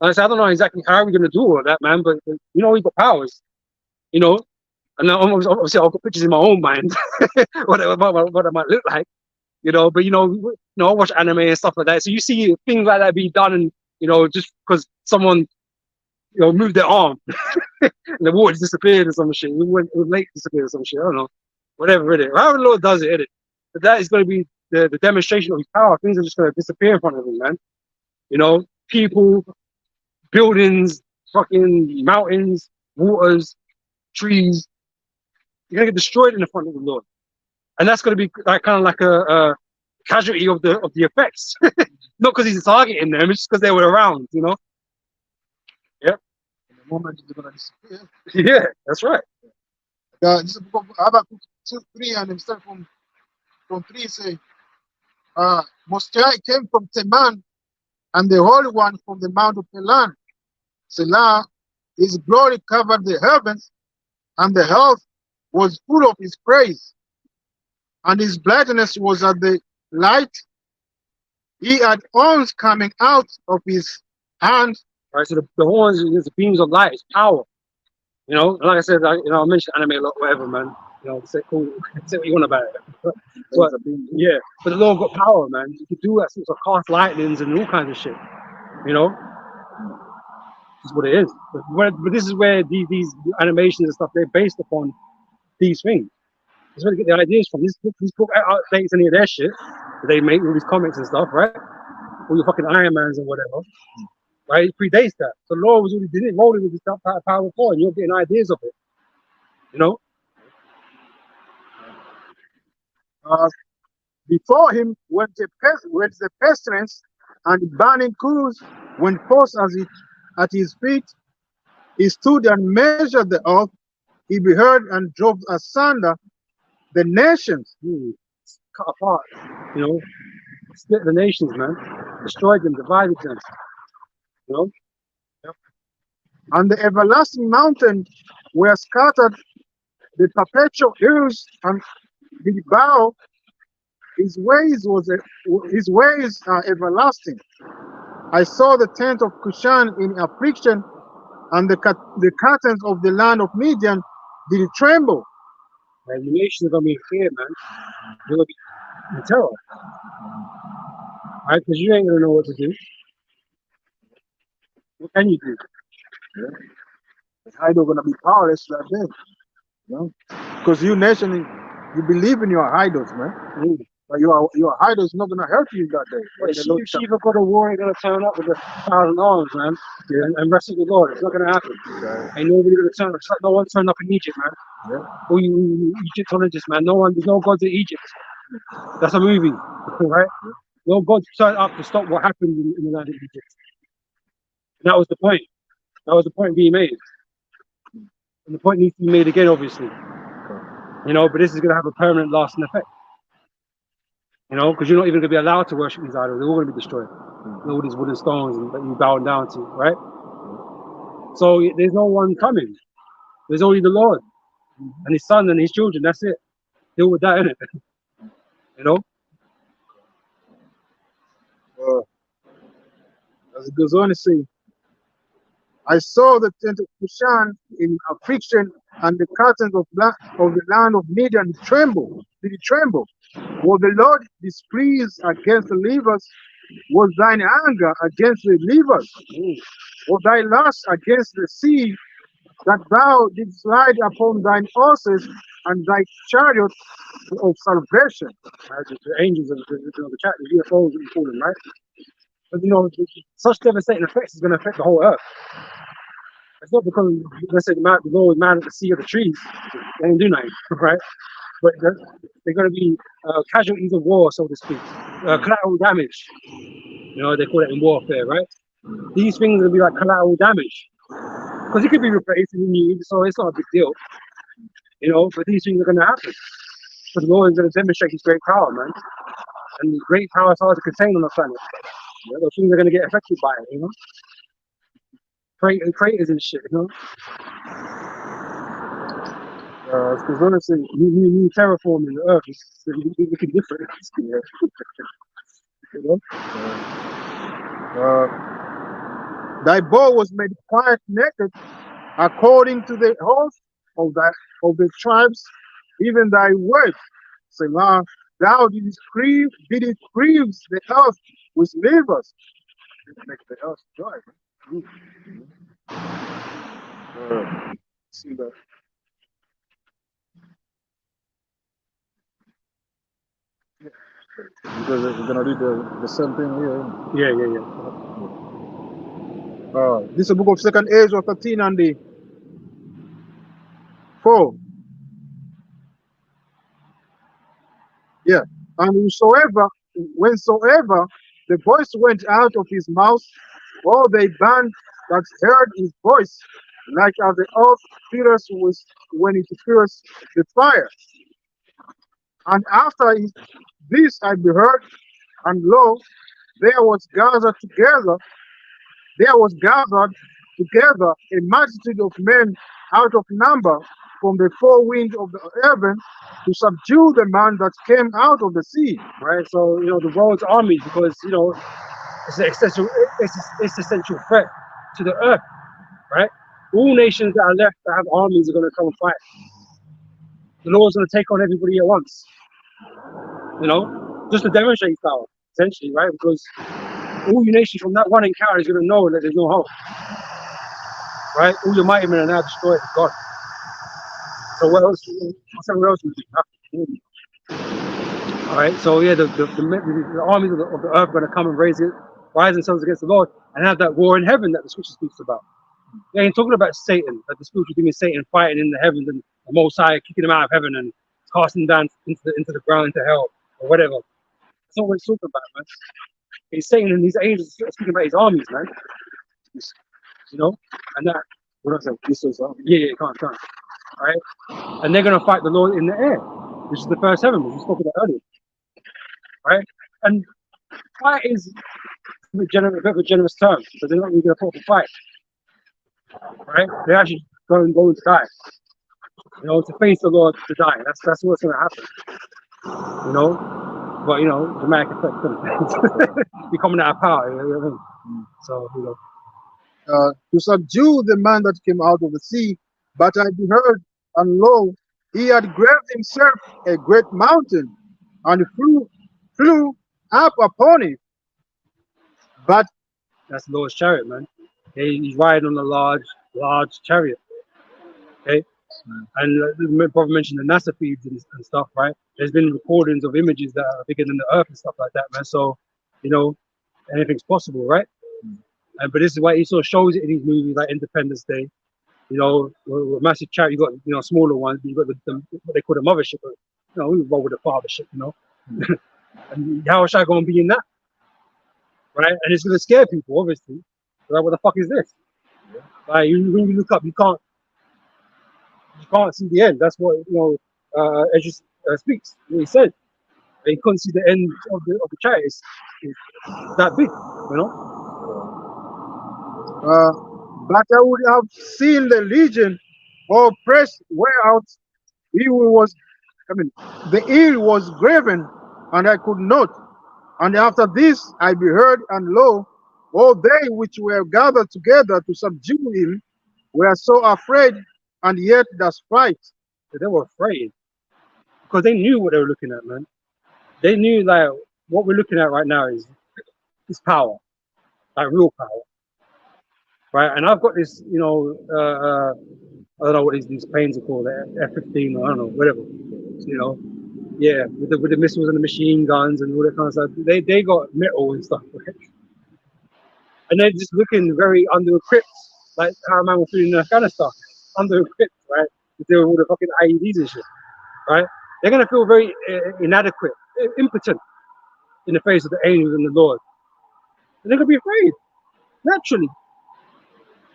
I don't know exactly how we're gonna do all of that, man. But you know, we've got powers. You know, and obviously I've got pictures in my own mind what it might look like. You know, but I watch anime and stuff like that. So you see things like that be done, and just because someone moved their arm and the water just disappeared or some shit. It went late disappeared or some shit. I don't know, whatever it is. However the Lord does it, but that is going to be the demonstration of His power. Things are just going to disappear in front of Him, man. You know, people, buildings, fucking mountains, waters, trees. You're gonna get destroyed in the front of the Lord, and that's going to be like kind of like a casualty of the effects. Not because He's targeting them, it's just because they were around. You know. Yep.
In the moment they're gonna disappear.
Yeah, that's right.
This is book of Habakkuk 2:3, and instead from 3 say, Most High came from Teman, and the Holy One from the Mount of Elan. Selah, His glory covered the heavens, and the earth was full of His praise, and His brightness was at the light. He had horns coming out of His hand.
Right, so the horns is the beams of light, it's power. You know, like I said, I mentioned anime a lot, whatever, man. Say cool, say what you want about it. But yeah, but the Lord got power, man. You could do that sort of cast lightnings and all kinds of shit. You know, that's what it is. But this is where these animations and stuff, they're based upon these things. That's where they get the ideas from. This book outdates any of their shit that they make, all these comics and stuff, right? All your fucking Iron Mans and whatever. Right, it predates that. So Lord was already did it, rolling with this type of power before, and you're getting ideas of it. You know?
Before Him went the pestilence, and burning coals went forth at His feet. He stood and measured the earth. He beheld and drove asunder the nations.
Cut apart, split the nations, man. Destroyed them, divided them. You know?
Yep. And the everlasting mountain were scattered, the perpetual hills and the bow. His ways are everlasting. I saw the tent of Cushan in affliction, and the curtains of the land of Midian did tremble.
And the nations are gonna be in fear, man. They're gonna be in terror. Right? Because you ain't gonna know what to do. What can you do?
Yeah. The idol gonna be powerless right there. Because you nation, you believe in your idols, man. But your idol is not gonna help you that day.
But Shiva God of War ain't gonna turn up with 1,000 arms, man, and wrestle the Lord. It's not gonna happen. Right. Ain't nobody gonna turn up. It's like no one turned up in Egypt, man. Yeah. All you Egyptologists, man. There's no gods in Egypt. That's a movie, right? No gods turned up to stop what happened in the land of Egypt. And that was the point. That was the point being made. And the point needs to be made again, obviously. But this is going to have a permanent lasting effect. Because you're not even going to be allowed to worship these idols. They're all going to be destroyed. All these wooden stones that you bow down to, right? So there's no one coming. There's only the Lord and His Son and His children. That's it. Deal with that, innit?
As it goes on to say, I saw the tent of Cushan in affliction, and the curtains of the land of Midian did it tremble. Was the Lord displeased against the believers? was thine anger against the rivers, or thy lust against the sea, that thou didst ride upon thine horses and thy chariots of salvation.
Right? The angels of the chat, the UFOs, we call them, right? But you know, such devastating effects is going to affect the whole earth. It's not because, let's say, the Lord is man at the sea of the trees, they ain't do nothing, right? But they're going to be casualties of war, so to speak, collateral damage. You know, they call it in warfare, right? These things will be like collateral damage because it could be replaced and renewed, so it's not a big deal, you know. But these things are going to happen because the Lord is going to demonstrate His great power, man. And great power is hard to contain on the planet. You know, those things are going to get affected by it, you know. Craters and shit, you know. Because honestly, new terraforming the Earth is looking different. You know?
Thy bow was made quiet naked, according to the host of the tribes, even thy words. Selah, thou didst grieve the earth with rivers. Make the earth dry. See that. Because we're gonna read the same thing here.
Yeah.
This is the book of 2nd Ezra 13 and the 4. Yeah. And whensoever the voice went out of his mouth, all they band that heard his voice, like as the earth fears when it fears the fire. And after this I beheld, and lo, there was gathered together a multitude of men out of number from the four winds of the heaven to subdue the man that came out of the sea.
Right. So you know the world's armies, because you know it's an essential threat to the earth. Right. All nations that are left that have armies are going to come and fight. The Lord's going to take on everybody at once. You know, just to demonstrate His power, essentially, right? Because all you nations from that one encounter is going to know that there's no hope. Right? All your mighty men are now destroyed with God. So what else? What's everyone else would do? All right. So yeah, the armies of the earth are going to come and rise themselves against the Lord and have that war in heaven that the Scripture speaks about. They ain't talking about Satan, like the spiritual demon Satan fighting in the heavens and the Most High kicking him out of heaven and casting him down into the ground, into hell or whatever. That's not what it's talking about, man. He's Satan and these angels are speaking about his armies, man. You know, and that.
What I say? This is
Yeah, can't. All right, and they're gonna fight the Lord in the air, which is the first heaven, which we spoke about earlier. Right, and fight is a bit of a generous term, so they're not really gonna proper fight. Right, they're actually going to die. You know, to face the Lord to die. That's what's gonna happen. You know, but you know, dramatic effect, becoming out of power. You know what I mean? So you know.
to subdue the man that came out of the sea. But I beheld, and lo, he had graved himself a great mountain, and flew up upon it. But
that's the Lord's chariot, man. He's riding on a large chariot. Okay, and the brother mentioned the NASA feeds and stuff, right? There's been recordings of images that are bigger than the Earth and stuff like that, man. So, you know, anything's possible, right? But this is why he sort of shows it in these movies like Independence Day. You know, with massive chariot, you got smaller ones, but you got what they call the mothership. You know, we roll with the fathership, you know. And how is I going to be in that? Right? And it's going to scare people, obviously. Like, what the fuck is this? Like, when you look up, you can't see the end. That's what Edges speaks. What he said. He couldn't see the end of the chariot. It's that big, you know.
But I would have seen the legion or press whereout the heel was graven, and I could not. And after this I beheld, and lo, all they which were gathered together to subdue him were so afraid, and yet does fight.
They were afraid because they knew what they were looking at, man. They knew like what we're looking at right now is is power, like real power, right? And I've got this, you know, I don't know what these planes are called, F-15 or I don't know, whatever, you know. Yeah, with the missiles and the machine guns and all that kind of stuff. They got metal and stuff, right? And they're just looking very under equipped, like how a man was feeling in Afghanistan, under equipped, right? To deal with all the fucking IEDs and shit, right? They're gonna feel very inadequate, impotent in the face of the angels and the Lord. And they're gonna be afraid, naturally.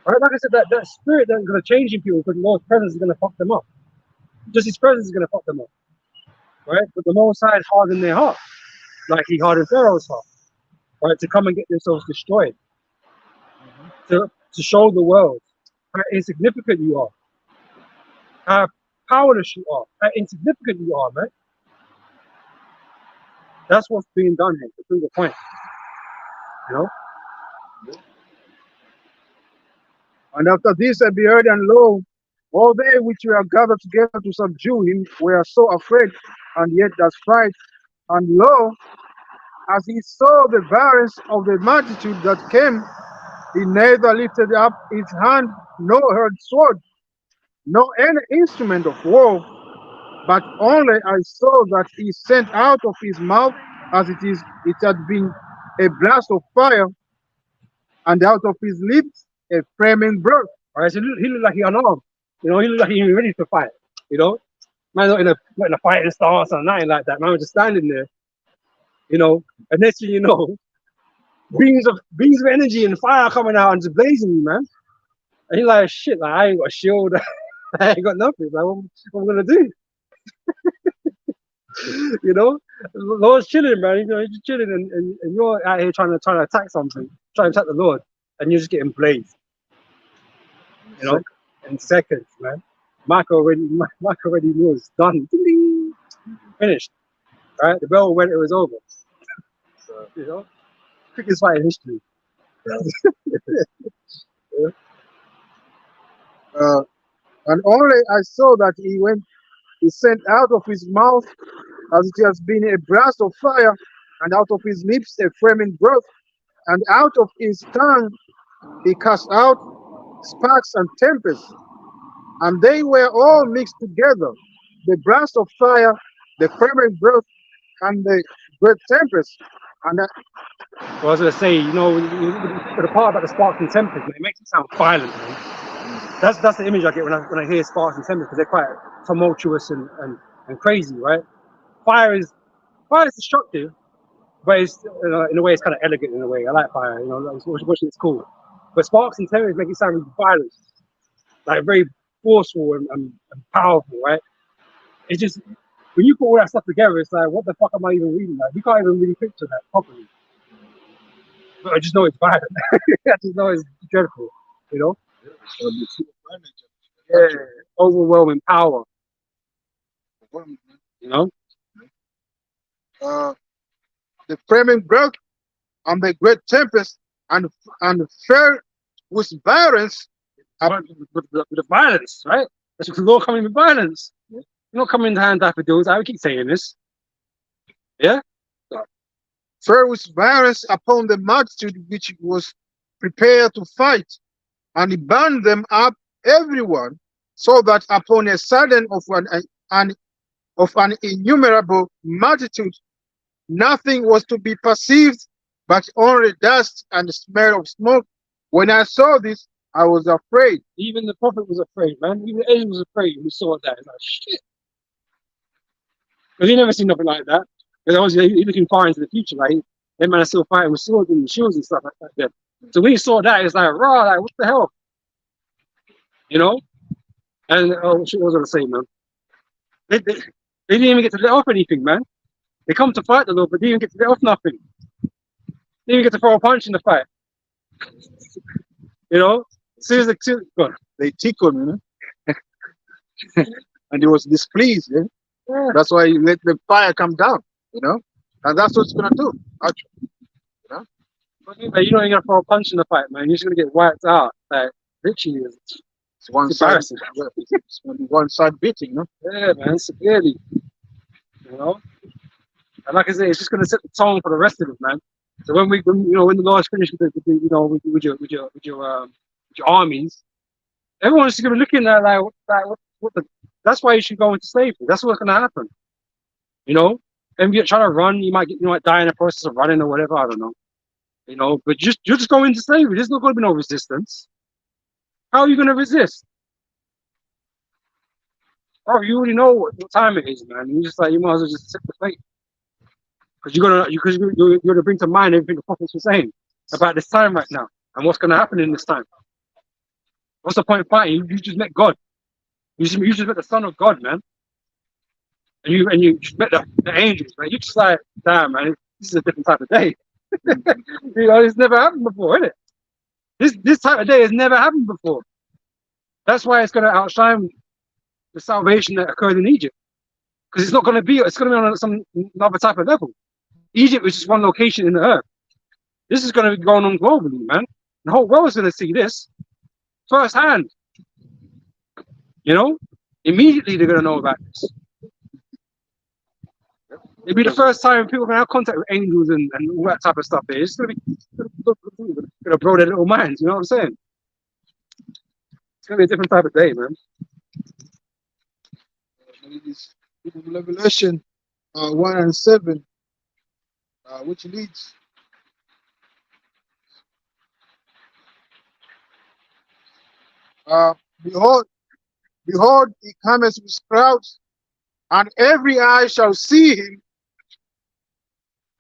Right? Like I said, that spirit that's gonna change in people because the Lord's presence is gonna fuck them up. Just his presence is gonna fuck them up. Right? But the Most High hardened their heart, like he hardened Pharaoh's heart, right? To come and get themselves destroyed. To show the world how insignificant you are, how powerless you are, how insignificant you are, man. That's what's being done here, to prove the point. You know?
And after this I beheld, and lo, all they which were gathered together to subdue him were so afraid, and yet does fight. And lo, as he saw the violence of the multitude that came, he neither lifted up his hand, nor held sword, nor any instrument of war, but only I saw that he sent out of his mouth, as it had been a blast of fire, and out of his lips a flaming breath.
All right, so he looked like he unarmed. You know, he looked like he was ready to fight. You know, man, not in a fighting stance or nothing like that. Man was just standing there. You know, and next thing you know, beams of energy and fire coming out and just blazing me, man. And he's like, shit, like I ain't got a shield, I ain't got nothing. Like, what am I gonna do? You know, the Lord's chilling, man. You know, he's just chilling, and you're out here trying to attack something, trying to attack the Lord, and you're just getting blazed. You know, in seconds, man. Mike already was done. Ding, ding. Finished. Right? The bell went, it was over. You know? Quickest fight in history.
Yeah. And only I saw that he sent out of his mouth, as it has been a blast of fire, and out of his lips a flaming breath, and out of his tongue he cast out sparks and tempests, and they were all mixed together, the blast of fire, the flaming breath, and the great tempest. And
I was gonna say, you know, with the part about the sparks and tempest, it makes it sound violent, man. That's the image I get when I hear sparks and tempest, because they're quite tumultuous and crazy, right? Fire is destructive, but it's in a way it's kind of elegant in a way. I like fire, you know, watching it's cool. But sparks and tempest make it sound violent, like very forceful and powerful, right? It's just when you put all that stuff together, it's like, what the fuck am I even reading? Like, you can't even really picture that properly. But I just know it's violent. I just know it's dreadful, you know? Yeah, overwhelming power. You know?
The flaming breath and the great tempest and fell with violence.
With the violence, right? That's what the Lord coming with violence. You're not coming to hand daffodils. I would keep saying this. Yeah?
Fell with violence upon the multitude which was prepared to fight, and he bound them up everyone, so that upon a sudden of an innumerable multitude nothing was to be perceived but only dust and the smell of smoke. When I saw this, I was afraid.
Even the prophet was afraid, man. Even the angel was afraid when he saw that. It's like, shit. Because he never seen nothing like that. Because obviously he's looking far into the future. Like, them man are still fighting with swords and shields and stuff like that. So when he saw that, it's like, raw, like, what the hell? You know? And, oh, shit, what was I going to say, man? They didn't even get to let off anything, man. They come to fight the Lord, but they didn't get to let off nothing. They didn't get to throw a punch in the fight. You know?
They tickled, you know? And he was displeased. Yeah?
Yeah.
That's why he let the fire come down, you know? And that's what it's going to do, actually. You know?
But you're not even going to throw a punch in the fight, man. You're just going to get wiped out. Like, literally.
It's one side. It's one side beating, no?
Yeah, man, severely. You know? And like I said, it's just going to set the tone for the rest of it, man. So when the Lord's finished with your armies, everyone's just gonna be looking at like what the. That's why you should go into slavery. That's what's gonna happen. You know, and if you're trying to run, you might die in the process of running or whatever. I don't know. But you're just going into slavery. There's not going to be no resistance. How are you going to resist? Oh, you already know what time it is, man. You just you might as well just accept the fate, because you're gonna bring to mind everything the prophets were saying about this time right now and what's going to happen in this time. What's the point of fighting? You just met God. You just met the Son of God, man. And you just met the angels, man. You just like, damn, man, this is a different type of day. It's never happened before, isn't it? This type of day has never happened before. That's why it's going to outshine the salvation that occurred in Egypt, because it's going to be on some another type of level. Egypt is just one location in the earth. This is going to be going on globally, man. The whole world is going to see this firsthand. Immediately they're going to know about this. It'll be the first time people can have contact with angels and all that type of stuff. It's going to blow their little minds. You know what I'm saying? It's going to be a different type of day, man.
Revelation 1 and 7, which leads behold, he cometh with clouds, and every eye shall see him,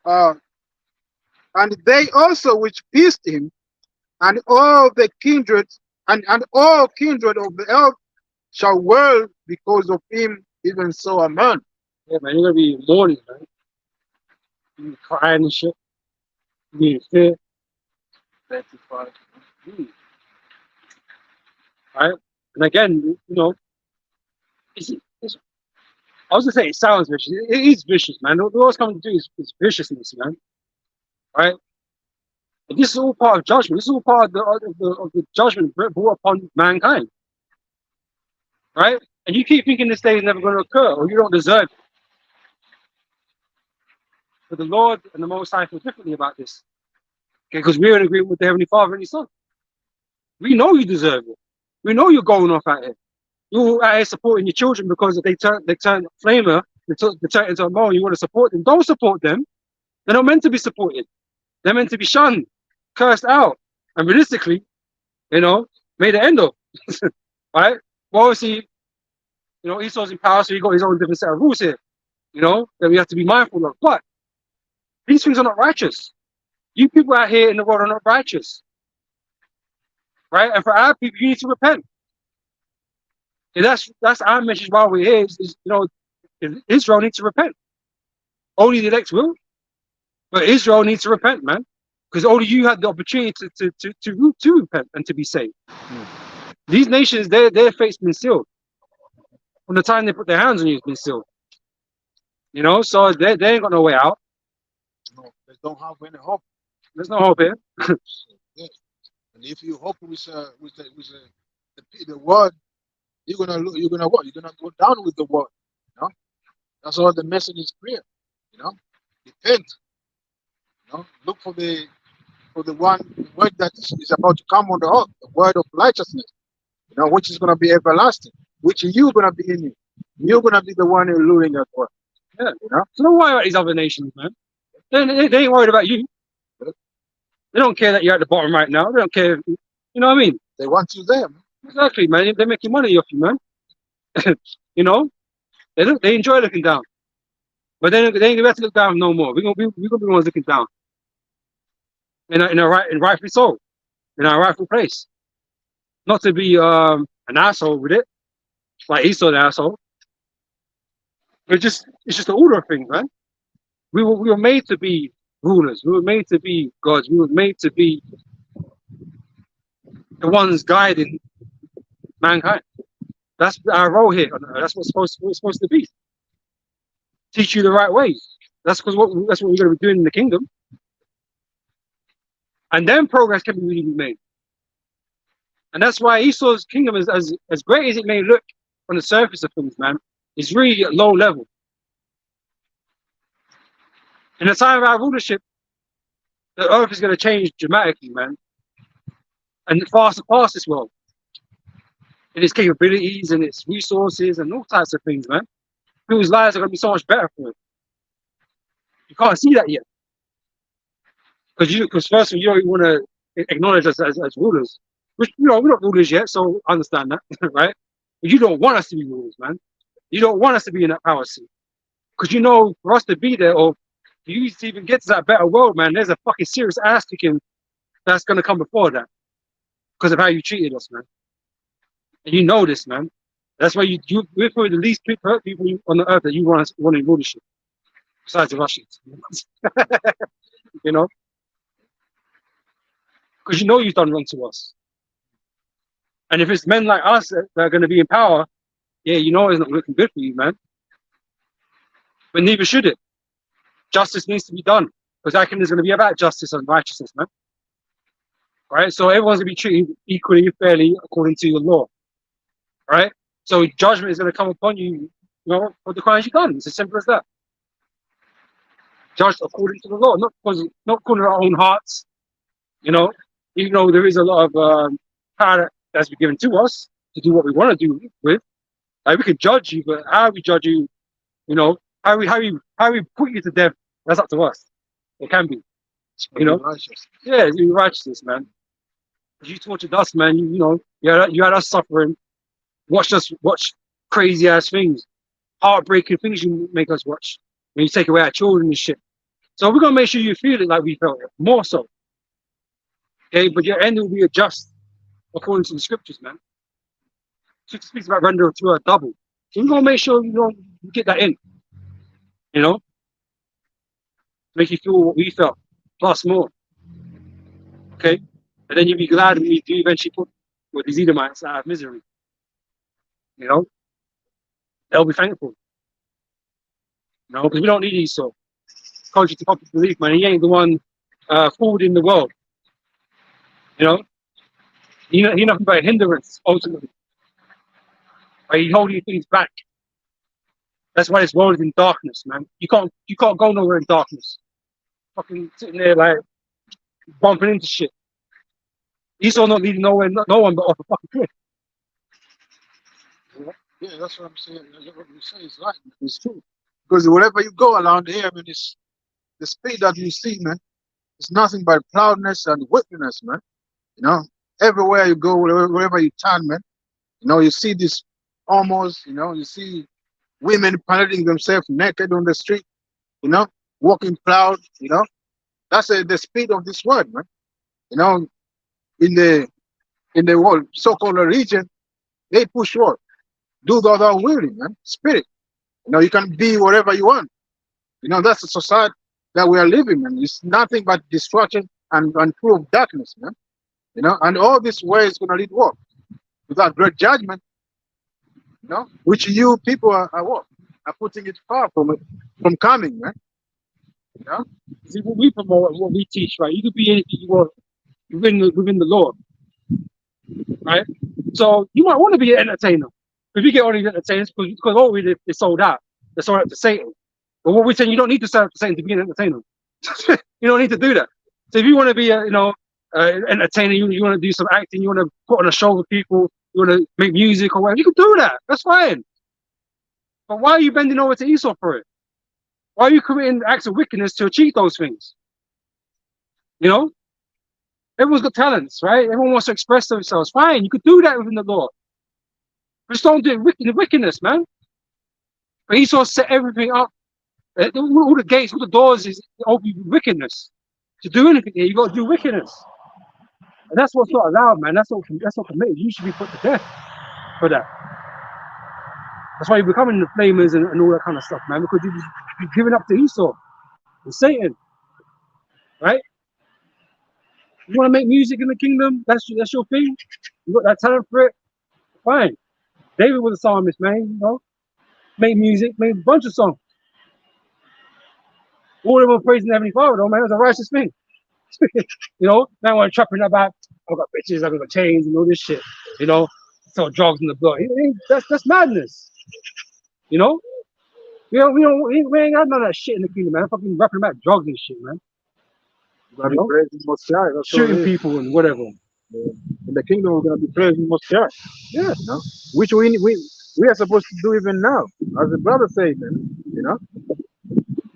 and they also which pierced him, and all the kindred and all kindred of the earth shall wail because of him. Even so, amen.
Yeah, man, you're gonna be mourning, man. You're crying and shit. You're being fear. 35. Right? And again, I was gonna say it sounds vicious. It is vicious, man. What Lord's coming to do is viciousness, man. Right? And this is all part of judgment. This is all part of the judgment brought upon mankind. Right? And you keep thinking this day is never going to occur, or you don't deserve it. But the Lord and the Most High feel differently about this. Okay, because we're in agreement with the Heavenly Father and His Son. We know you deserve it. We know you're going off at it. You're out here supporting your children because they turn flamer, they turn into a mole, you want to support them. Don't support them. They're not meant to be supported. They're meant to be shunned, cursed out, and realistically, made an end of. Right? Well, obviously, Esau's in power, so he got his own different set of rules here, that we have to be mindful of. But these things are not righteous. You people out here in the world are not righteous. Right? And for our people, you need to repent. And that's our message while we're here. Israel needs to repent. Only the elect will. But Israel needs to repent, man. Because only you had the opportunity to repent and to be saved. These nations, their fate's been sealed. From the time they put their hands on you, it's been sealed. So they ain't got no way out.
No, they don't have any hope.
There's no hope here.
Yeah. And if you hope with the word, you're gonna what? You're gonna go down with the word. That's all. The message is clear. Repent. Look for the word that is about to come on the earth, the word of righteousness. Which is gonna be everlasting. Which you're gonna be in it. You're gonna be the one ruling that word.
Yeah. So don't worry about these other nations, man. They ain't worried about you. They don't care that you're at the bottom right now. They don't care. You know what I mean?
They want you there.
Exactly, man. They're making money off you, man. They enjoy looking down, but they ain't gonna have to look down no more. We're gonna be the ones looking down, in rightfully so, in our rightful place. Not to be an asshole with it, like Esau the asshole. It's just the order of things, man. We were made to be rulers. We were made to be gods. We were made to be the ones guiding mankind. That's our role here. That's what we're supposed to be. Teach you the right ways. That's what we're going to be doing in the kingdom. And then progress can really be made. And that's why Esau's kingdom is as great as it may look on the surface of things, man. It's really at low level. In the time of our rulership, The earth is going to change dramatically, man. And fast past this world. In its capabilities and its resources and all types of things, man. People's lives are going to be so much better for it. You can't see that yet. Because first of all, you don't want to acknowledge us as rulers. Which, you know, we're not rulers yet, so I understand that, right? But you don't want us to be rulers, man. You don't want us to be in that power seat. Because you know, for us to be there, or for you to even get to that better world, man, there's a fucking serious ass kicking that's going to come before that. Because of how you treated us, man. And you know this, man. That's why we're probably the least hurt people on the earth that you want in rulership. Besides the Russians. You know? Because you know you've done wrong to us. And if it's men like us that are going to be in power, yeah, you know it's not looking good for you, man. But neither should it. Justice needs to be done. Because that is going to be about justice and righteousness, man. Right? So everyone's going to be treated equally, fairly, according to the law. Right? So judgment is going to come upon you, you know, for the crimes you've done. It's as simple as that. Judged according to the law, not according to our own hearts. You know, even though there is a lot of power that's been given to us to do what we want to do with. Like we can judge you, but how we judge you, you know, how we put you to death, that's up to us. It can be, you know. Yeah, it's righteousness, man. You tortured us, man. You know, you had us suffering. Watch crazy ass things, heartbreaking things you make us watch when you take away our children and shit. So we're gonna make sure you feel it like we felt it, more so. Okay, but your end will be just according to the scriptures, man. Scripture speaks about render to a double. So we're gonna make sure you get that in, you know, make you feel what we felt, plus more. Okay, and then you'll be glad when we do eventually put with these Edomites out of misery. You know, they'll be thankful. You know, because we don't need Esau. Contrary to popular belief, man, he ain't the one forwarding the world. You know, he's nothing but a hindrance ultimately. Right? He's holding things back. That's why this world is in darkness, man. You can't go nowhere in darkness. Fucking sitting there like bumping into shit. Esau not leading nowhere, no one but off a fucking cliff.
Yeah, that's what I'm saying. What you say is right. It's true. Because wherever you go around here, I mean, it's the speed that you see, man. It's nothing but proudness and wickedness, man. You know, everywhere you go, wherever you turn, man. You know, you see this almost. You know, you see women parading themselves naked on the street. You know, walking proud. You know, that's the speed of this world, man. You know, in the world so-called region, they push what? Do the other willing, man. Spirit. You know, you can be whatever you want. You know, that's the society that we are living in. It's nothing but destruction and full of darkness, man. You know, and all this way is going to lead what? Without great judgment, you know, which you people are what? Are putting it far from coming, man. You know?
See, what we promote and what we teach, right? You could be anything you want within the law, right? So you might want to be an entertainer. If you get all these entertainers, because all we did is sold out. They're sold out to Satan. But what we're saying, you don't need to sell out to Satan to be an entertainer. You don't need to do that. So if you want to be an entertainer, you want to do some acting, you want to put on a show with people, you want to make music or whatever, you can do that. That's fine. But why are you bending over to Esau for it? Why are you committing acts of wickedness to achieve those things? You know? Everyone's got talents, right? Everyone wants to express themselves. Fine, you could do that within the law. Just don't do wickedness, man. But Esau set everything up. All the gates, all the doors is open with wickedness. To do anything here, you got to do wickedness. And that's what's not allowed, man. That's not permitted. You should be put to death for that. That's why you're becoming the flamers and all that kind of stuff, man. Because you're giving up to Esau and Satan, right? You want to make music in the kingdom? That's your thing. You got that talent for it? Fine. David was a psalmist, man. You know, made music, made a bunch of songs. All of them praising the Heavenly Father, though, man. It was a righteous thing. You know, now I'm trapping about, I've got bitches, I've got chains and all this shit. You know, sell drugs in the blood. That's madness. You know, we ain't got none of that shit in the kingdom, man. Fucking rapping about drugs and shit, man.
We're gonna
You
be
know,
praising Most High. That's all it
shooting
is.
people and whatever.
In the kingdom, we're gonna be praising Most High.
Yeah.
You know, which we are supposed to do even now, as the brother said, man. You know,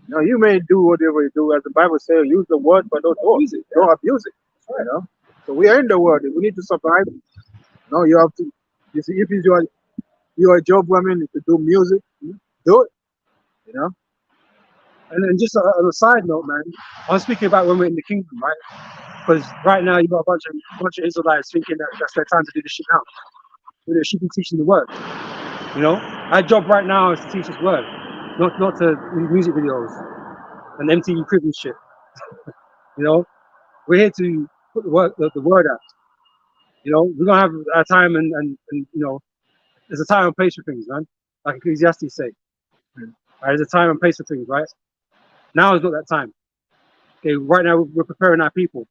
now you may do whatever you do, as the Bible says, use the word, but don't abuse it. Don't abuse it. You know, so we are in the world. We need to survive. No, you have to. You see, if it's your job, woman, to do music, do it. You know.
And then just on a side note, man, I'm speaking about when we're in the kingdom, right? Because right now you got a bunch of Israelites thinking that that's their time to do this shit now. They should be teaching the word. You know, our job right now is to teach His word, not to do music videos and MTV Crib and shit. You know, we're here to put the word out. You know, we're gonna have our time and you know, there's a time and place for things, man. Like Ecclesiastes say, right? There's a time and place for things, right? Now is not that time. Okay, right now we're preparing our people,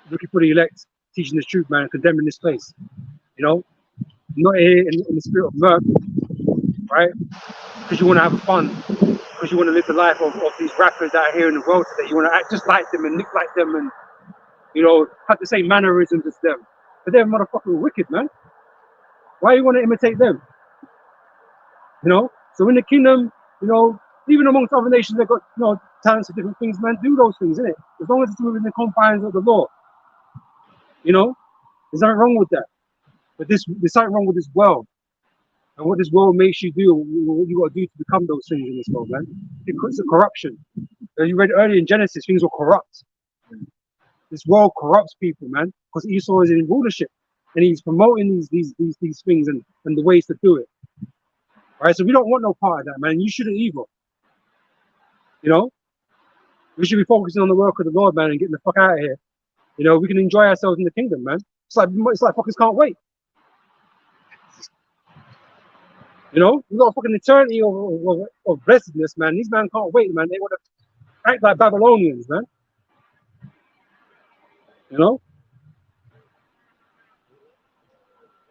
looking for the elect, teaching the truth, man, and condemning this place. You know, not here in the spirit of mirth, right? Because you want to have fun, because you want to live the life of these rappers that are here in the world today. You want to act just like them and look like them and, you know, have the same mannerisms as them. But they're motherfucking wicked, man. Why you want to imitate them? You know? So in the kingdom, you know, even amongst other nations, they've got, you know, talents for different things, man. Do those things, innit? As long as it's within the confines of the law. You know? There's nothing wrong with that. But there's something wrong with this world. And what this world makes you do, what you got to do to become those things in this world, man. It's a corruption. As you read earlier in Genesis, things were corrupt. This world corrupts people, man, because Esau is in rulership, and he's promoting these things and the ways to do it. Right? So we don't want no part of that, man. You shouldn't either. You know, we should be focusing on the work of the Lord, man, and getting the fuck out of here. You know, we can enjoy ourselves in the kingdom, man. It's like fuckers can't wait. You know, we got a fucking eternity of blessedness, man. These men can't wait, man. They want to act like Babylonians, man. You know,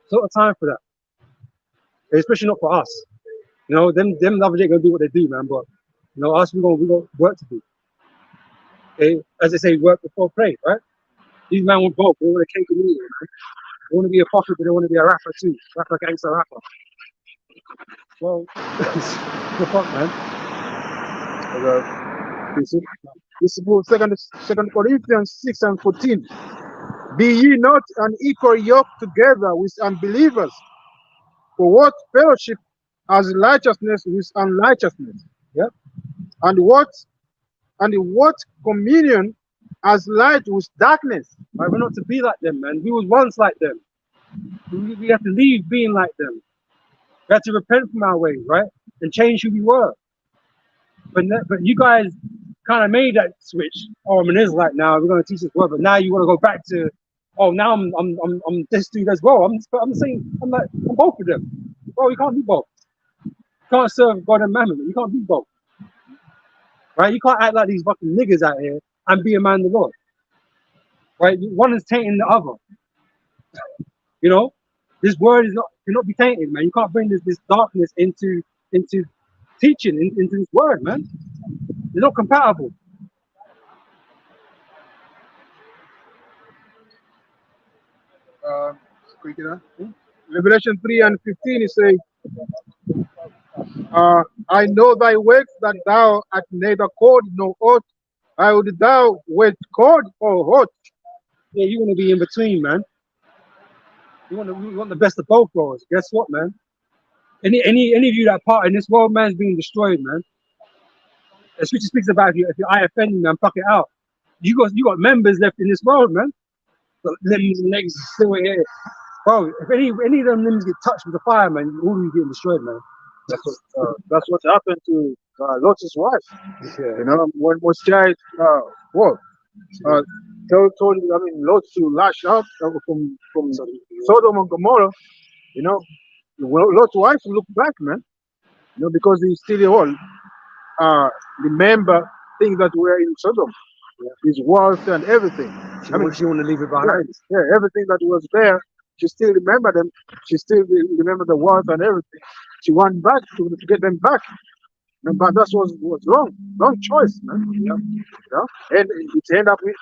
it's not time for that. Especially not for us. You know, them others ain't gonna do what they do, man. But you know, us we got work to do. Okay, as they say, work before play, right? These men want both. They want a cake and eat it, man. They want to be a prophet, but they want to be a rapper too, rapper, gangster, rapper. Well, the fuck, man.
This is second Corinthians 6:14. Be ye not unequal yoke together with unbelievers. For what fellowship has righteousness with unrighteousness? Yeah. And what communion has light with darkness?
Right, we're not to be like them, man. We was once like them. We have to leave being like them. We have to repent from our ways, right? And change who we were. But you guys kind of made that switch. Oh, I'm an Israelite now. We're going to teach this word. But now you want to go back to, oh, now I'm this dude as well. I'm saying, I'm both of them. Bro, you can't be both. You can't serve God and mammon. You can't be both. Right? You can't act like these fucking niggas out here and be a man of the Lord. Right? One is tainting the other. You know? This word cannot be tainted, man. You can't bring this darkness into teaching, into this word, man. They're not compatible.
Revelation 3:15 it says, I know thy works, that thou art neither cold nor hot. I would thou wert cold or hot.
Yeah, you want to be in between, man. You want the best of both worlds. Guess what, man? Any of you that part in this world, man's being destroyed, man. The scripture speaks about if your eye offend you, man, pluck it out. You got members left in this world, man. Got limbs and legs still here. Bro, if any of them limbs get touched with the fire, man, all of you getting destroyed, man.
That's what happened to Lot's wife.
Yeah.
You know, when Moshe told Lot to lash out from Sodom and Gomorrah. You know, Lot's wife looked back, man. You know, because he still all remember things that were in Sodom, his wealth and everything.
She want to leave it behind.
Yeah, everything that was there, she still remember them. She still remember the wealth and everything. She went back to get them back. But that's was wrong choice, man. And it ended up with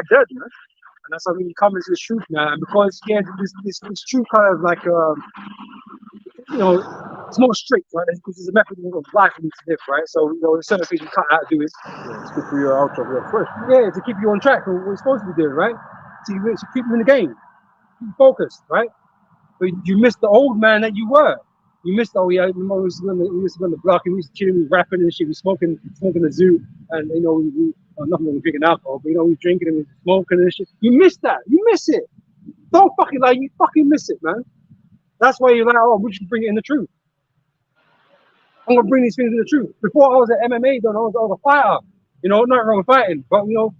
dead, man.
And that's how we come into the truth, man. Because yeah, this truth kind of like you know, it's more strict, right? Because there's a method of life we need to live, right? So there's certain things you can't outdo it.
To keep you out of your flesh.
Yeah, to keep you on track for what we're supposed to be doing, right? To keep you in the game, keep you focused, right? But you missed the old man that you were. You missed, oh yeah, we used to go on the block and we used to chill, we rapping and shit, we smoking the zoo, and nothing wrong with drinking alcohol, but we drinking and we smoking and shit. You missed that. You miss it. Don't fucking lie, you fucking miss it, man. That's why you're like, oh, we should bring it in the truth. I'm gonna bring these things in the truth. Before I was an MMA, I was a fighter. Nothing wrong with fighting, but you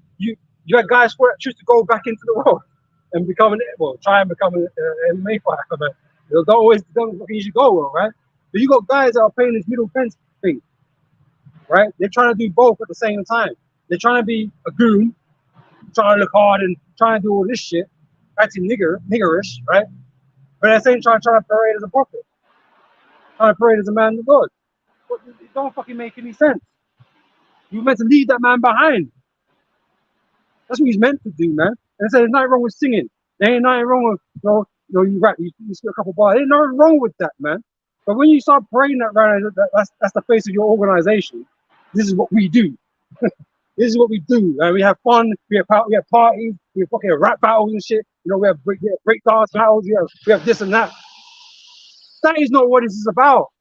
had guys who choose to go back into the world and try and become an MMA fighter, man. Don't usually go well, right? But you got guys that are playing this middle fence thing, right? They're trying to do both at the same time. They're trying to be a goon, trying to look hard and trying to do all this shit, acting niggerish, right? But at the same time, trying to parade as a prophet, trying to parade as a man of God. But it don't fucking make any sense. You're meant to leave that man behind. That's what he's meant to do, man. And say there's nothing wrong with singing. There ain't nothing wrong with you rap, you spit a couple bars. There's nothing wrong with that, man. But when you start parading that around, that's the face of your organization. This is what we do. This is what we do. We have fun. We have parties. We have fucking rap battles and shit. We have break dance battles. We have this and that. That is not what this is about.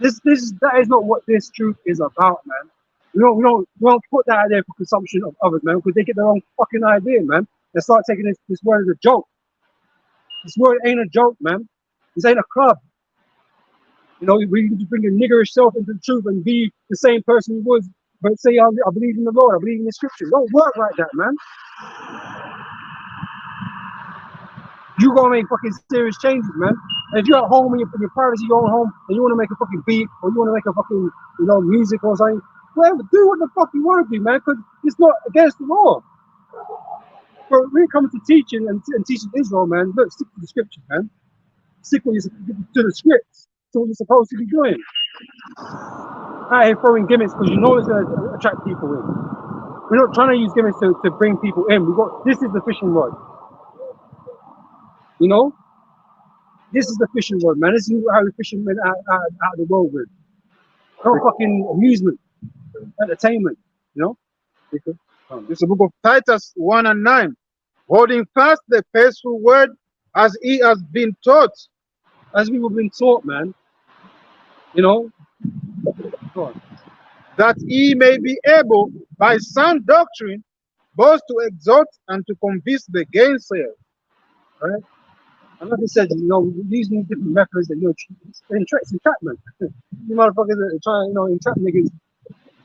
That is not what this truth is about, man. We don't put that out there for consumption of others, man, because they get their own fucking idea, man. They start taking this word as a joke. This word ain't a joke, man. This ain't a club. We can bring your niggerish self into the truth and be the same person you was, but say I believe in the Lord, I believe in the scripture. Don't work like that, man. You gotta make fucking serious changes, man. And if you're at home in your privacy, your own home, and you want to make a fucking beat, or you want to make a fucking music or something, whatever, do what the fuck you want to do, man, because it's not against the law. But when it comes to teaching and teaching Israel, man, look, stick to the scriptures, man. Stick to the scripts, to what you're supposed to be doing. I ain't throwing gimmicks because it's going to attract people in. We're not trying to use gimmicks to bring people in. This is the fishing rod. This is the fishing rod, man. This is how we fishing men out of the world with. No fucking amusement, entertainment,
This is the book of Titus 1 and 9. Holding fast the faithful word as he has been taught.
As we were being taught, man. Go on.
That he may be able, by sound doctrine, both to exhort and to convince the gainsayers.
Right? And like I said, using different methods that it's entrapment. You motherfuckers are trying, entrap niggas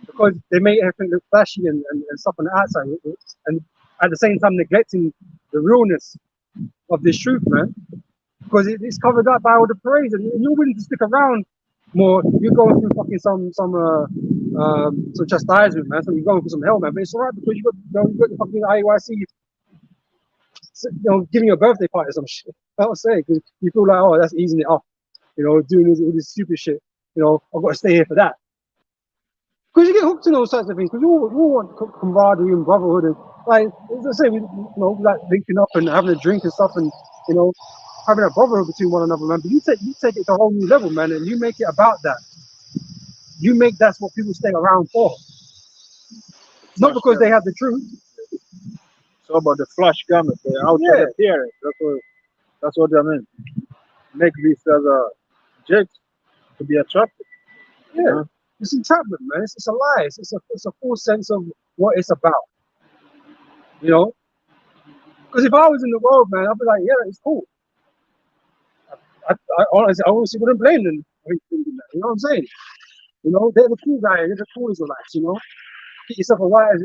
because they make everything look flashy and stuff on the outside, and at the same time neglecting the realness of this truth, man. Because it's covered up by all the parades, and you're willing to stick around more. You're going through fucking some chastisement, man. So you're going through some hell, man. But it's alright because you got the fucking IUIC, giving you a birthday party or some shit. I would say, because you feel like, oh, that's easing it off. Doing all this stupid shit. I've got to stay here for that. Because you get hooked in those types of things. Because you all want camaraderie and brotherhood, and like as I say, we like linking up and having a drink and stuff, and having a brotherhood between one another, man. But you take it to a whole new level, man, and you make it about that. That's what people stay around for. Not because they have the truth.
So about the flash garment, the outside appearance. That's what I mean. Make this as a jet to be attractive.
Yeah. It's entrapment, man. It's a lie. It's a full sense of what it's about. Because if I was in the world, man, I'd be like, yeah, it's cool. I honestly wouldn't blame them. You know what I'm saying? They're the cool guys. They're the cool Israelites. Get yourself a wife.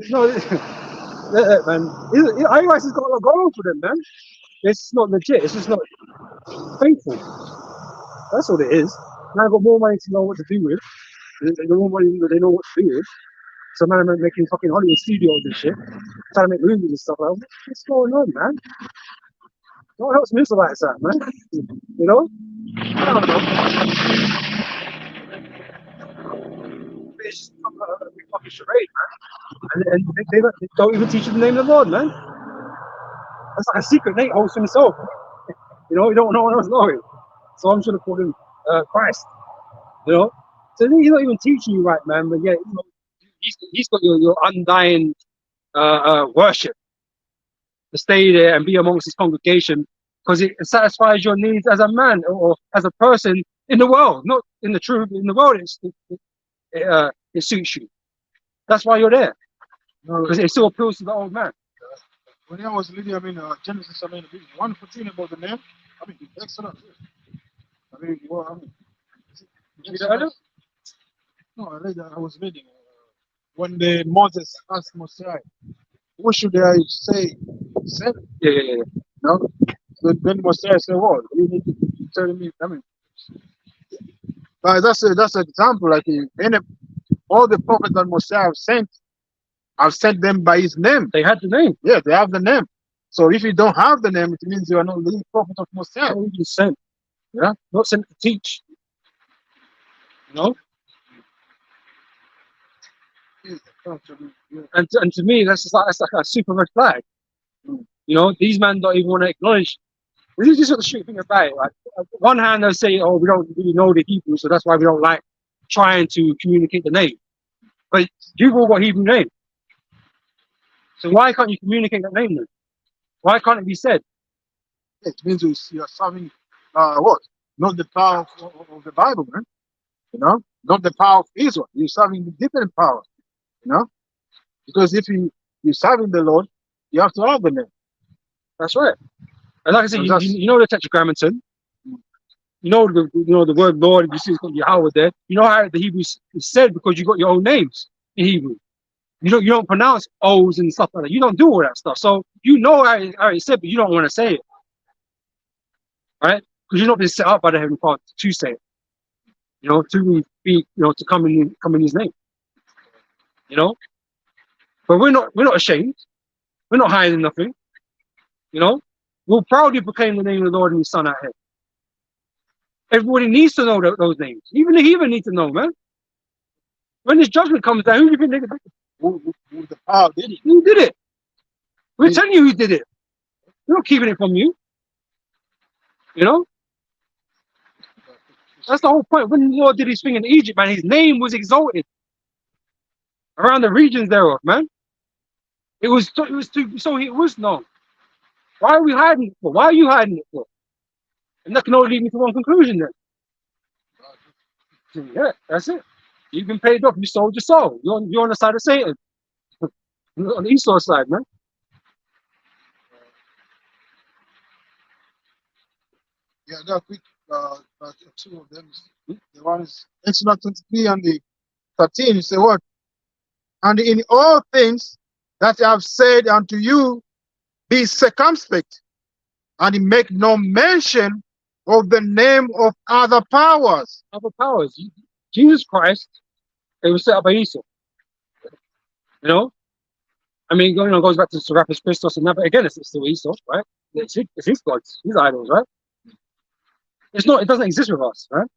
Man. IUIC has got a lot going on for them, man. It's just not legit. It's just not faithful. That's what it is. Now I've got more money to know what to do with. They know what to do with. So man, I'm making fucking Hollywood studios and shit, trying to make movies and stuff. Like, what's going on, man? Don't help some Israelites out, man. I don't know. it's just a big fucking charade, man. And they don't even teach you the name of the Lord, man. That's like a secret Nate holds to himself. You know, no one else know it. So I'm sure to call him Christ. You know, so he's not even teaching you right, man. But yeah, you know, he's got your undying worship to stay there and be amongst his congregation because it satisfies your needs as a man or as a person in the world, not in the truth. In the world, it suits you. That's why you're there, because it still appeals to the old man.
When I was reading, Genesis, 1:14 about the name, excellent. No, I was reading when Moses asked Mosiah, what should I say?
Yeah.
No? So then Mosiah said, well, you need to tell me, but that's an example, like all the prophets that Mosiah I've sent them by his name.
They had the name.
Yeah, they have the name. So if you don't have the name, it means you are not the prophet of Mosiah.
Not even sent. Yeah, not sent to teach. You know. And to me, that's like a super red flag. You know, these men don't even want to acknowledge. This is just what the shit thing about it. Like, on one hand, they'll say, "Oh, we don't really know the Hebrew, so that's why we don't like trying to communicate the name." But you've all got Hebrew name, so why can't you communicate that name then? Why can't it be said?
It means you are serving what? Not the power of the Bible, man. You know, not the power of Israel. You're serving the different power. You know, because if you're serving the Lord, you have to have the name.
That's right. And like I said, you know the Tetragrammaton. You know the word Lord. You see it's got Yahweh there. You know how the Hebrew is said because you got your own names in Hebrew. You don't pronounce O's and stuff like that. You don't do all that stuff. So you know how it's said, but you don't want to say it, right? Because you're not been set up by the Heavenly Father to say it. You know, to be, to come in His name. You know, but we're not ashamed. We're not hiding nothing. You know, we'll proudly proclaim the name of the Lord and His Son out here. Everybody needs to know those names. Even the heathen need to know, man. When this judgment comes down, who do you think they're going to
who the power did it?
Who did it? We're telling you who did it. We're not keeping it from you. You know? That's the whole point. When the Lord did his thing in Egypt, man, his name was exalted around the regions thereof, man. It was known. Why are we hiding it for? Why are you hiding it for? And that can only lead me to one conclusion then. Yeah, that's it. You've been paid off. You sold your soul. You're on the side of Satan. On the Esau side, man.
Yeah, I got a quick two of them. The one is Exodus 23 and the 13. You say what? And in all things that I have said unto you, be circumspect, and make no mention of the name of other powers.
Other powers. Jesus Christ, it was set up by Esau. You know? I mean, goes back to Serapis Christos and that, but again, it's still Esau, right? It's his gods, his idols, right? It doesn't exist with us, right?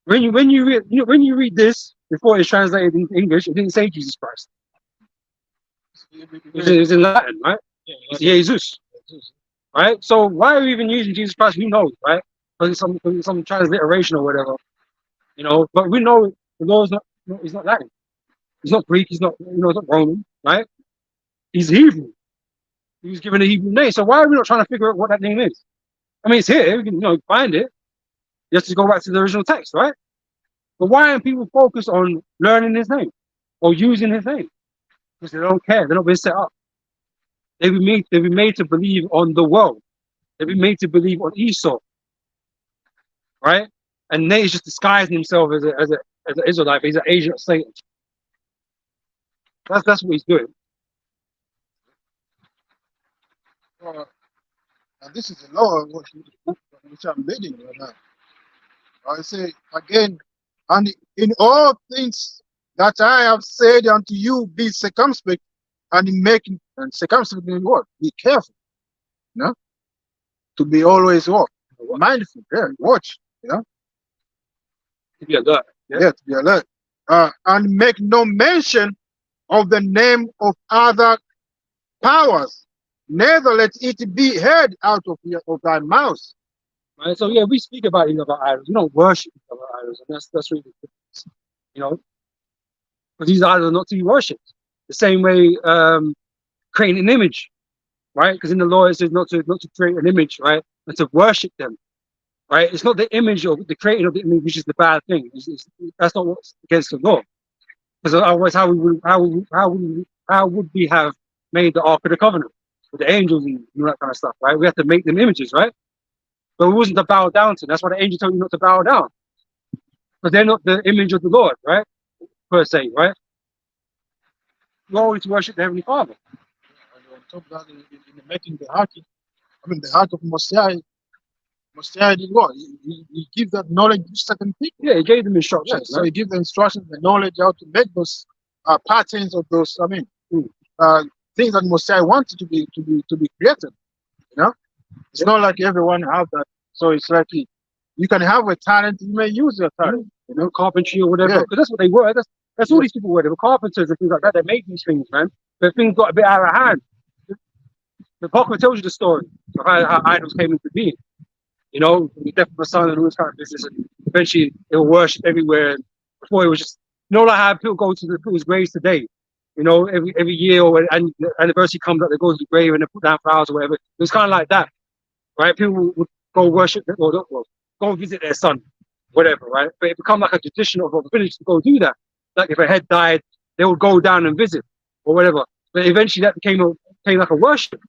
When you read this before it's translated into English, it didn't say Jesus Christ. It was in Latin, right? It's Jesus, right? So why are we even using Jesus Christ? Who knows, right? Because it's some transliteration or whatever, you know. But we know the Lord is not Latin. He's not Greek. He's not Roman, right? He's Hebrew. He was given a Hebrew name. So why are we not trying to figure out what that name is? I mean, it's here. We can find it. You have to go back to the original text, right? But why aren't people focused on learning his name or using his name? Because they don't care. They're not being set up. They've been made to believe on the world. They've been made to believe on Esau, right? And Nate is just disguising himself as an Israelite. But he's an agent of Satan. That's what he's doing.
And this is a law which I'm reading right now. I say again, and in all things that I have said unto you, be circumspect, and circumspect in what? Be careful, to be always what? Mindful, watch,
To be alert.
Yeah, to be alert. and make no mention of the name of other powers, neither let it be heard out of thy mouth.
Right? So yeah, we speak about idols. We don't worship idols, and that's really good. You know, because these idols are not to be worshipped. The same way creating an image, right? Because in the law it says not to create an image, right, and to worship them, right? It's not the image of the creating of the image which is the bad thing. That's not what's against the law. Because otherwise, how would we have made the Ark of the Covenant with the angels and that kind of stuff, right? We have to make them images, right? But it wasn't to bow down to. That's why the angel told you not to bow down, because they're not the image of the Lord, right? Per se, right? We're always to worship the Heavenly Father.
And on top of that, in making the ark, the ark of Mosiah did what? He gives that knowledge to certain people.
Yeah, he gave them instructions.
Yes, so he gives the instructions, the knowledge how to make those patterns of those. Things that Mosiah wanted to be created. You know, it's not like everyone have that. So it's like you can have a talent, you may use your talent.
You know, carpentry or whatever. Because that's what they were. That's all these people were. They were carpenters and things like that. They made these things, man. But things got a bit out of hand. The Bible tells you the story of how idols came into being. You know, the death of the son and all this kind of business, and eventually they were worshipped everywhere. And before it was just, like how people go to people's graves today. You know, every year or when the anniversary comes up, they go to the grave and they put down flowers or whatever. It was kind of like that, right? People would go worship or go visit their son, whatever, right? But it became like a tradition of a village to go do that. Like if a head died, they would go down and visit or whatever. But eventually that became like a worship.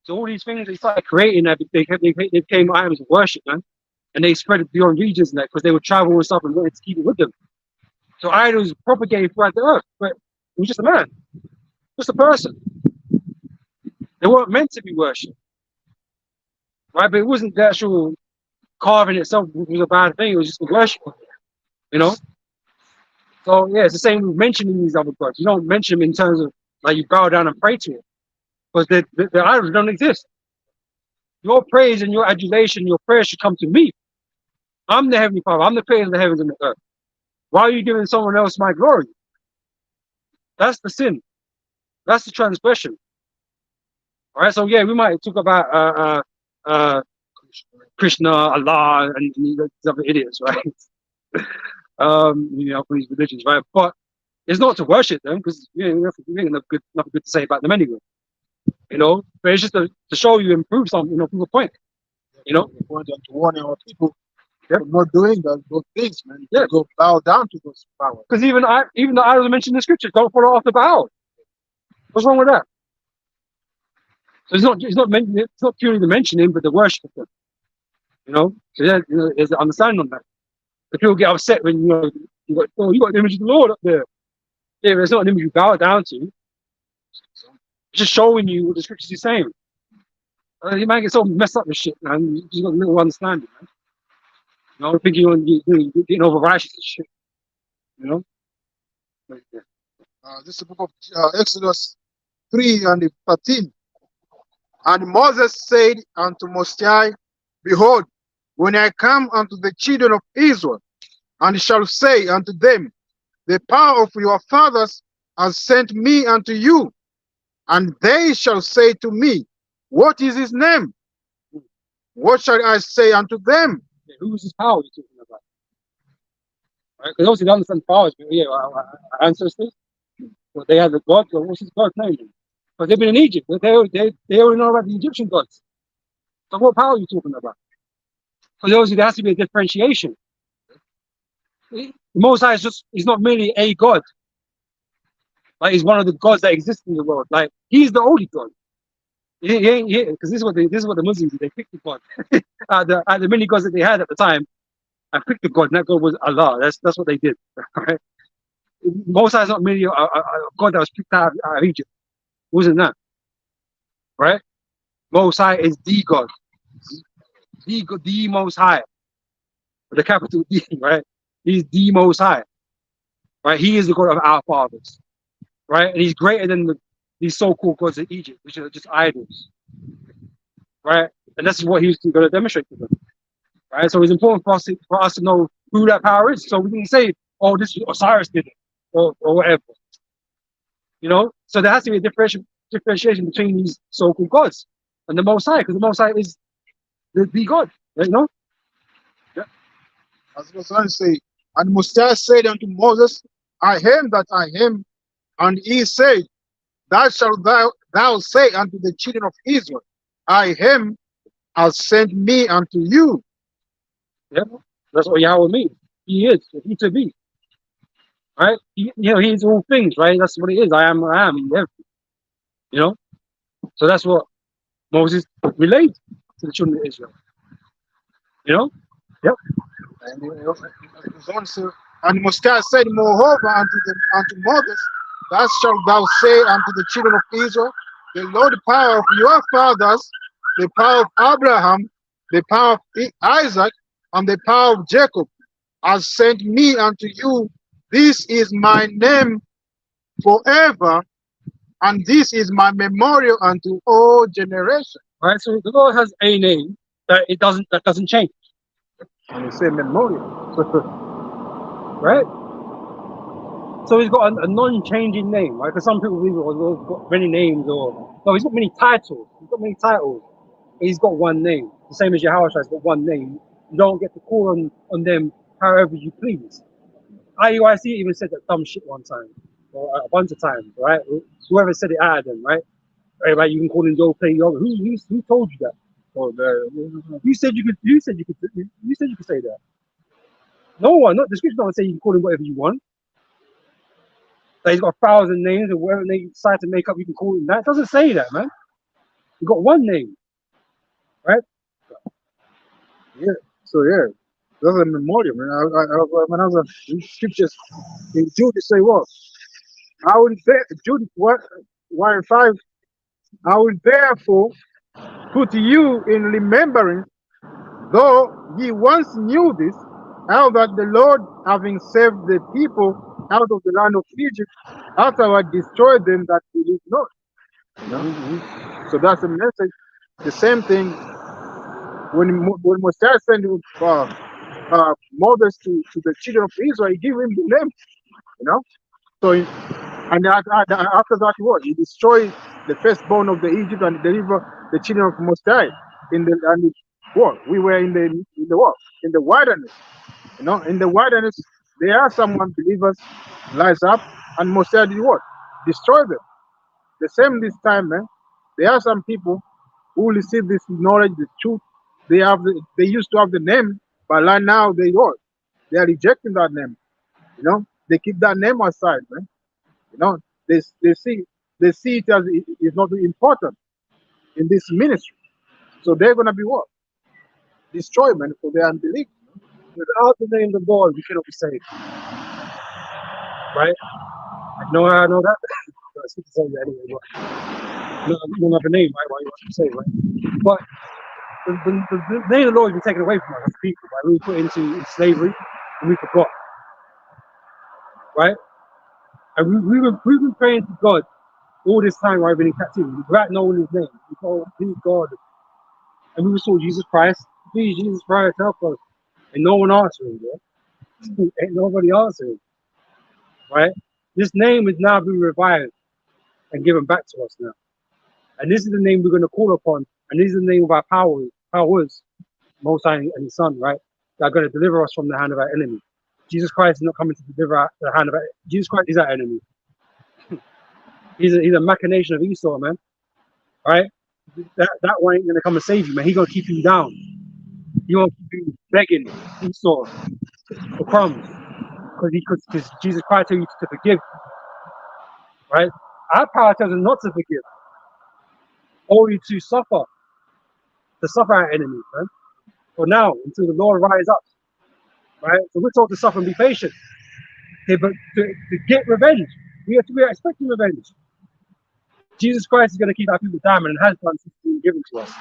So all these things they started creating, they became items of worship, man, and they spread it beyond regions and that because they would travel and stuff and wanted to keep it with them. So idols propagated throughout the earth, but it was just a man, just a person. They weren't meant to be worshipped, right? But it wasn't the actual carving itself was a bad thing. It was just a worship, you know. So yeah, it's the same with mentioning these other gods. You don't mention them in terms of like you bow down and pray to it. Because the idols don't exist. Your praise and your adulation, your prayer should come to me. I'm the Heavenly Father. I'm the creator of the heavens and the earth. Why are you giving someone else my glory? That's the sin. That's the transgression. All right. So yeah, we might talk about Krishna, Allah, and these other idiots, right? For these religions, right? But it's not to worship them because we ain't nothing good to say about them anyway. You know, but it's just to show you and prove something, prove a point. You know,
to warn our people from not doing those things, man.
Yeah.
To go bow down to those powers.
Because even the idols mentioned in the scriptures, don't follow after Baal. What's wrong with that? So it's not purely the mentioning, but the worship of them. You know, so there's an understanding on that. The people get upset when you got the image of the Lord up there. Yeah, but it's not an image you bow down to. It's just showing you what the scriptures is saying. You might get so messed up with shit, man. You just got a little understanding, man. You know, thinking you're getting over righteous and shit. You know?
This is the book of Exodus 3 and 13. And Moses said unto Mosiah, Behold, when I come unto the children of Israel, and shall say unto them, The power of your fathers has sent me unto you, and they shall say to me, What is his name? What shall I say unto them?
Yeah, who is his power you're talking about? Right? Because obviously they understand powers, but yeah, our ancestors, but they had the God. So what's his God's name? Because they've been in Egypt. They already know about the Egyptian gods. So what power are you talking about? Because obviously there has to be a differentiation. The Most High is not merely a God. Like he's one of the gods that exist in the world. Like he's the only God. He ain't here because this is what the Muslims do. They picked the God out the many gods that they had at the time. I picked the God, and that God was Allah. That's what they did. Right? Most High is not merely a God that was picked out of Egypt. It wasn't that, right? Most High is the God, the Most High, with a capital D, right? He's the Most High, right? He is the God of our fathers, right? And he's greater than these so-called gods of Egypt, which are just idols, right? And that's what he was going to demonstrate to them, right? So it's important for us to know who that power is, so we can say oh, this Osiris did it, or whatever. You know, so there has to be a differentiation between these so-called gods and the Most High, because the Most High is the God. You know?
Yeah. As the son say, and Mosiah said unto Moses, I am that I am, and he said, thou shalt thou say unto the children of Israel, I am has sent me unto you.
Yeah, that's what Yahweh means. He is. He to be. Right? He, you know, he's all things. Right? That's what he is. I am. I am. He's everything. You know. So that's what Moses relayed to the children of Israel. You know. Yep.
And it goes on to, and Mosiah said, moreover, unto Moses, thus shalt thou say unto the children of Israel, the Lord power of your fathers, the power of Abraham, the power of Isaac, and the power of Jacob, has sent me unto you. This is my name forever, and this is my memorial unto all generations.
Right. So the Lord has a name that doesn't change.
And he said memorial.
Right. So he's got a non-changing name, right? Because some people believe the Lord's got many names, or no, he's got many titles. He's got many titles. But he's got one name, the same as Yahweh has got one name. You don't get to call on them however you please. IUIC even said that dumb shit one time, or a bunch of times, right? Whoever said it out of them, right? Right, you can call him Joe Play Yoga. Who told you that?
Oh,
You said you could. You said you could. You said you could say that. No one. Not the scripture don't say you can call him whatever you want. That he's got 1,000 names, or whatever name you decide to make up, you can call him that. It doesn't say that, man. You got one name, right?
yeah. So yeah, that's a memorial, man. When I was in scriptures in Jude, they say what? I will Jude what? 1:5. I will therefore put you in remembering, though ye once knew this, how that the Lord, having saved the people out of the land of Egypt, afterward destroyed them that believe not. You know? So that's the message. The same thing when Mosiah sent Moses to the children of Israel, he gave him the name. You know. So and after that, what? He destroyed the firstborn of the Egypt and delivered the children of Mosiah in the and what? We were in the what? In the wilderness. You know, in the wilderness, there are some unbelievers rise up, and Mosiah did what? Destroy them. The same this time, man. There are some people who receive this knowledge, the truth. They used to have the name, but right now they what? They are rejecting that name. You know, they keep that name aside, man. You know, they see it as it's not important in this ministry. So they're gonna be what? Destroyed, man, for their unbelief.
Without the name of God, we cannot be saved, right? I know how I know that. It's good to say that anyway, but no other name, right? Why you want to say, right? But the name of the Lord has been taken away from us as people, right? We were put into slavery and we forgot, right? And we've been praying to God all this time while we've been in captivity without knowing his name. We thought, please God. And we saw Jesus Christ, please Jesus Christ, help us. And no one answering, yeah? Ain't nobody answering, right? This name is now being revived and given back to us now. And this is the name we're going to call upon. And this is the name of our powers, Most High and his Son, right? That are going to deliver us from the hand of our enemy. Jesus Christ is not coming to deliver the hand of our Jesus Christ is our enemy. He's a machination of Esau, man. Right? That one ain't gonna come and save you, man. He's gonna keep you down. He won't keep you begging Esau for crumbs. Because Jesus Christ tells you to forgive. Right? Our power tells us not to forgive. Only to suffer our enemies, man. For now, until the Lord rise up. Right? So we're told to suffer and be patient. Okay, but to get revenge, we are expecting revenge. Jesus Christ is going to keep our people down and has done since being given to us.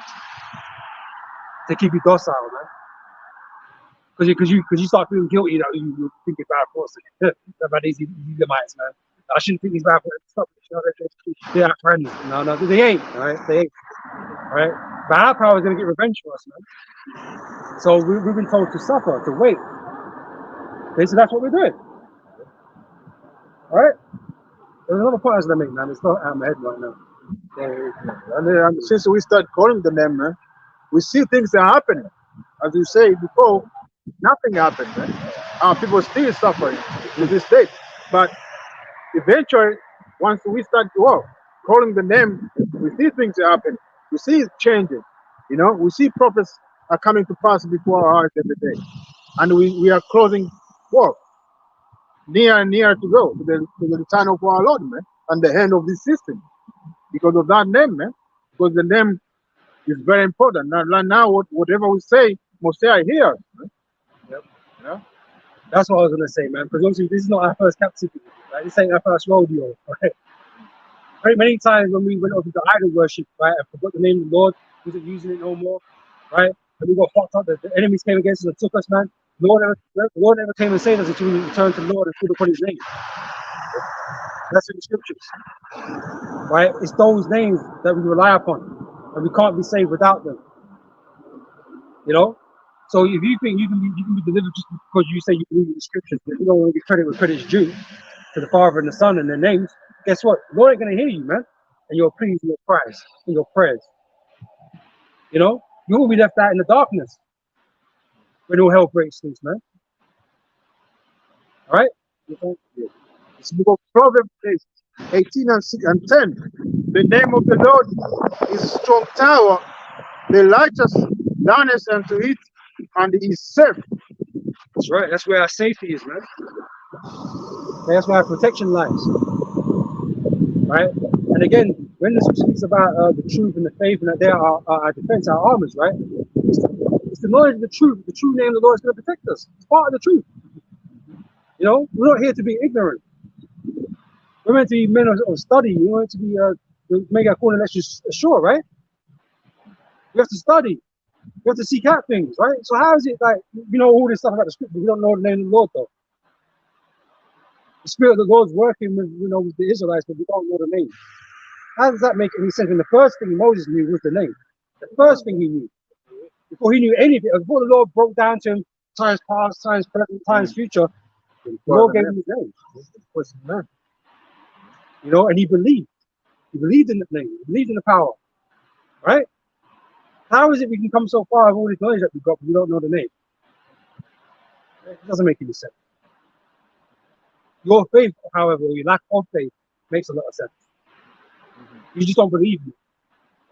To keep you docile, man. Because you start feeling guilty, you know, you think it's bad for us. About these Edomites, man. I shouldn't think it's bad for stop. They're our friends. No, they ain't. All right, they ain't. All right, but our power is going to get revenge for us, man. So we've been told to suffer, to wait. Okay, so that's what we're doing. Right? There's another point I was gonna make, man. It's not out of my head right now.
And since we start calling the name, man, we see things are happening. As you say before, nothing happened, man. People still suffering to this day. But eventually, once we start calling the name, we see things happen. We see it changing. We see prophets are coming to pass before our eyes every day. And we are closing, well, near and near to go to the return of our Lord, man, and the end of this system. Because of that name, man. Because the name is very important. Now whatever we say, Mosiah hears. Man.
Yep.
Yeah.
That's what I was gonna say, man. Because obviously this is not our first captivity. Right? This ain't our first rodeo. Right? Very many times when we went over to idol worship, right, and forgot the name of the Lord, wasn't using it no more, right? And we got fucked up. The enemies came against us and took us, man. The Lord never came and saved us until we returned to the Lord and stood upon His name. That's in the scriptures, right? It's those names that we rely upon, and we can't be saved without them. You know. So if you think you can be delivered just because you say you believe in the scriptures, but you don't want to give credit where credit's due to the Father and the Son and their names, guess what? The Lord ain't gonna hear you, man. And your pleas and your cries and your prayers. You know, you will be left out in the darkness when all hell breaks loose, man. All right?
It's book of Proverbs 18 and 10. The name of the Lord is a strong tower. The righteous runneth unto it, and is safe.
That's right. That's where our safety is, man. That's where our protection lies. Right? And again, when the scripture speaks about the truth and the faith and that they are our defense, our armors, right? It's the knowledge of the truth. The true name of the Lord is going to protect us. It's part of the truth. You know, we're not here to be ignorant. We're meant to be men of study. We're meant to be make our calling less sure, right? We have to study. We have to seek out things, right? So how is it like all this stuff about the scripture? We don't know the name of the Lord though. The Spirit of the Lord's working with the Israelites, but we don't know the name. How does that make any sense? And the first thing Moses knew was the name. The first thing he knew. Before he knew anything, before the Lord broke down to him times past, times present, times future, the Lord gave him his name. And he believed. He believed in the name. He believed in the power. Right? How is it we can come so far with all this knowledge that we've got, but we don't know the name? It doesn't make any sense. Your faith, however, or your lack of faith, makes a lot of sense. You just don't believe me,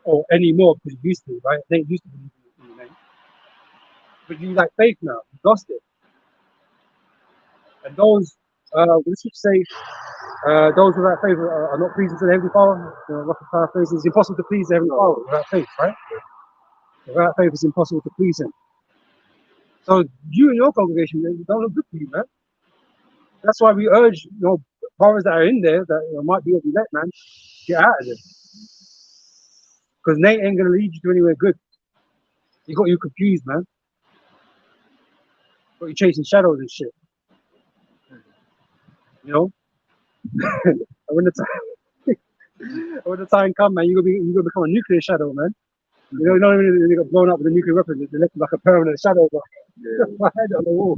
or anymore because you used to, right? They used to believe in the name, but you lack faith now. You lost it. And those, we should say, those without faith are not pleasing to the Heavenly Father. Rough paraphrase, it's impossible to please the Heavenly Father without faith, right? Without faith, it's impossible to please Him. So you and your congregation, they don't look good for you, man. That's why we urge, brothers that are in there that might be of elect, man, get out of there. Because Nate ain't gonna lead you to anywhere good. He got you confused, man. Got you chasing shadows and shit. And when the time comes, man, you're gonna become a nuclear shadow, man. Not even they got blown up with a nuclear weapon. They left like a permanent shadow. My head on the wall.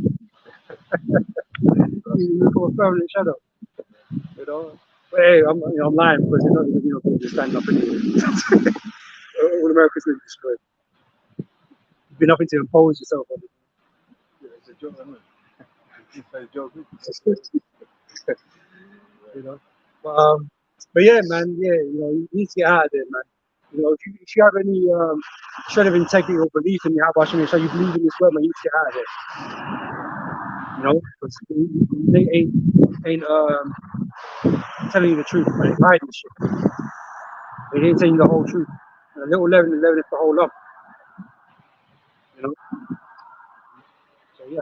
You become a permanent shadow. But hey, I'm lying because they're not going to be able to stand up anyway. All America's going to be destroyed. You've been nothing to impose yourself on it.
Yeah, it's a joke, isn't it? It's a joke.
But yeah, man, you need to get out of there, man. If you have any shred of integrity or belief in Yahweh Hashem, you believe in this word, man, you need to get out of there. Because they ain't telling you the truth, man. They're hiding shit. They ain't telling you the whole truth. And a little leaven is the whole lump. So yeah.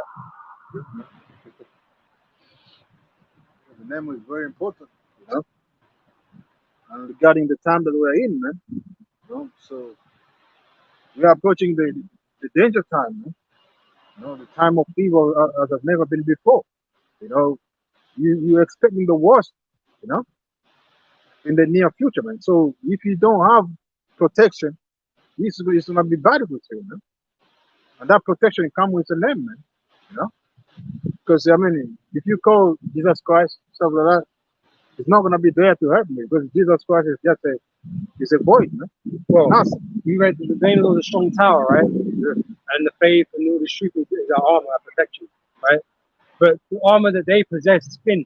The name is very important, and regarding the time that we're in, man. So we are approaching the danger time, man. The time of evil as has never been before. You're expecting the worst, in the near future, man. So if you don't have protection, it's gonna be bad for you, man. And that protection comes with a name, man. Because if you call Jesus Christ, stuff like that, It's not gonna be there to help me because Jesus Christ is just a voice, man.
Well,
Nothing.
you read the vain Lord is a strong tower, right? And the faith and all the truth is our armor, our protection, right? But the armor that they possess is thin.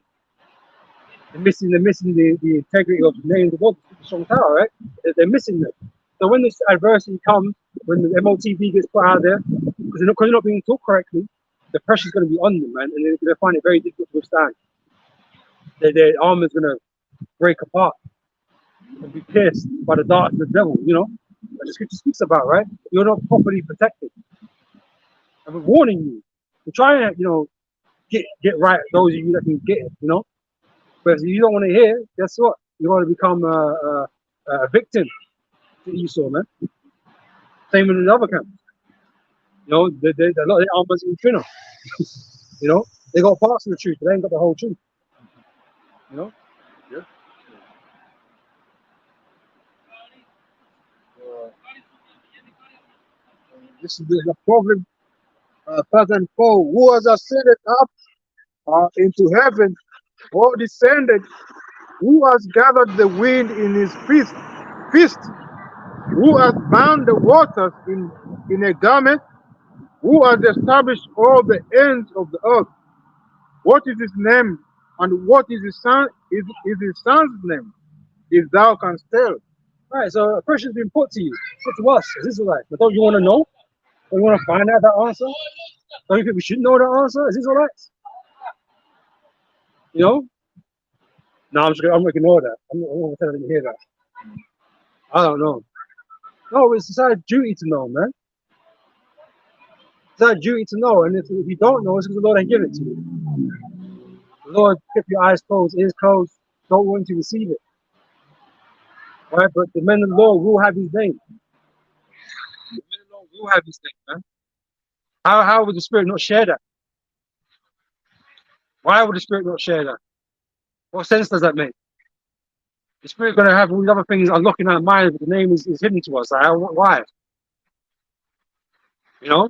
They're missing the integrity of the name of the Lord, the strong tower, right? They're missing them. So when this adversity comes, when the MOTV gets put out there, because they're not being taught correctly, the pressure's going to be on them, man, and they're going to find it very difficult to withstand. Their armor's going to break apart and be pierced by the darts of the devil, you know? That the scripture speaks about, right? You're not properly protected. And we're warning you. We're trying to, get right those of you that can get it, you know? But if you don't want to hear, guess what? You're going to become a victim to Esau, man. Same with the other camp. You know, a lot of the armors in thinner. You know, they got parts of the truth, but they ain't got the whole truth. You know?
Yeah. This is the Proverbs 1,004. Who has ascended up into heaven or descended? Who has gathered the wind in his fist? Who has bound the waters in a garment? Who has established all the ends of the earth? What is his name, and what is his son's name? If thou canst tell.
All right, so a question's been put to you, put to us, as Israelites. But don't you want to know? Don't you want to find out that answer? Don't you think we should know the answer as Israelites? You know? No, I'm going to ignore that. I'm not going to tell them to hear that. I don't know. No, it's our duty to know, man. It's our duty to know. And if you don't know, it's because the Lord ain't give it to you. The Lord keep your eyes closed, ears closed, don't want to receive it. Right? But the men of the Lord will have his name. The men of the Lord will have his name, man. How would the Spirit not share that? Why would the Spirit not share that? What sense does that make? The Spirit going to have all these other things unlocking our minds, but the name is hidden to us. Like, why? You know?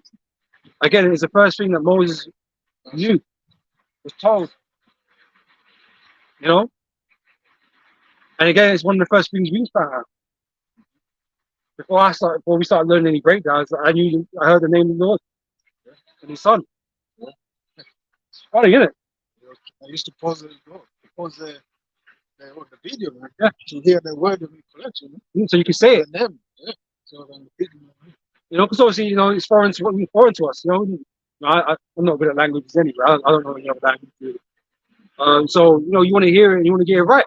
Again, it's the first thing that Moses knew, was told. You know? And again, it's one of the first things we found out. Before we started learning any breakdowns, I heard the name of the Lord and his son. It's funny, isn't it?
I used to pause the video, man. Yeah. To hear the word of collection.
So you can say it.
Them. Yeah. So
you know, because obviously, it's foreign to us. You know, I'm not good at languages anyway. I don't know any other language really. So you want to hear it and you want to get it right.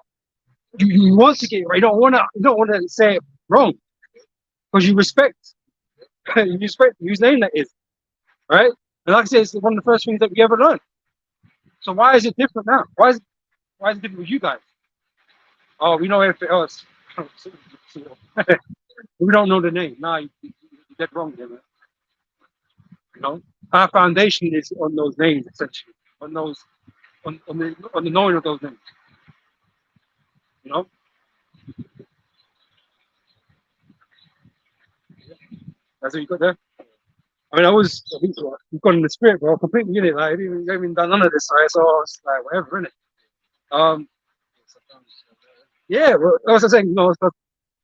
You want to get it right. You don't want to say it wrong because you respect whose name that is, right? And like I said, it's one of the first things that we ever learned. So why is it different now? Why is it different with you guys? Oh, we know everything else. We don't know the name. Nah, you're dead wrong there, man. You know, our foundation is on those names, essentially, on the knowing of those names. You know. That's what you got there. I mean, we've gone in the spirit, bro. Completely in it. Like, I haven't even done none of this, right? So I was like, whatever, innit? Yeah, well, as I was saying, I was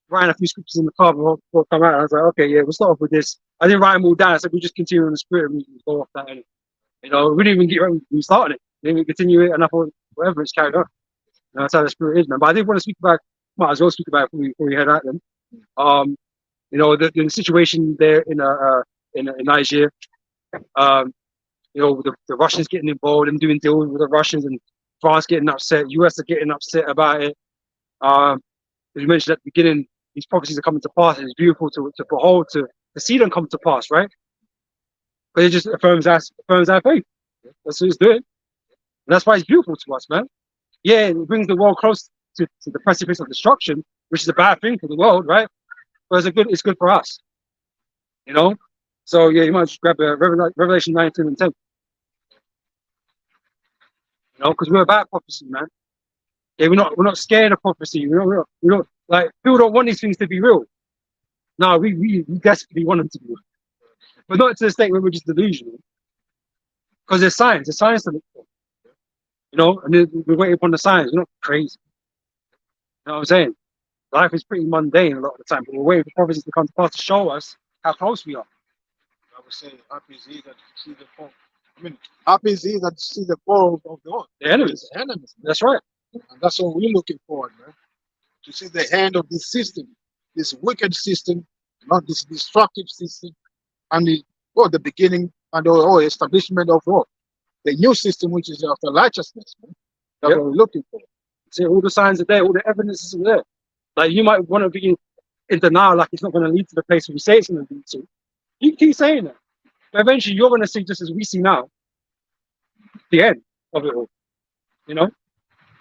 writing a few scriptures in the car before I come out. I was like, okay, yeah, we'll start off with this. I didn't write them all down. I said, we just continue in the spirit and we go off that. Innit? We didn't even get right. We started it. We didn't continue it, and I thought, whatever, it's carried on. That's how the spirit is, man. But I did want to speak about, might as well speak about it before we head out then. The situation there in Nigeria, the Russians getting involved and doing deals with the Russians, and France getting upset, US are getting upset about it. As you mentioned at the beginning, these prophecies are coming to pass. It's beautiful to behold, to see them come to pass, right? But it just affirms our faith. That's what it's doing. And that's why it's beautiful to us, man. Yeah, it brings the world close to the precipice of destruction, which is a bad thing for the world, right? But it's good for us. So yeah, you might just grab Revelation 19 and 10. Because we're about prophecy, man. Yeah, we're not scared of prophecy. We don't like, people don't want these things to be real. No, we desperately want them to be real. But not to the state where we're just delusional. Because there's science to look for. And we're waiting upon the signs. We're not crazy. know what I'm saying? Life is pretty mundane a lot of the time, but we're waiting for prophecies to come to pass to show us how close we are.
I would say, happy is he that see the fall. I mean, happy is he that see the fall of the Lord.
The enemies.
The enemies.
That's right.
And that's what we're looking for, man. To see the hand of this system, this wicked system, not this destructive system, and the beginning and the establishment of the new system, which is after righteousness, man. That's what we're looking for.
See, all the signs are there, all the evidence is there. Like, you might want to be in denial, like it's not going to lead to the place where you say it's going to lead to. You keep saying that. But eventually you're going to see, just as we see now, the end of it all. You know?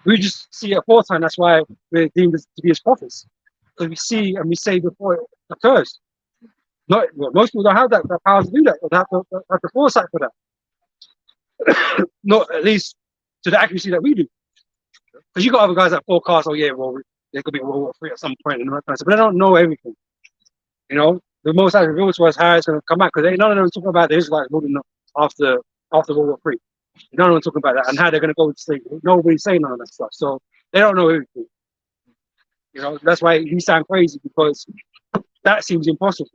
We just see it aforetime. That's why we're deemed to be as prophets. Because we see and we say before it occurs. Most people don't have that power to do that, or have the foresight for that. Not at least to the accuracy that we do. Because you got other guys that forecast, there could be World War III at some point, and but they don't know everything. You know, the Most High reveals to us how it's going to come back, because none of them are talking about the Israelites building up after World War III. None of them talking about that and how they're going to go to sleep. Nobody's saying none of that stuff, so they don't know everything. You know, that's why you sound crazy, because that seems impossible.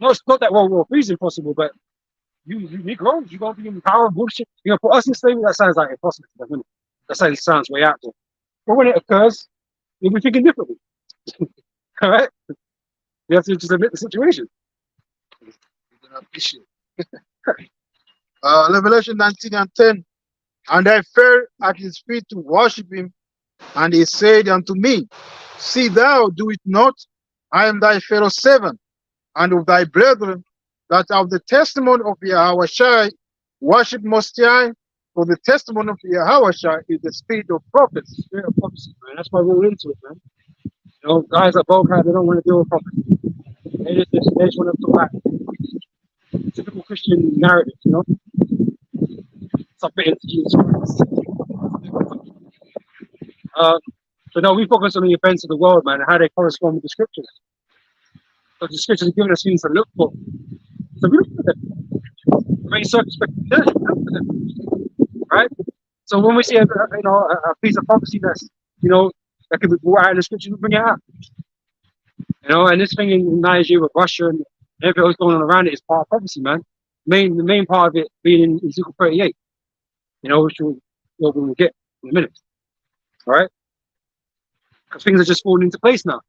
No, it's not that World War III is impossible, but you Negroes, you're going to be in power and bullshit. You're going to put us in slavery? That sounds like impossible to them. That sounds way out there. But when it occurs, you'll be thinking differently. All right? You have to just admit the situation.
Revelation 19:10. And I fell at his feet to worship him, and he said unto me, See thou do it not, I am thy fellow servant, and of thy brethren, that of the testimony of Yahweh worship Most High, for the testimony of Yahweh is the spirit of prophecy.
Spirit of prophecy, man. That's why we're into it, man. You know, guys like both they don't want to deal with prophecy. They just want to talk about typical Christian narrative, you know? Submitting to Jesus Christ. But no, we focus on the events of the world, man, and how they correspond with the scriptures. So the scriptures are giving us things to look for. So we look for them. Very circumspect, look for them. Right? So when we see a piece of prophecy that's, that can be brought out in the scriptures, we bring it out. You know, and this thing in Nigeria with Russia and everything else going on around it is part of prophecy, man. The main part of it being in Ezekiel 38, which we'll get in a minute. All right? Because things are just falling into place now.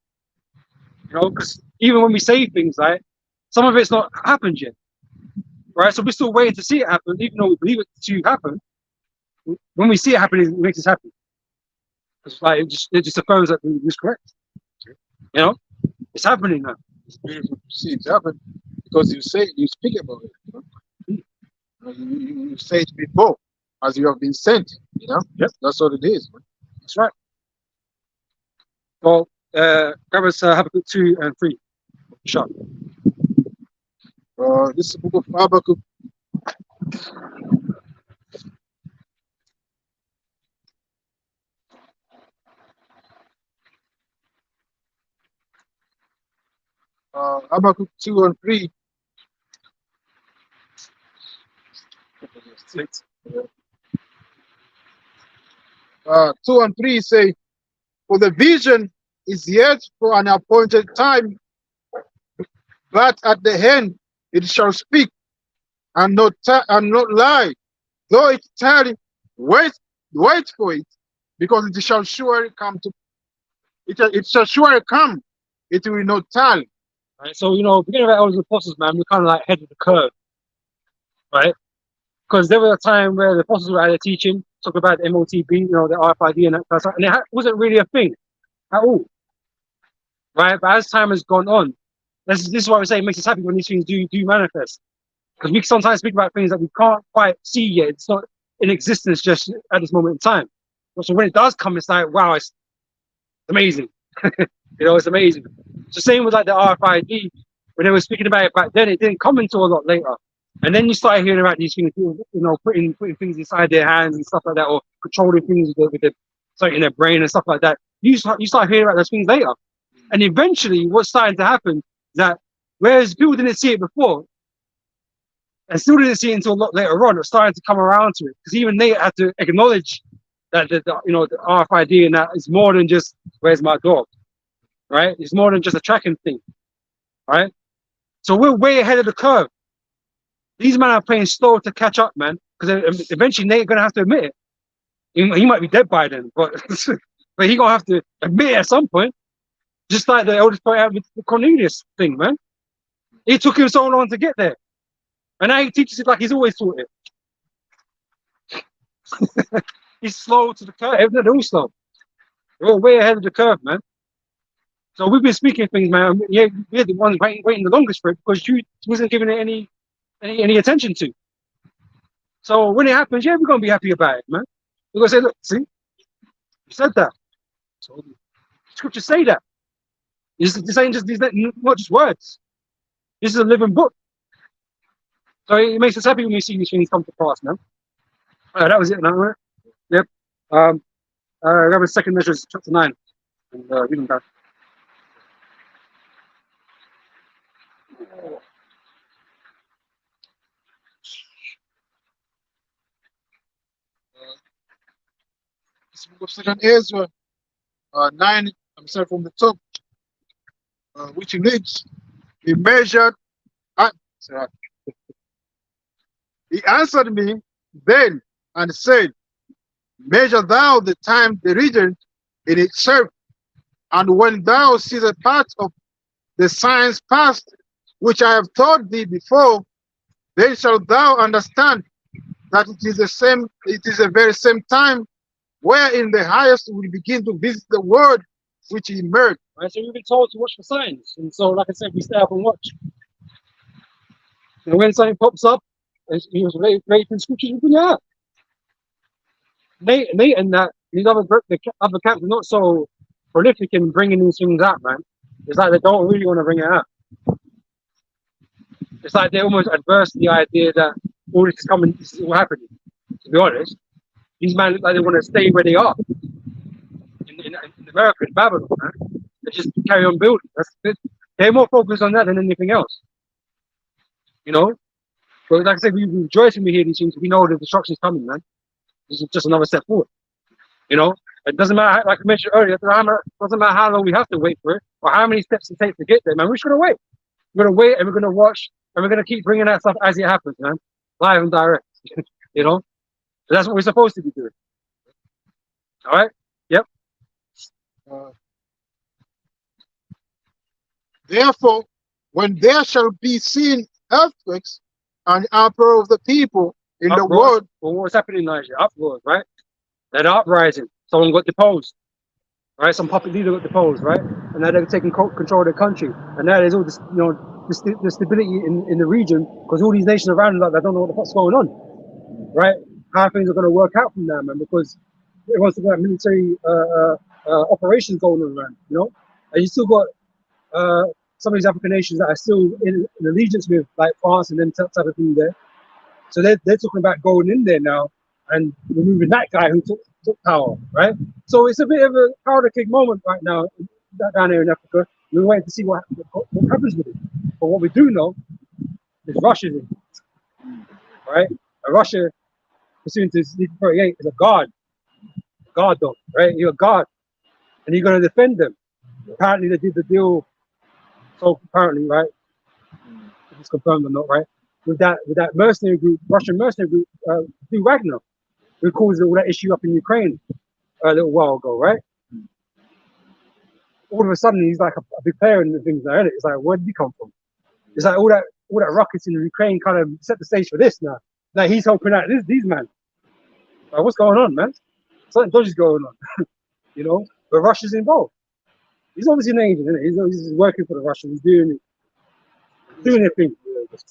Because even when we say things, right, some of it's not happened yet. Right? So we're still waiting to see it happen, even though we believe it to happen. When we see it happen, it makes us happy. It's like it just affirms that we're correct. It's happening now.
See, it's happened because you speak about it. You say it before, as you have been sent.
Yep.
That's what it is. Man.
That's right. Well, grab us Habakkuk 2 and 3. Sure.
This is the book of Habakkuk. Habakkuk 2 and 3. 2 and 3 say, For the vision is yet for an appointed time, but at the end it shall speak and not lie. Though it tarry, wait for it, because it shall surely come to. It shall surely come. It will not tarry.
Right, so beginning of our elders and apostles, man, we're kind of like ahead of the curve, right? Because there was a time where the apostles were out there teaching, talking about the MOTB, the RFID and that kind of stuff, and it wasn't really a thing at all, right? But as time has gone on, this is why we say it makes us happy when these things do manifest, because we sometimes speak about things that we can't quite see yet. It's not in existence just at this moment in time. So when it does come, it's like, wow, it's amazing. It's amazing. It's the same with like the RFID. When they were speaking about it back then, it didn't come until a lot later. And then you started hearing about these things, putting things inside their hands and stuff like that, or controlling things with something in their brain and stuff like that. You start hearing about those things later. And eventually what's starting to happen is that whereas people didn't see it before, and still didn't see it until a lot later on, it's starting to come around to it. Because even they had to acknowledge that the RFID and that is more than just where's my dog, right? It's more than just a tracking thing, right? So we're way ahead of the curve. These men are playing slow to catch up, man, because eventually they're gonna have to admit it. He might be dead by then, but but he gonna have to admit it at some point. Just like the eldest point out with the Cornelius thing, man. It took him so long to get there, and now he teaches it like he's always taught it. He's slow to the curve. They're all slow. We're way ahead of the curve, man. So we've been speaking things, man. Yeah, we're the ones waiting the longest for it because you wasn't giving it any attention to. So when it happens, yeah, we're gonna be happy about it, man. We're gonna say, look, see, you said that. So scriptures say that. This ain't just not just words. This is a living book. So it makes us happy when we see these things come to pass, man. That was it, man. Right? Yep. We have a second measure, chapter 9, and reading that.
This book of Second Ezra 9. I'm sorry, from the top, which reads, he measured. Sorry. He answered me then and said, measure thou the time diligent in itself, and when thou seest a part of the signs past, which I have taught thee before, then shalt thou understand that it is the very same time wherein the highest will begin to visit the world which he made.
Right, so we've been told to watch for signs, and so like I said, we stay up and watch. And when something pops up, he was related in scriptures, we bring it out. Nate and that these other camps are not so prolific in bringing these things out, man. It's like they don't really want to bring it out. It's like they're almost adverse to the idea that all this is coming, this is all happening. To be honest, these men look like they want to stay where they are in America, in Babylon, man. They just carry on building. They're more focused on that than anything else, you know. But like I said, we rejoice when we hear these things. We know the destruction is coming, man. This is just another step forward, you know. It doesn't matter, like I mentioned earlier, it doesn't matter how long we have to wait for it or how many steps it takes to get there, man. We're just gonna wait. We're gonna wait and we're gonna watch and we're gonna keep bringing that stuff as it happens, man, live and direct. You know, so that's what we're supposed to be doing. All right. Yep.
Therefore, when there shall be seen earthquakes and uproar of the people in the world.
Well, what's happening in Nigeria? Uproars, right? That uprising. Someone got deposed, right? Some puppet leader got deposed, right? And now they're taking control of the country. And now there's all this, you know, the stability in the region because all these nations around like, they don't know what the fuck's going on, right? How things are going to work out from there, man, because everyone's talking about military operations going on around, you know? And you still got some of these African nations that are still in allegiance with like France and then type of thing there. So they're talking about going in there now and removing that guy who took power, right? So it's a bit of a powder keg moment right now down here in Africa. We're waiting to see what happens with it. But what we do know is Russia's in, right? And Russia, pursuant to 38, is a guard dog, right? You're a guard, and you're going to defend them. Apparently, they did the deal. So apparently, right? If it's confirmed or not, right? With that mercenary group, Russian mercenary group, through Wagner, who caused all that issue up in Ukraine a little while ago, right? All of a sudden, he's like a big player in the things there, isn't it? It's like, where did he come from? It's like all that rockets in Ukraine kind of set the stage for this now. Like he's helping out these men. Like, what's going on, man? Something dodgy's going on, you know? But Russia's involved. He's obviously an agent, isn't it? He's working for the Russians. He's doing their thing,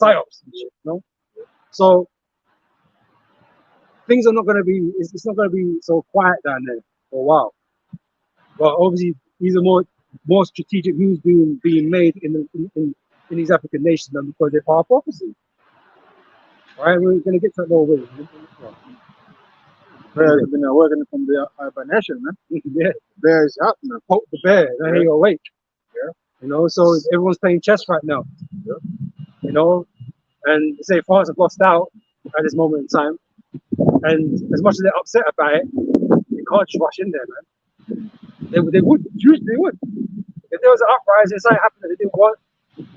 psyops and shit, you know? So things are not going to be, it's not going to be so quiet down there for a while. But obviously, these are more strategic moves being made in these African nations than because they're power prophecy. All right, we're going to get to that more with it.
Bears have been working from the hibernation, man.
Yeah,
Bear is up, man.
poke the bear, then he'll awake. Yeah, you know, so everyone's playing chess right now. Yeah. You know, and say France have lost out at this moment in time, and as much as they're upset about it, You can't just rush in there, man. They would. Usually they would. If there was an uprising, something happened that they didn't want,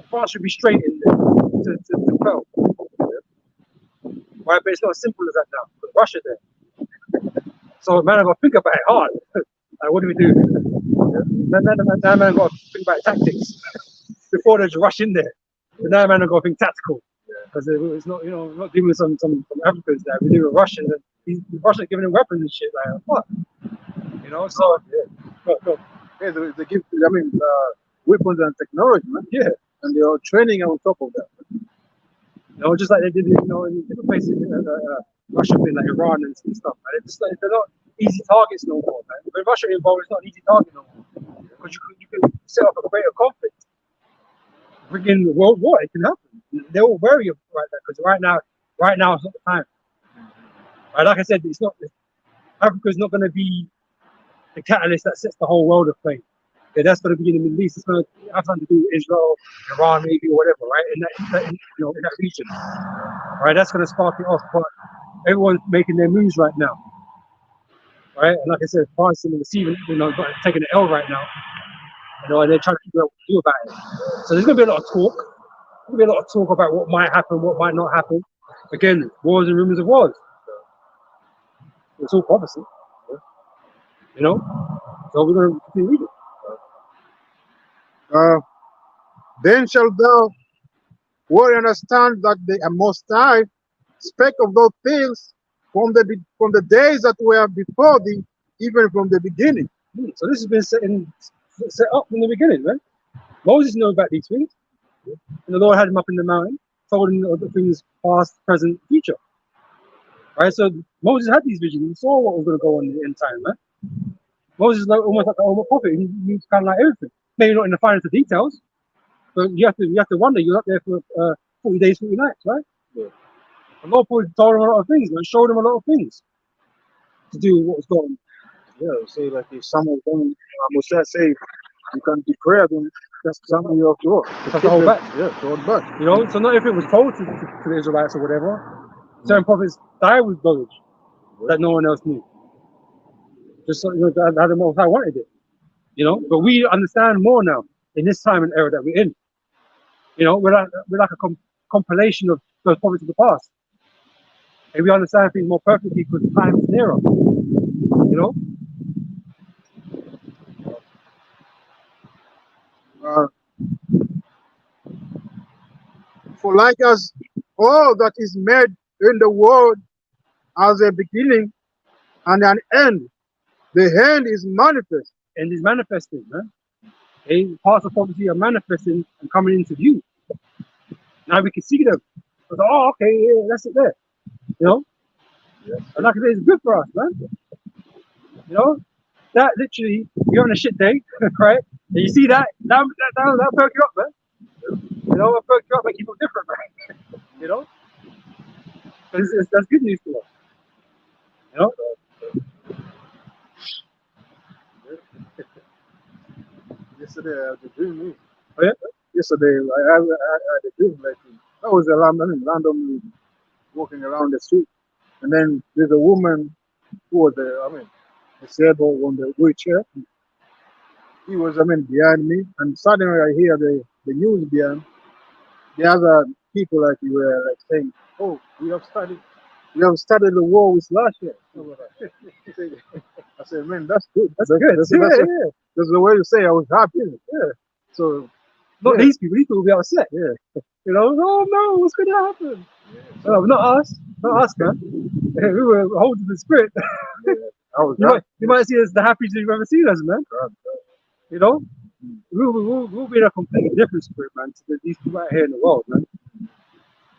France should be straight in there to quell. Right, but it's not as simple as that now. Because Russia there. So man, I got to think about it hard. Like, what do we do? Now man, I got to think about tactics before they just rush in there. But now man, I got to think tactical because it's not, we're not dealing with some Africans there. We're dealing with Russians, and these Russians giving them weapons and shit. Like what? So
Yeah, they give, weapons and technology, man.
Yeah,
And they are training on top of that.
Just like they did, in different places, Russia, like Iran and stuff. Man. They're not easy targets no more, man. When Russia involved, it's not an easy target no more because you can set up a greater conflict. Friggin' world war, it can happen. They're all wary of right now because right now it's not the time. Right, like I said, Africa's not going to be the catalyst that sets the whole world aflame. Yeah, that's going to be in the Middle East. It's going to have something to do with Israel, Iran, maybe, or whatever, right? In that region, right? That's going to spark it off. But everyone's making their moves right now, right? And like I said, France is receiving, taking the L right now, and they're trying to figure out what to do about it. So there's going to be a lot of talk. There's going to be a lot of talk about what might happen, what might not happen. Again, wars and rumors of wars. It's all prophecy, So we're going to continue reading.
Then shalt thou well understand that the Most High spake of those things from the days that were before thee, even from the beginning.
So this has been set up from the beginning, right? Moses knew about these things, and the Lord had him up in the mountain, told him the things past, present, future. Right? So Moses had these visions. He saw what was going to go on in the end time, man. Moses is almost like the ultimate prophet. He's kind of like everything. Maybe not in the finest of details, but you have to wonder. You're up there for 40 days, 40 nights, right?
Yeah.
The Lord told him a lot of things, and showed him a lot of things to do what was going on.
Yeah, say like if some of them, Moshe say, you can declare them, that's something you have to hold.
Have to hold back.
Yeah, to hold back.
So not if it was told to the Israelites or whatever. Certain prophets died with knowledge that no one else knew. Just so how the Most High wanted it. But we understand more now in this time and era that we're in. We're like a compilation of those prophets of the past. And we understand things more perfectly because time is nearer.
For like as all that is made in the world has a beginning and an end, the end is manifest.
And is manifesting, man. Parts of prophecy are manifesting and coming into view. Now we can see them. Okay, yeah, that's it there.
Yes.
And like I say, it's good for us, man. That literally, you're on a shit day, right? And you see that'll perk you up, man. It'll perk you up, make you feel different, right? That's good news to us.
Yesterday I had a dream.
Oh yeah?
Yesterday I had a dream like I was randomly walking around the street, and then there's a woman who was disabled on the wheelchair. He was behind me, and suddenly I hear the news behind. The other people you were saying, "Oh, we have started the war with Russia." I said, "Man, that's good. That's good. That's the way to say I was happy." Yeah. So
not these people. These people will be upset. Yeah. Oh no, what's going to happen? Yeah. No, not us, man. Yeah, we were holding the spirit. Yeah. You might see us the happiest you've ever seen us, man. We'll be in a completely different spirit, man, to these people out here in the world, man.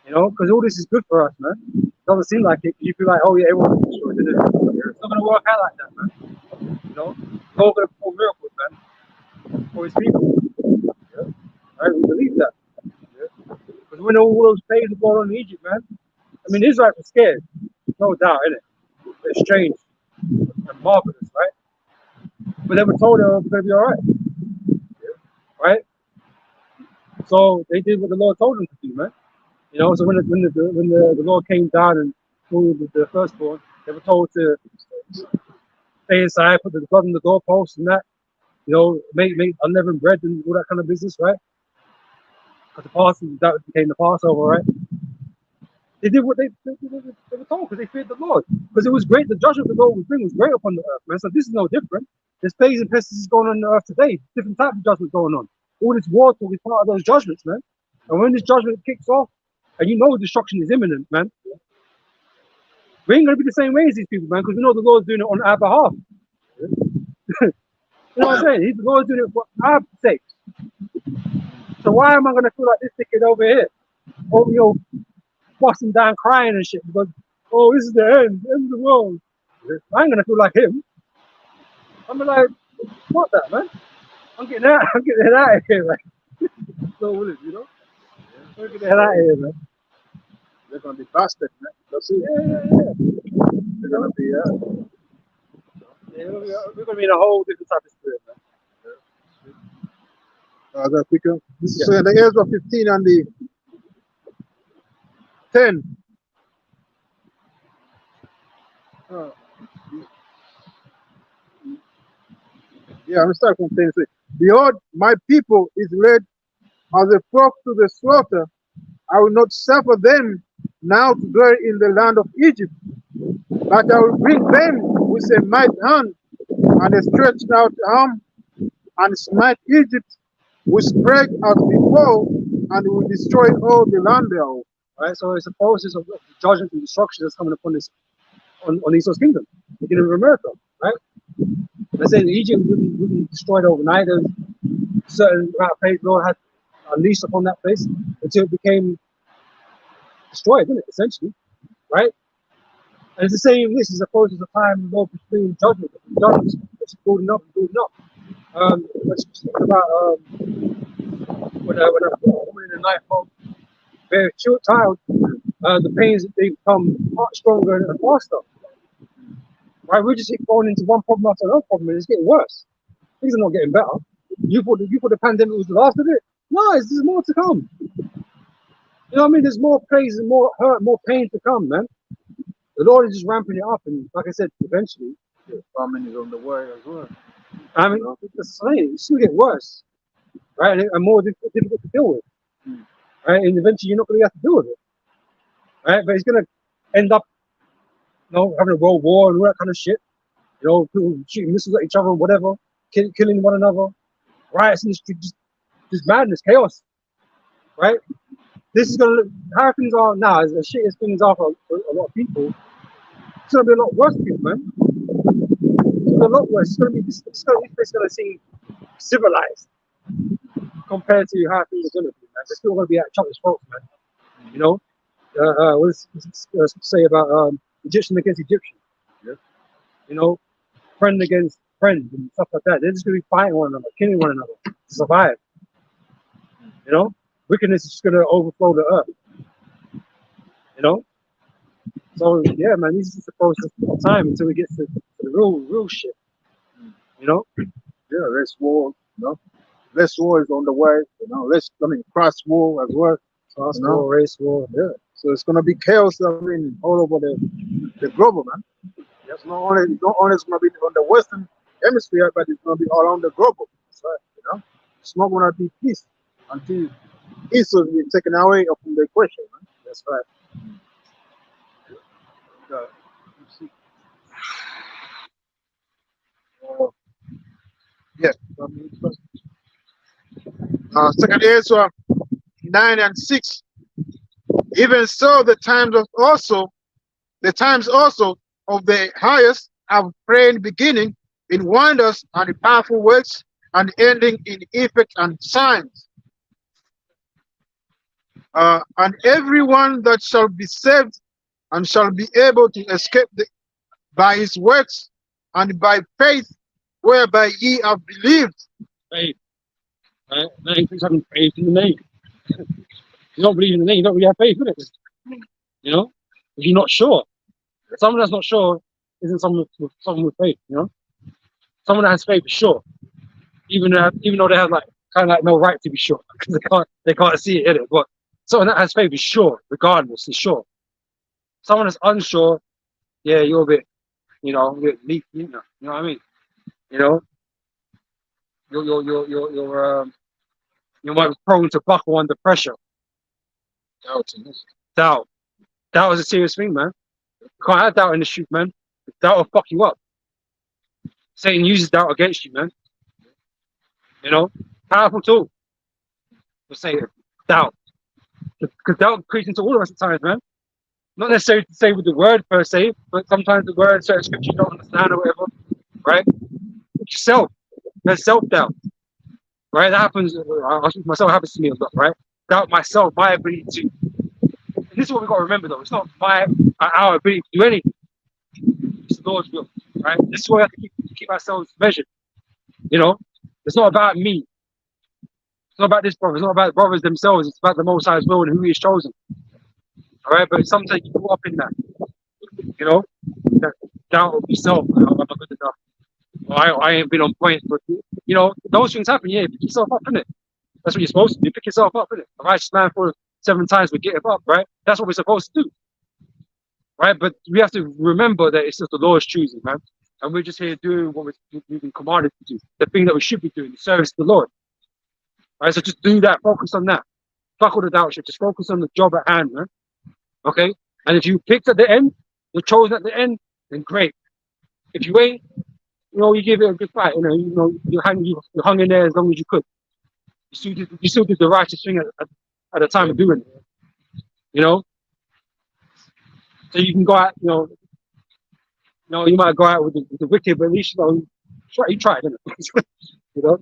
Because all this is good for us, man. It doesn't seem like it. You feel like, oh yeah, everyone's destroyed. It's not going to work out like that, man. It's all going to perform miracles, man, for his people. Yeah. Right? We believe that. Because when all those plagues were going on in Egypt, man, Israel was scared. No doubt, innit? It's strange and marvelous, right? But they were told they were going to be all right. Right? So they did what the Lord told them to do, man. So when the Lord came down and killed the firstborn, they were told to stay inside, put the blood on the doorpost and that, you know, make unleavened bread and all that kind of business, right? Because the Passover, that became the Passover, right? They did what they were told because they feared the Lord. Because it was great, the judgment the Lord would bring was great upon the earth, man. So this is no different. There's plagues and pestilences going on the earth today, different types of judgment going on. All this war talk is part of those judgments, man. And when this judgment kicks off, and you know destruction is imminent, man, we ain't gonna be the same way as these people, man, because we know the Lord's doing it on our behalf. You know what I'm saying? The Lord's doing it for our sake. So why am I gonna feel like this ticket over here? Oh, you know, busting down crying and shit because, oh, this is the end of the world. I ain't gonna feel like him. I'm like, what that, man? I'm getting out of here, man. So will it, you know? I'm getting out of here, man.
They're gonna be busted, man. That's it.
Yeah.
They're gonna be
We're gonna be in a whole different type of spirit, man.
that quicker. This is the Ezra 15 and the 10. Yeah, I'm starting from 10. Behold, my people is led as a flock to the slaughter. I will not suffer them now to dwell in the land of Egypt, but I will bring them with a mighty hand and a stretched out arm, and smite Egypt with plague as before, and will destroy all the land thereof.
Right, so it's a process of judgment and destruction that's coming upon this on Esau's kingdom, beginning of America, right? Let's say Egypt wouldn't destroyed overnight. There's a certain amount of faith Lord had unleashed upon that place until it became destroyed, isn't it? Essentially, right? And it's the same. This is a process of time. Lord between judgment. Judgment is building up and building up. Let's talk about when a woman in the night home, very short child, the pains they become much stronger and faster. Right, we just keep going into one problem after another problem, and it's getting worse. Things are not getting better. You thought the pandemic was the last of it? No, there's more to come. You know what I mean? There's more praise and more hurt, more pain to come, man. The Lord is just ramping it up, and like I said, eventually,
Famine is on the way as well.
I mean, it's going to get worse, right? And more difficult to deal with, right? And eventually, you're not going to have to deal with it, right? But it's going to end up, you know, having a world war and all that kind of shit. You know, people shooting missiles at each other, whatever, killing one another, riots in the street, just madness, chaos, right? This is going to, how things are now, as shit as things are for a lot of people, it's going to be a lot worse for people, man. It's going to be a lot worse. It's going to seem civilized compared to how things are going to be, man. They're still going to be at each other's throats, man. You know, what's say about Egyptian against Egyptian?
Yeah.
You know, friend against friend and stuff like that. They're just going to be fighting one another, killing one another to survive. You know, wickedness is just going to overflow the earth. You know, so yeah, man, this is just a process of time until we get to the real shit. You know,
Yeah, less war. You know, less war is on the way. You know, cross war as well.
class war, race war.
Yeah, so it's gonna be chaos. I mean, all over the globe, man. It's not only it's gonna be on the Western Hemisphere, but it's gonna be all around the globe. That's right. You know, it's not gonna be peace until peace will be taken away from the equation, man.
That's right.
Let's see. Yeah. Second Ezra 9 and 6. Even so, the times also of the highest have praying beginning in wonders and in powerful works, and ending in effect and signs. And everyone that shall be saved and shall be able to escape by his works and by faith whereby ye have believed.
Faith. Right? That includes having faith in the name. You don't believe in the name, you don't really have faith in it. You know? If you're not sure. Someone that's not sure isn't someone with faith, you know? Someone that has faith is sure. Even though they have kind of no right to be sure, because they can't see it in it. But someone that has faith is sure, regardless, is sure. Someone that's unsure, yeah, you're a bit you know, leak, you know what I mean? You know, you might be prone to buckle under pressure. Doubt. Doubt is a serious thing, man. You can't have doubt in the street, man. Doubt will fuck you up. Satan uses doubt against you, man. You know, powerful tool for Satan. Doubt. Because doubt creeps into all of us at times, man. Not necessarily to say with the word per se, but sometimes the word, certain scriptures you don't understand or whatever, right? Yourself. There's self-doubt, right? That happens, I think myself happens to me a lot, right? Doubt myself, my ability to. And this is what we've got to remember, though. It's not our ability to do anything. It's the Lord's will, right? This is why we have to keep ourselves measured, you know? It's not about me. It's not about this brother. It's not about the brothers themselves. It's about the Most High's will and who He has chosen. All right, but sometimes you go up in that, you know, that doubt of yourself. I'm not good enough. I ain't been on point, but you know, those things happen. Yeah, pick yourself up, innit? That's what you're supposed to do. Pick yourself up, innit? A righteous man for 7 times, but get him up, right? That's what we're supposed to do, right? But we have to remember that it's just the Lord's choosing, man, and we're just here doing what we've been commanded to do, the thing that we should be doing, the service to the Lord. Right, so just do that. Focus on that. Fuck all the doubt shit. Just focus on the job at hand, man. Okay, and if you picked at the end, you're chosen at the end, then great. If you ain't, you know, you give it a good fight. You know, you hung in there as long as you could. You still did the righteous thing at the time of doing it. You know, so you can go out. You know, you might go out with the wicked, but at least you tried, didn't it? You know,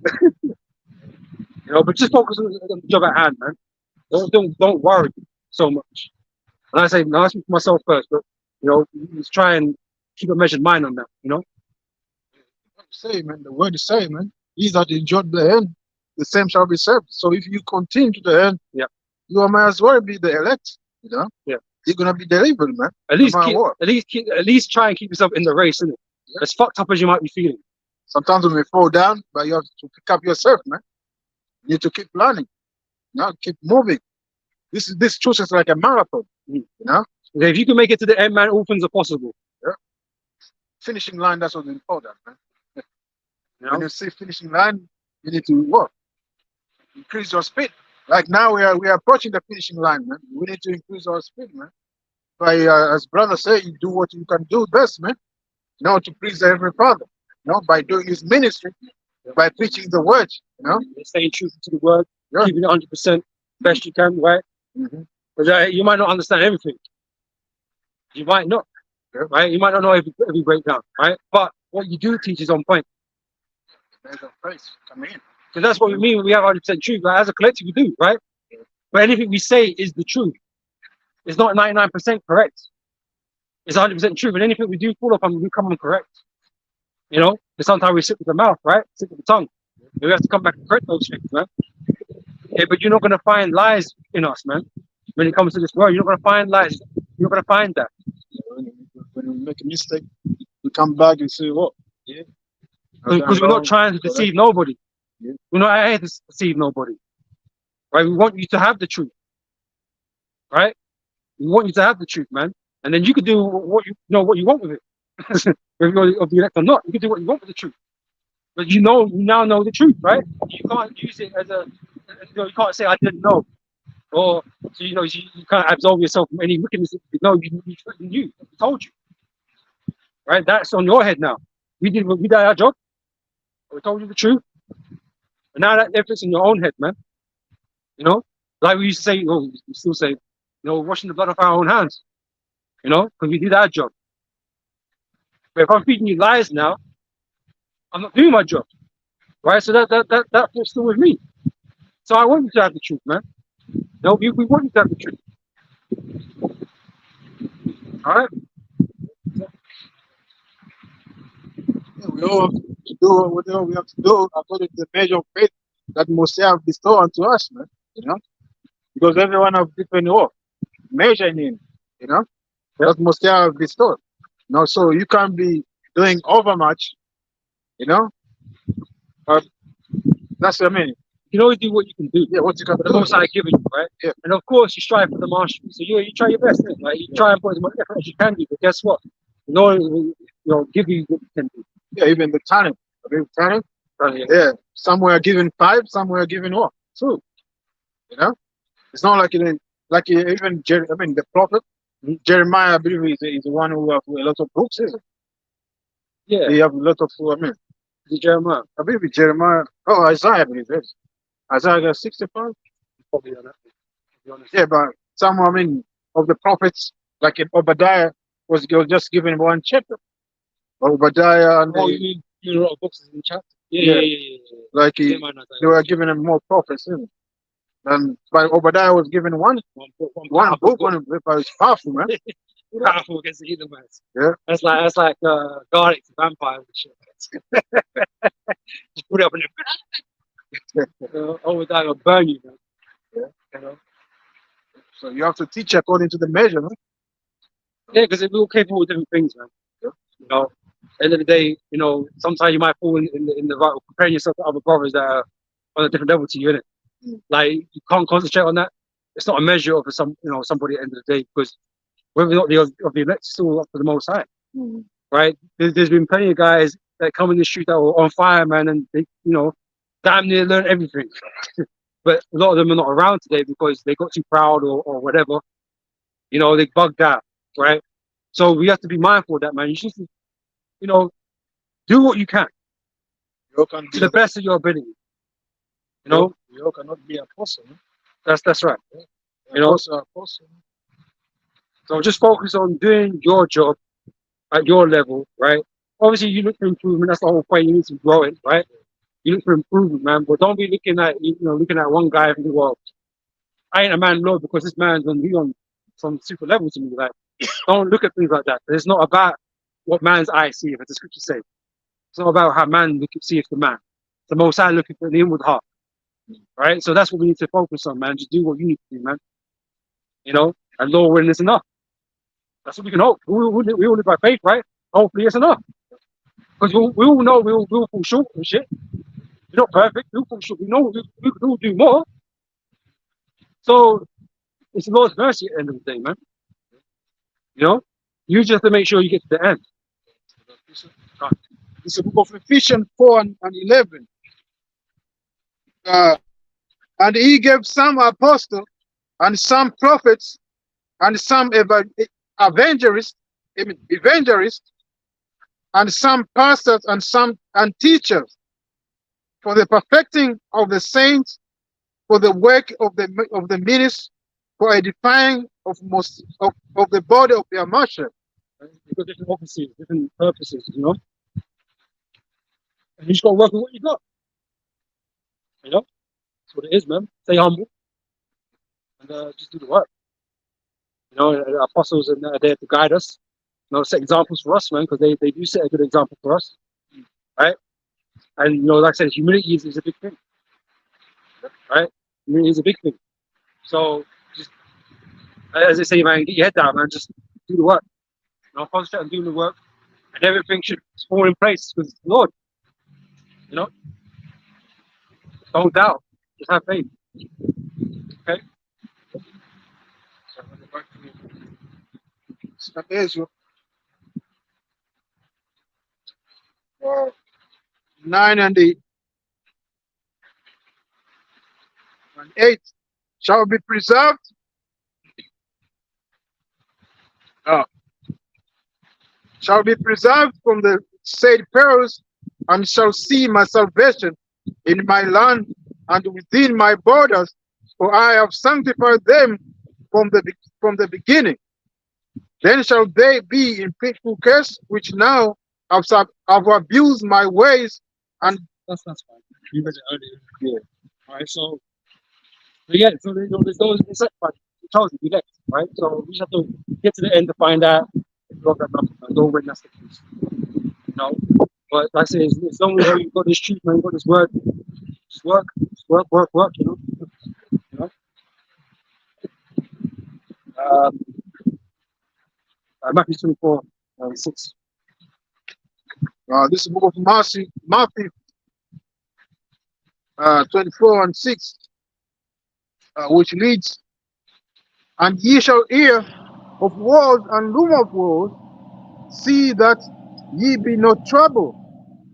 you know, but just focus on the job at hand, man. Don't worry so much. And I speak for myself first, but you know, just try and keep a measured mind on that, you know.
Say, man, the word is saying, man, he that enjoyed the end, the same shall be saved. So if you continue to the end,
yeah,
you might as well be the elect, you know.
Yeah,
you're gonna be delivered, man.
At least try and keep yourself in the race, isn't it? Yeah. As fucked up as you might be feeling.
Sometimes we may fall down, but you have to pick up yourself, man. You need to keep learning, you know, keep moving. This truth is like a marathon, you know.
Okay, if you can make it to the end, man, all things are possible.
Yeah. Finishing line, that's what's important, man.
You know?
When you see finishing line, you need to work. Increase your speed. Like now we are approaching the finishing line, man. We need to increase our speed, man. By as brother say, you do what you can do best, man. You know, to please the Heavenly Father. You know, by doing His ministry, by preaching the word. You know,
staying true to the word, keeping it 100% best you can, right? Because you might not understand everything. You might not, right? You might not know every breakdown, right? But what you do teach is on point.
There's a place. Come in.
Because that's what we mean when we have 100% truth. Like, as a collective, we do, right? But anything we say is the truth. It's not 99% correct. It's 100% true. And anything we do fall off on, we come on correct. You know? Because sometimes we sit with the mouth, right? Sit with the tongue. We have to come back and correct those things, man. Yeah, but you're not going to find lies in us, man. When it comes to this world, you're not going to find lies. You're not going to find that.
When we make a mistake, we come back and say, "What? Yeah."
Because we're not trying to deceive nobody. Yeah. We're not here to deceive nobody. Right? We want you to have the truth. Right? We want you to have the truth, man. And then you can do what you want with it. Whether you're of the elect or not, you can do what you want with the truth. But you now know the truth, right? You can't use it as you can't say I didn't know. Or so you can't absolve yourself from any wickedness. No, you knew. We told you. Right? That's on your head now. We did our job. We told you the truth. And now that everything's in your own head, man. You know? Like we used to say, we still say, washing the blood off our own hands. You know? Because we did our job. But if I'm feeding you lies now, I'm not doing my job. Right? So that fits still with me. So I want you to have the truth, man. No, we want you to have the truth. Alright?
Yeah, we all have to do whatever we have to do according to the measure of faith that Most High have bestowed unto us, man. You know? Because everyone have different measure in him, you know? Yep. That Most High have bestowed. You know, so you can't be doing overmuch, you know? That's what I mean.
You can always do what you can do.
Yeah, what you can do.
The Most High given you, right?
Yeah.
And of course, you strive for the mastery. So you try your best, right? You try and put as much effort as you can do. But guess what? give you what you can do.
Yeah, even the talent. I mean, talent. Yeah, some were given 5, some were given 1.
True.
You know, it's not like even the prophet Jeremiah, I believe, is the one who have a lot of books. Isn't he?
Yeah.
They have a lot of.
The Jeremiah.
I believe it's Jeremiah. Oh, Isaiah, I believe it. Isaiah got 65.
Probably on that. To be honest.
Yeah, but some, of the prophets, like Obadiah, was just given 1 chapter. Obadiah and
Oh, you mean a lot of books in chapter?
Yeah.
Yeah.
like
Same man as
they were giving him more prophets. Isn't it? And but Obadiah was given one book, but it's powerful, man.
Powerful against the Edomites.
Yeah.
That's like garlic to vampires and shit. Just put it up in there. Obadiah will burn you, man.
Yeah.
You know?
So you have to teach according to the measure, man.
Yeah, because we're all capable of different things, man.
Yeah.
You know, at the end of the day, sometimes you might fall in the right, comparing yourself to other brothers that are on a different level to you, innit? Like, you can't concentrate on that. It's not a measure of somebody at the end of the day, because whether or not they're of the elect is still up to the Most High, right? There's been plenty of guys that come in the street that were on fire, man, and they, damn near learn everything. But a lot of them are not around today because they got too proud or whatever. They bugged out, right? So we have to be mindful of that, man. You should, do what you can to the best of your ability.
You cannot be apostle.
That's right.
Apostle.
So just focus on doing your job at your level, right? Obviously, you look for improvement. That's the whole point. You need to grow it, right? You look for improvement, man. But don't be looking at one guy and think, well, I ain't a man, Lord, because this man's on some super level to me. Like, don't look at things like that. It's not about what man's eyes see, as the scriptures say. It's not about how man seeth the man. It's the Most High looking for the inward heart, right? So that's what we need to focus on, man. Just do what you need to do, man. And Lord willing, it's enough. That's what we can hope. We all live by faith, right? Hopefully it's enough. Because we all know we'll fall short and shit. We're not perfect. We'll fall short. We know we could all do more. So it's the Lord's mercy at the end of the day, man. You just have to make sure you get to the end.
It's the book of Ephesians 4 and 11. And he gave some apostles and some prophets and some evangelists, and some pastors and teachers for the perfecting of the saints, for the work of the ministry, for edifying of the body of their master.
You've got different offices, different purposes, And you just got to work with what you got. That's what it is, man. Stay humble and just do the work. The apostles are there to guide us. Set examples for us, man, because they do set a good example for us, right? And like I said, humility is a big thing, right? Humility is a big thing. So just, as they say, man, get your head down, man. Just do the work. Concentrate on doing the work, and everything should fall in place with the Lord. Don't doubt. Just have faith. Okay.
Ezra 9 and 8 shall be preserved. Shall be preserved from the said perils, and shall see my salvation in my land and within my borders, for I have sanctified them from the beginning. Then shall they be in faithful case, which now have abused my ways. And
that's fine. You read it earlier. Yeah. All right. So there's those in sacrifice. He tells you elect, right? So we just have to get to the end to find out if God got nothing. Don't win, that's the case. But like I say, as long as you've got this truth, man, you've got this word, just work, Matthew 24, 6.
This is the book of Matthew 24 and 6, which reads, and ye shall hear of wars and rumor of wars. See that Ye be no trouble.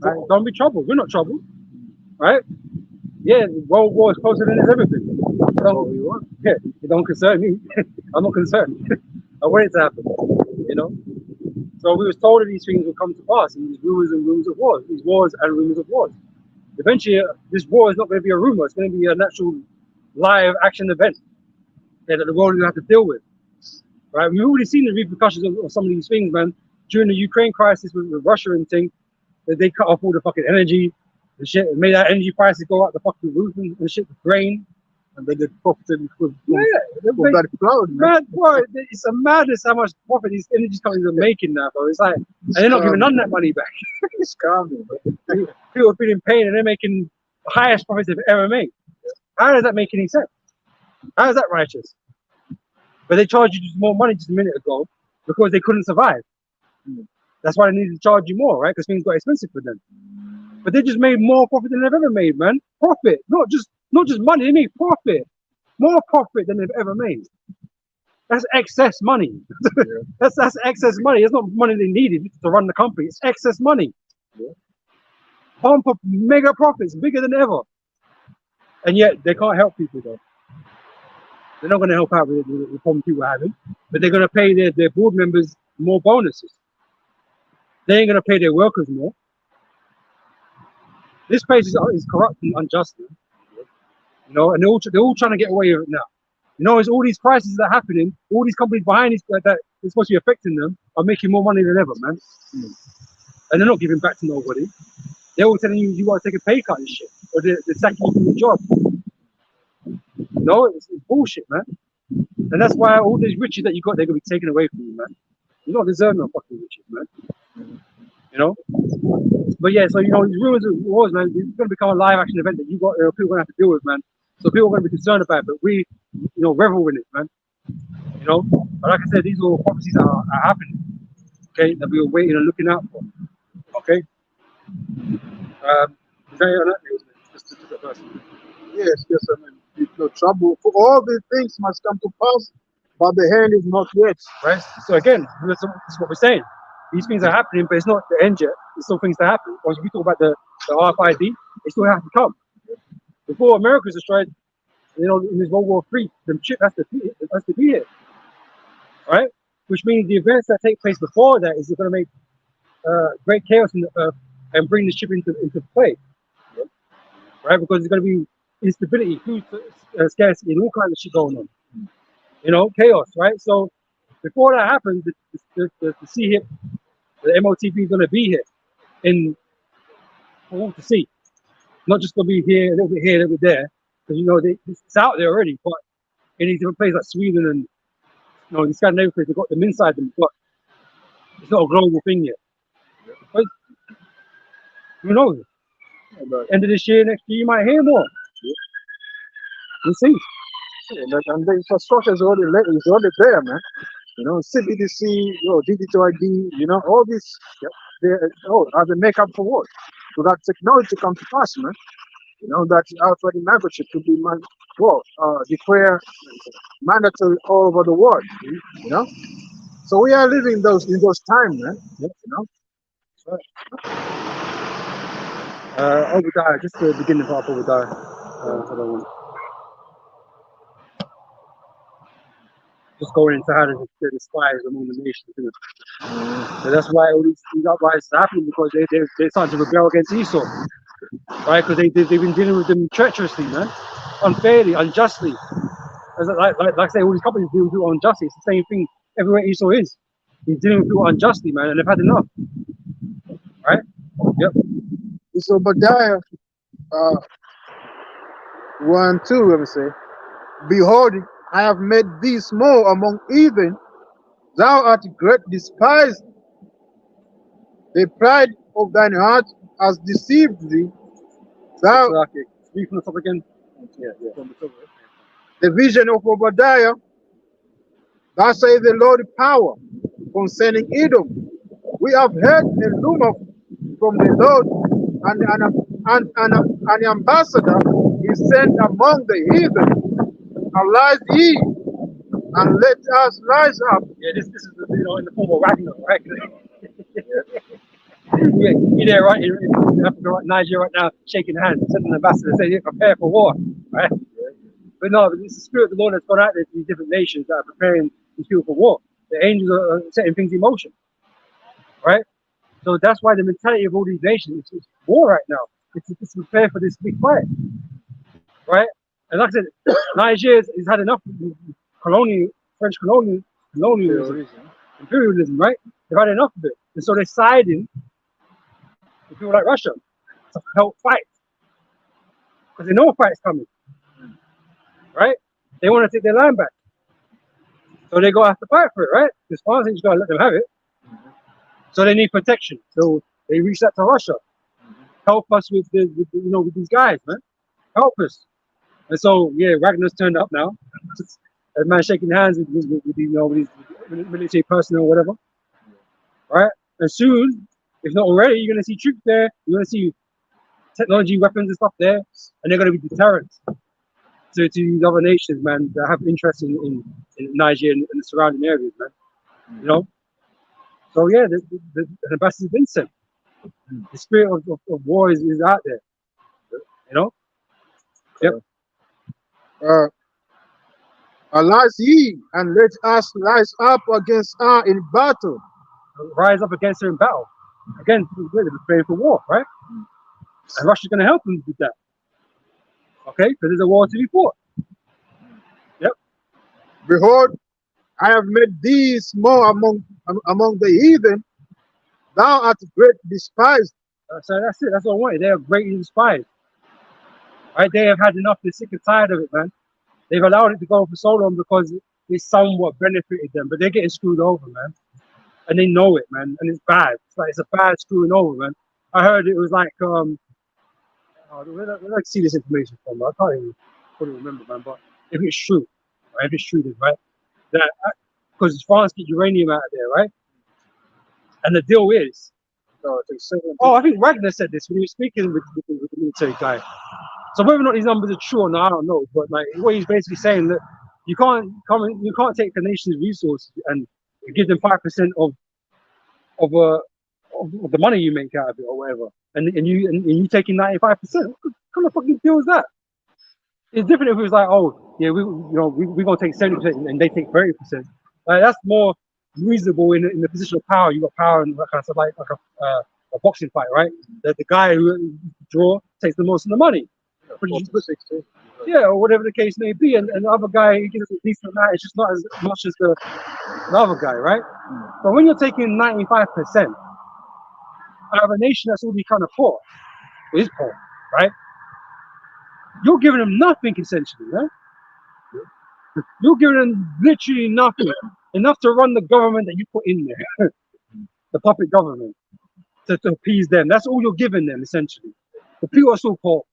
Right? Don't be troubled. We're not troubled, right? Yeah, World War is closer than it's ever been. Yeah, it don't concern me. I'm not concerned. I want it to happen. You know. So we was told that these things will come to pass, and these rumors and rumors of wars, these wars and rumors of wars. Eventually, this war is not going to be a rumor; it's going to be a natural, live action event that the world will have to deal with. Right? We've already seen the repercussions of some of these things, man. During the Ukraine crisis with Russia and things, that they cut off all the fucking energy, and shit, and made that energy prices go out the fucking roof and shit with grain.
And they get profited from
that
cloud,
man. Bro, it's a madness how much profit these energy companies are making now, bro. It's like, and they're not giving none of that money back.
It's coming, bro.
People are feeling pain and they're making the highest profits they've ever made. How does that make any sense? How is that righteous? But they charged you just more money just a minute ago because they couldn't survive. That's why they needed to charge you more, right? Because things got expensive for them. But they just made more profit than they've ever made, man. Profit, not just money. They made profit, more profit than they've ever made. That's excess money. That's excess money. It's not money they needed to run the company. It's excess money. Pump up mega profits, bigger than ever. And yet they can't help people though. They're not going to help out with the problem people are having, but they're going to pay their board members more bonuses. They ain't going to pay their workers more. This place is corrupt and unjust, man. You know, and they're all trying to get away with it now. You know, it's all these crises that are happening, all these companies behind these that is supposed to be affecting them are making more money than ever, man. And they're not giving back to nobody. They're all telling you got to take a pay cut and shit, or they're sacking you from your job. No, it's bullshit, man. And that's why all these riches that you got, they're gonna be taken away from you, man. You don't deserve no fucking riches, man. You know. But yeah, so you know, these rumors of wars, man, it's gonna become a live action event that people are gonna have to deal with, man. So people are gonna be concerned about it, but we, you know, revel in it, man. You know. But like I said, these are all prophecies that are happening. Okay, that we were waiting and looking out for. Okay. Is that it on that? Just the person.
Yes, I mean, it's no trouble. For all these things must come to pass, but the hand is not yet.
Right? So again, that's what we're saying. These things are happening, but it's not the end yet. There's still things to happen. Once we talk about the RFID, they still have to come. Before America was destroyed, you know, in this World War III, the chip has to be here. Right? Which means the events that take place before that is going to make great chaos in the earth and bring the chip into play. Right? Because there's going to be instability, food scarcity, and all kinds of shit going on. You know, chaos, right? So before that happens, the CHIP, the MOTP is going to be here for all to see. Not just going to be here, a little bit here, a little bit there, because you know it's out there already. But in these different places like Sweden and you know, in Scandinavian places, they've got them inside them, but it's not a global thing yet. But who knows? End of this year, next year, you might hear more. We'll see.
And the infrastructure is already there, man. You know, CBDC, you know, digital ID, you know, all this, as a makeup for what? So that technology comes to pass, man. You know, that outside microchip to be declare mandatory all over the world. You know, so we are living in those times, man. You know.
Obadiah, just the beginning part of Obadiah. I don't want. Just going into how to despise among the nations. So that's why all these uprisings are happening, because they're starting to rebel against Esau, right? Because they've been dealing with them treacherously, man, unfairly, unjustly. As like I say, all these companies dealing with people unjustly. It's the same thing everywhere Esau is. He's dealing with people unjustly, man, and they've had enough, right? Yep.
It's Obadiah 1:2, let me say. Behold, I have made thee small among heathen. Thou art great despised. The pride of thine heart has deceived thee. Thou.
Speak from the top again.
The vision of Obadiah. Thus saith the Lord power concerning Edom. We have heard a rumor from the Lord, and an ambassador is sent among the heathen. Arise ye, and let us rise up.
Yeah, this is in the form of Ragnarok, right? You're there, right? In Africa, right, Nigeria, right now, shaking hands, sending an ambassador saying, prepare for war, right? But no, it's the spirit of the Lord that's gone out there to these different nations that are preparing these people for war. The angels are setting things in motion, right? So that's why the mentality of all these nations is war right now. It's to prepare for this big fight, right? And like I said, Nigeria has had enough French colonialism, imperialism, right? They've had enough of it. And so they're siding with people like Russia to help fight. Because they know a fight's coming, right? They want to take their land back. So they go have to fight for it, right? Because France ain't just going to let them have it. So they need protection. So they reach out to Russia. Help us with with these guys, man. Help us. And so yeah, Wagner's turned up now. A man shaking hands with these military personnel or whatever. Right? And soon, if not already, you're gonna see troops there, you're gonna see technology, weapons and stuff there, and they're gonna be deterrents to these other nations, man, that have interest in Nigeria and the surrounding areas, man. You know? So yeah, the ambassador's been sent. The spirit of war is out there. You know? Yep.
Arise ye, and let us rise up against her in battle.
Rise up against her in battle. Again, they're preparing for war, right? And Russia's going to help them with that. Okay? Because there's a war to be fought. Yep.
Behold, I have made thee small among the heathen. Thou art great despised.
So that's it. That's what I wanted. They are greatly despised. Right? They have had enough. They're sick and tired of it, man. They've allowed it to go for so long because it somewhat benefited them, but they're getting screwed over, man. And they know it, man. And it's bad. It's a bad screwing over, man. I heard it was like, where did I see this information from? I can't even fully remember, man. But if it's true, right? If it's true, then, right? That because France get uranium out of there, right? And the deal is, I think Wagner said this when he was speaking with the military guy. So whether or not these numbers are true or not, I don't know. But like what he's basically saying that you can't take the nation's resources and give them 5% of the money you make out of it or whatever, and you taking 95%. What kind of fucking deal is that? It's different if it was like, oh yeah, we're gonna take 70% and they take 30%. Like that's more reasonable in the position of power. You got power and that kind of stuff, like a boxing fight, right? The guy who draw takes the most of the money. Yeah, or whatever the case may be, and the other guy he gets a decent amount. It's just not as much as the other guy, right? But when you're taking 95% out of a nation that's already kind of poor, is poor, right? You're giving them nothing essentially, right? You're giving them literally nothing, enough to run the government that you put in there, the puppet government, to appease them. That's all you're giving them essentially. The people are so poor.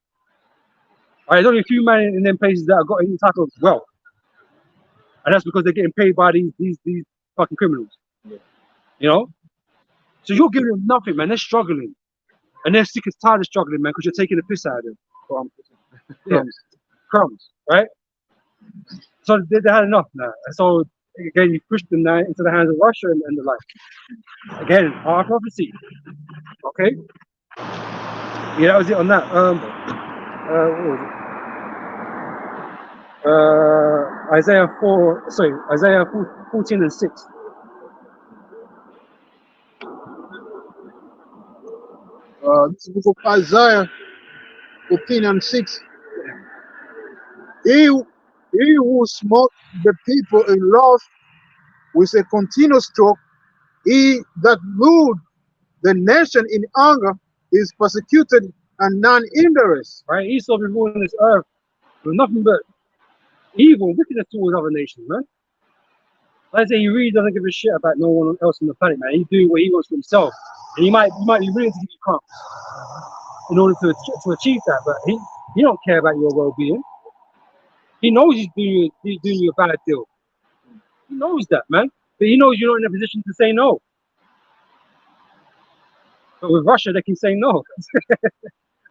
There's only a few men in them places that have got any type of wealth, and that's because they're getting paid by these fucking criminals. You know, so you're giving them nothing, man. They're struggling, and they're sick and tired of struggling, man, because you're taking the piss out of them. Crumbs, right? So they had enough now, and so again, you pushed them now into the hands of Russia and the like. Again, our prophecy. Okay. Yeah, that was it on that. What was it? Isaiah 14 and 6.
This is the book of Isaiah 14 and 6. He who smote the people in love with a continuous stroke, he that ruled the nation in anger is persecuted and none hinders.
Right? Esau been ruling this earth with nothing but evil, wickedness towards other nations, man. Like I say, he really doesn't give a shit about no one else on the planet, man. He's doing what he wants for himself, and he might be willing to give you crumbs in order to achieve that, but he don't care about your well-being. He knows he's doing you a bad deal. He knows that, man. But he knows you're not in a position to say no. But with Russia, they can say no.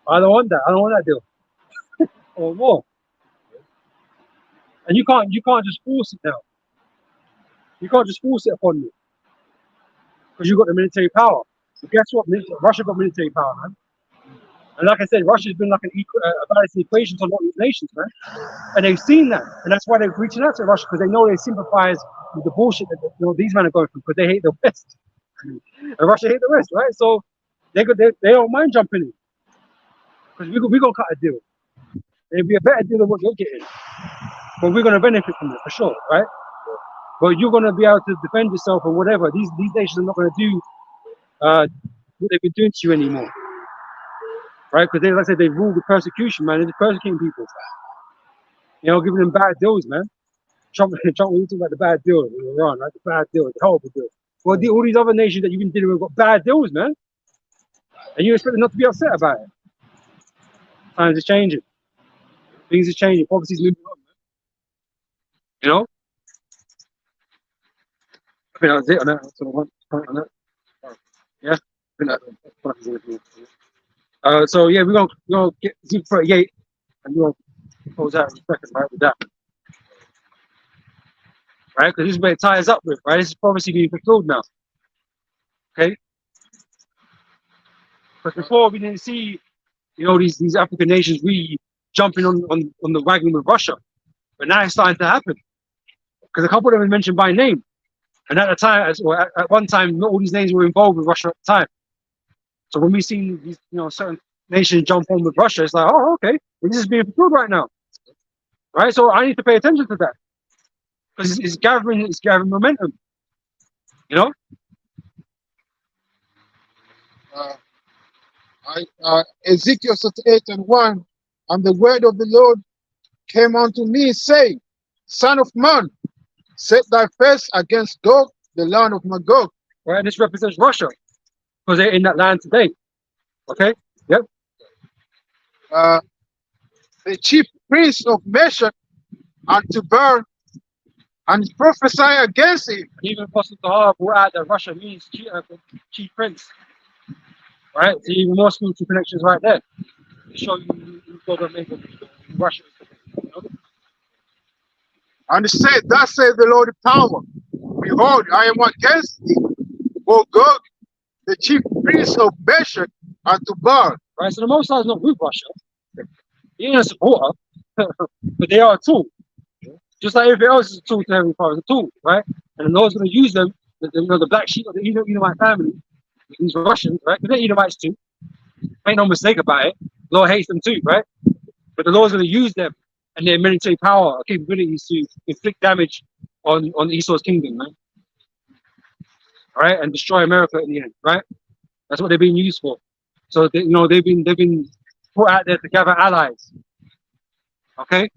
I don't want that. I don't want that deal. Or more. And you can't just force it now. You can't just force it upon me. Because you've got the military power. But guess what? Russia got military power, man. And like I said, Russia's been like a balancing equation to a lot of these nations, man. And they've seen that, and that's why they're reaching out to Russia, because they know they sympathize with the bullshit that these men are going through, because they hate the West, and Russia hate the West, right? So they don't mind jumping in, because we gonna cut a deal. It'll be a better deal than what you're getting, but we're gonna benefit from it for sure, right? But you're gonna be able to defend yourself or whatever. These nations are not gonna do what they've been doing to you anymore, right? Because like I said, they rule with persecution, man. They're persecuting people, you know, giving them bad deals, man. Trump, we talk about the bad deal in Iran, right? The bad deal, the horrible deal. Well, all these other nations that you've been dealing with got bad deals, man. And you expect them not to be upset about it. Times are changing. Things are changing. Policy's moving on, man. You know? I think that was it on that. That's what I want on that. Yeah? I think so yeah, we're gonna get Zeke 38 and we're gonna close out in a second, right, with that. Right? Because this is where it ties up with, right? This is prophecy being fulfilled now. Okay? Because before we didn't see, you know, these African nations really jumping on the wagon with Russia. But now it's starting to happen. Because a couple of them were mentioned by name. And at the time, at one time, not all these names were involved with Russia at the time. So when we see these, you know, certain nations jump on with Russia, it's like, oh, okay, well, this is being fulfilled right now. Right? So I need to pay attention to that. Because it's gathering momentum. You know?
Ezekiel 38:1, and the word of the Lord came unto me, saying, Son of man, set thy face against Gog, the land of Magog.
Right, this represents Russia, because they're in that land today. Okay? Yep.
The chief prince of Meshach, and to burn and prophesy against him.
And even Apostle Tahar brought out that Russia means chief prince. Right? So even more spiritual connections right there. To show you God of Russia. You know?
And said, thus saith the Lord of power, behold, I am against thee, O Gog, the chief prince of Meshach, and to burn.
Right? So the Most High is not with Russia. He ain't a supporter, but they are a tool. Just like everything else is a tool to Heavenly Father, it's a tool, right? And the Lord's going to use them, the black sheep of the Edomite family, these Russians, right? Because they're Edomites too. Make no mistake about it. The Lord hates them too, right? But the Lord's going to use them and their military power, capabilities to inflict damage on Esau's kingdom, man. All right, and destroy America in the end, right? That's what they're being used for. So they, you know, they've been put out there to gather allies. Okay.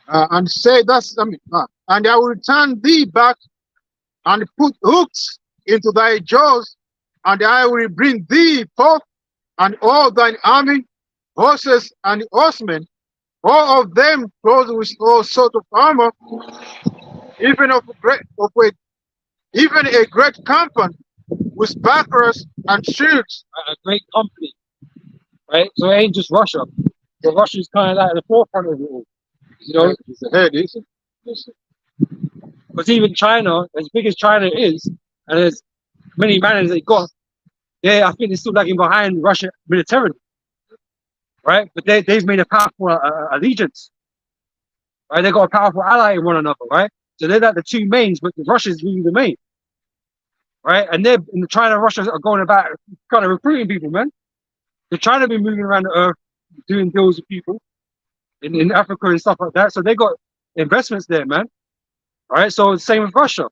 And say that's and I will return thee back and put hooks into thy jaws, and I will bring thee forth and all thine army, horses and horsemen, all of them clothed with all sort of armor, even even a great company with bucklers and shields.
A great company, right? So it ain't just Russia, but Russia's kind of like at the forefront of it all. You know,
It's the head, is it?
because even China, as big as China is, and as many manners they got, I think they're still lagging behind Russia militarily, right? But they've made a powerful allegiance, right? They got a powerful ally in one another, right? So they're like the two mains, but Russia's really the main, right? And China and Russia are going about kind of recruiting people, man. They're trying to be moving around the earth, doing deals with people in Africa and stuff like that. So they got investments there, man. All right, so same with Russia.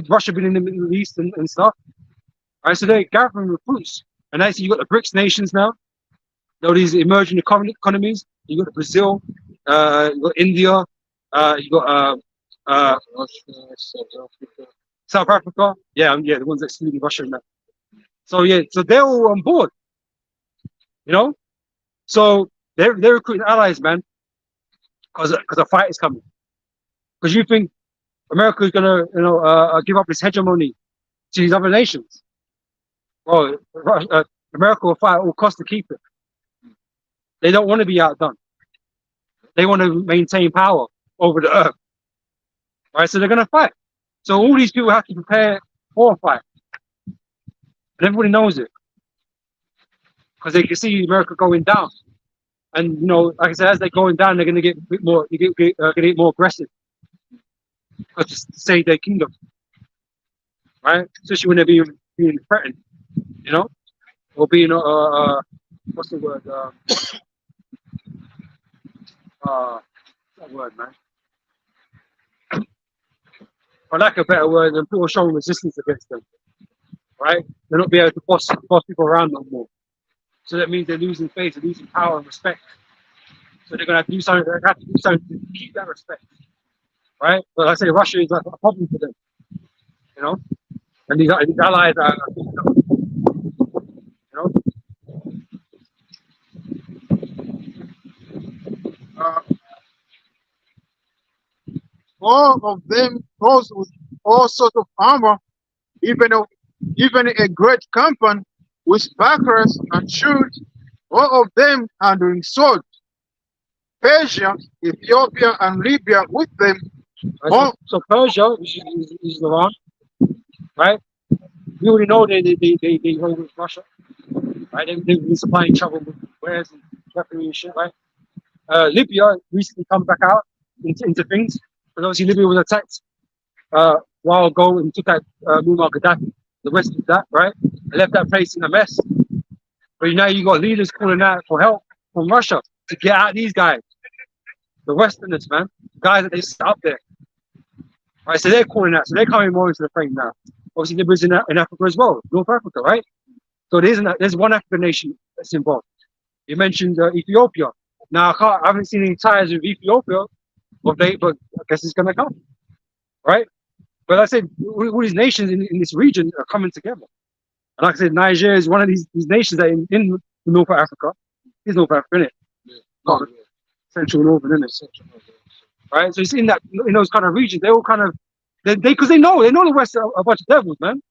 Russia been in the Middle East and stuff. All right, so they're gathering recruits. And actually, you got the BRICS nations now. You know, these emerging economies. You got Brazil, you got India, you got South Africa. Yeah, the ones excluding Russia and that. So yeah, so they're all on board. You know, so they're recruiting allies, man, because a fight is coming. Because you think America is gonna, give up its hegemony to these other nations? Well, America will fight at all costs to keep it. They don't want to be outdone. They want to maintain power over the earth. Right? So they're gonna fight. So all these people have to prepare horrified. And everybody knows it because they can see America going down. And you know, like I said, as they're going down, they're going to get a bit more, get more aggressive to save their kingdom, right? Especially when they're being threatened, you know, or being what's the word? That word, man. For lack of a better word, and people showing resistance against them, right? They're not be able to boss people around no more. So that means they're losing faith, they're losing power and respect. So they're gonna have to do something. They have to do something to keep that respect, right? But like I say, Russia is like a problem for them, you know. And these allies are, you know.
Uh, all of them clothed with all sorts of armor, even a great company with sparklers and shields, all of them handling swords. Persia, Ethiopia, and Libya with them.
So Persia is Iran, right? We already know they hold with Russia, right? They've been supplying trouble with wares and weaponry and shit, right? Libya recently come back out into things, but obviously Libya was attacked a while ago and took out Muammar Gaddafi. The West did that, right? They left that place in a mess. But now you got leaders calling out for help from Russia to get out these guys, the Westerners, man, guys that they set up there. Right, so they're calling out, so they're coming more into the frame now. Obviously, Libya's in Africa as well, North Africa, right? So there's one African nation that's involved. You mentioned Ethiopia. Now I haven't seen any ties with Ethiopia of late, but I guess it's gonna come, right? But like I said, all these nations in this region are coming together. And like I said, Niger is one of these nations that in North Africa. Is North Africa, isn't it?
Oh,
Central Northern, isn't it? Right? So it's in those kind of regions, they all kind of because they know the West are a bunch of devils, man.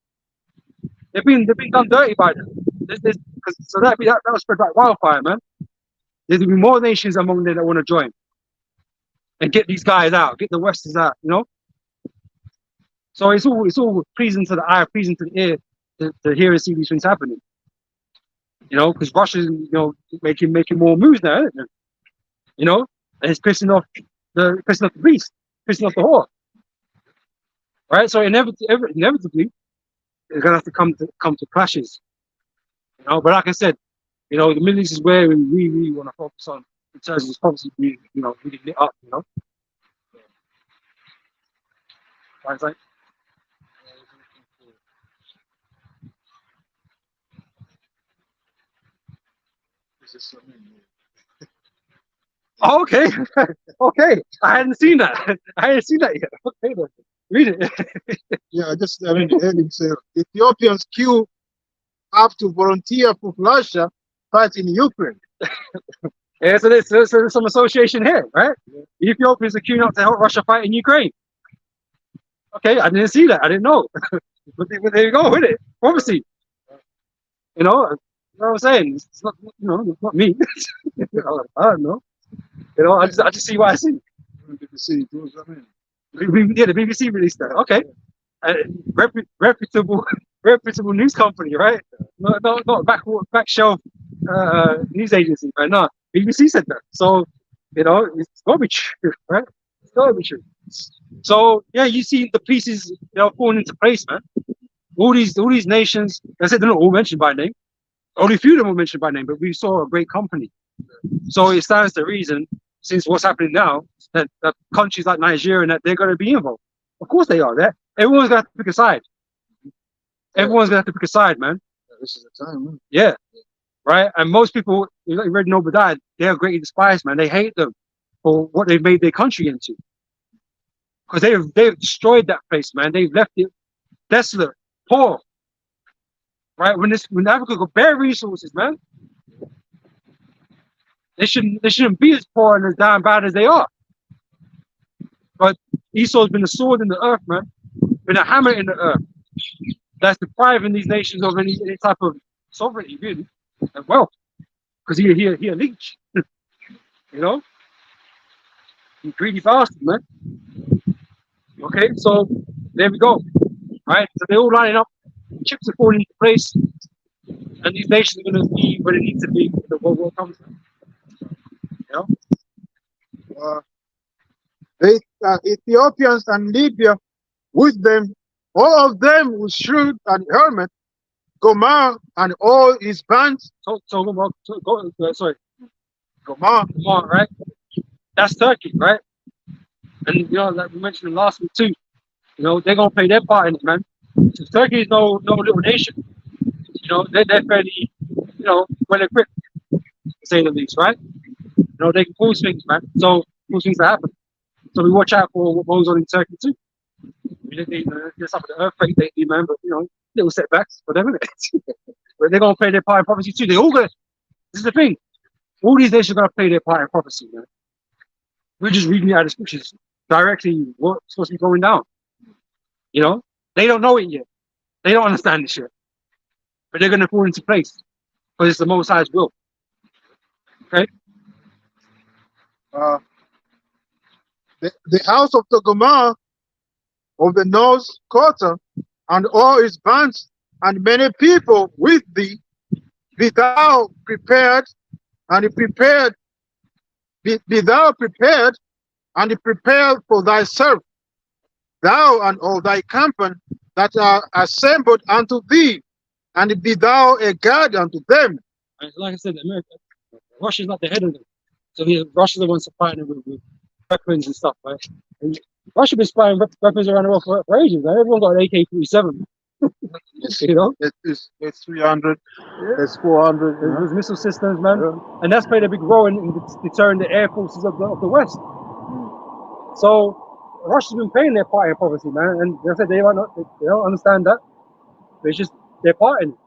They've been done dirty by them. So that will spread like wildfire, man. There's gonna be more nations among them that want to join and get these guys out, get the Westerns out, you know. So it's all pleasing to the eye, pleasing to the ear to hear and see these things happening. You know, because Russia's making more moves now, isn't it? You know, and it's pissing off the beast, pissing off the whore. Right? So inevitably it's gonna have to come to clashes. You know, but like I said, you know, the Middle East is where we really want to focus on in terms of this policy being, really lit up, you know. Right, like, oh, okay. Okay. I hadn't seen that. I hadn't seen that yet. Okay, then. Read it.
yeah, I mean, the heading says Ethiopians queue up to volunteer for Russia fight in Ukraine.
Yeah, so there's some association here, right? Yeah. Ethiopians are queuing up to help Russia fight in Ukraine. Okay, I didn't see that. I didn't know. but there you go with it. Obviously, you know what I'm saying. It's not, it's not me. I don't know. You know, I just see what I see.
BBC, I mean.
Yeah, the BBC released that. Okay, reputable news company, right? Not back shelf news agency, right? No, BBC said that. So it's got to be true, right? It's got to be true. So yeah, you see the pieces falling into place, man. All these nations. I said they're not all mentioned by name. Only a few of them were mentioned by name, but we saw a great company. So it stands to reason, since what's happening now, that countries like Nigeria and that they're going to be involved. Of course they are. Everyone's going to have to pick a side. Everyone's going to have to pick a side, man.
This is the time, man.
Yeah, right. And most people, you read Obadiah, they are greatly despised, man. They hate them for what they've made their country into, because they've destroyed that place, man. They've left it desolate, poor. Right? When Africa got bare resources, man. They shouldn't be as poor and as damn bad as they are. But Esau's been a sword in the earth, man. Been a hammer in the earth. That's depriving these nations of any type of sovereignty, really, and wealth. Because he a leech. You know? He greedy bastard, man. Okay, so there we go. right? So they're all lining up, chips are falling into place, and these nations are going to be where they need to be when the World War comes. You know?
The Ethiopians and Libya with them, all of them with shield and helmet, Gomar and all his bands.
Sorry,
Gomar,
right? That's Turkey, right? And you know, like we mentioned last week too, you know, they're gonna play their part in it, man. So Turkey is no little nation. You know, they're fairly, you know, well equipped, to say the least, right? You know, they can cause things, man. So cause things to happen. So we watch out for what goes on in Turkey too. There's some of the earthquake lately, man, but you know, little setbacks, whatever. But they're gonna play their part in prophecy too. They all gonna. This is the thing. All these nations are gonna play their part in prophecy, man. We're just reading it out of the scriptures directly what's supposed to be going down. You know, they don't know it yet. They don't understand this yet, but they're gonna fall into place because it's the Most High's will. Okay.
the house of the Gomar of the north quarter, and all his bands, and many people with thee, be thou prepared, and prepared, be thou prepared, and prepared for thyself, thou and all thy company that are assembled unto thee, and be thou a guard unto them.
And like I said, America, Russia's not the head of them, so Russia's the one supplying them with weapons and stuff, right? And Russia been supplying weapons around the world for ages, man. Everyone got an AK-47. You know,
it's 300, it's 400.
There's missile systems, man, and that's played a big role in deterring the air forces of the West. So Russia's been playing their part in prophecy, man, and they said they don't understand that. But it's just their part in it,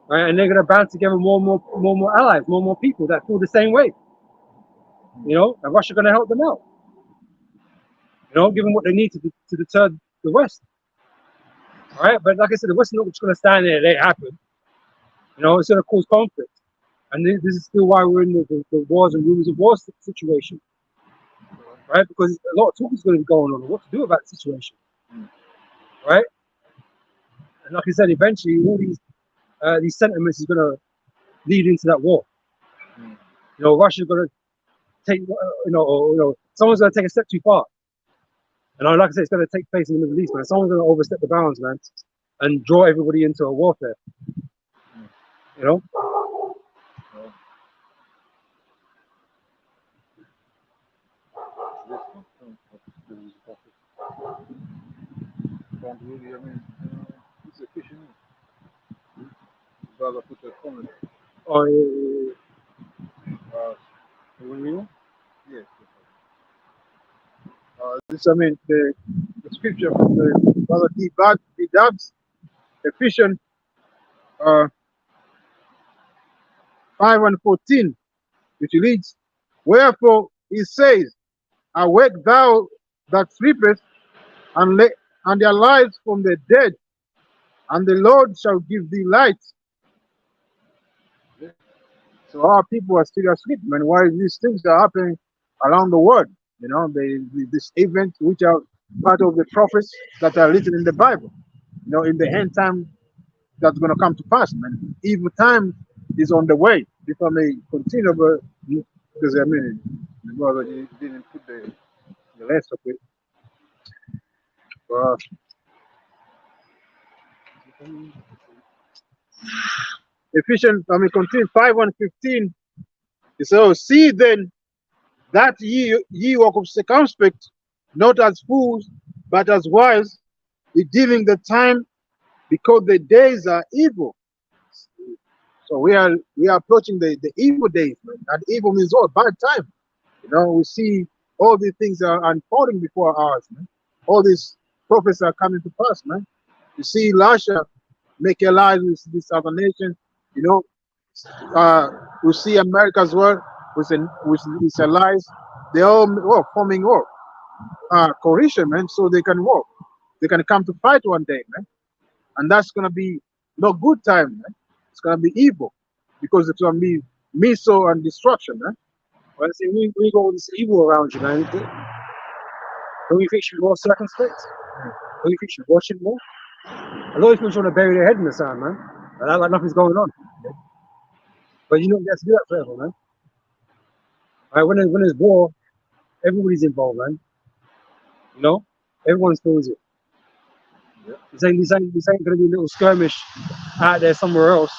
right? And they're gonna band together more and more allies, more and more people that feel the same way. You know, and Russia's gonna help them out. You know, give them what they need to deter the West. All right, but like I said, the West is not just gonna stand there and let it happen. You know, it's gonna cause conflict, and this is still why we're in the wars and rumors of war situation. Right, because a lot of talk is going to be going on what to do about the situation, right? And like I said, eventually all these sentiments is going to lead into that war. You know, Russia's going to take, someone's going to take a step too far, and like I said, it's going to take place in the Middle East, man. Someone's going to overstep the bounds, man, and draw everybody into a warfare. You know.
Really, I mean, it's efficient. Brother put a comment.
Oh,
Yes. This, I mean, the scripture from the Brother D. Dubs, Ephesians 5:14, which reads, wherefore he says, awake thou that sleepest, and arise from the dead, and the Lord shall give thee light. So our people are still asleep, man. Why these things are happening around the world? You know, these events which are part of the prophets that are written in the Bible. You know, in the end time, that's going to come to pass, man. Evil time is on the way. If I may continue, but because I mean, the brother didn't put the rest of it. Ephesians, I mean, continue 5:15. It says, oh, see then that ye walk of circumspect, not as fools, but as wise, redeeming the time, because the days are evil. So we are approaching the evil days, man. And evil means what? Bad time. You know, we see all these things are unfolding before our eyes, man. All these prophets are coming to pass, man. You see Elisha make allies with this other nation, you know. We see America as well with its allies. They all forming war, coalition, man, so they can work. They can come to fight one day, man. And that's gonna be no good time, man. It's gonna be evil because it's gonna be missile and destruction, man.
Well, see, we got all this evil around you, man. Don't you think you should be more circumspect? Don't you think you should watch it more? A lot of people trying to bury their head in the sand, man. And act like nothing's going on. But you don't get to do that forever, man. Right, when there's war, everybody's involved, man. You know? Everyone feels it. This ain't gonna be a little skirmish out there somewhere else.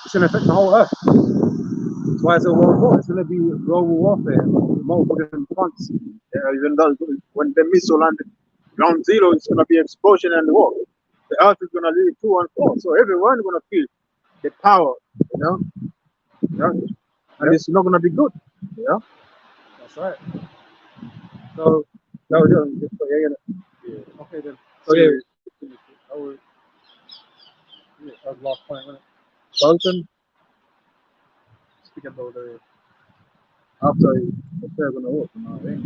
It's gonna affect the whole earth. That's why it's a world war. It's gonna be global warfare, multiple different fronts.
Yeah, even though when the missile land ground zero, it's gonna be explosion and war. The earth is gonna leave 2 and 4, so everyone's gonna feel the power, you know. Yeah. And it's not gonna be good. Yeah.
That's right. So, no, yeah. Okay then. So yeah, that was the last point, wasn't it?
Sultan, speak about the after they're gonna work now, eh?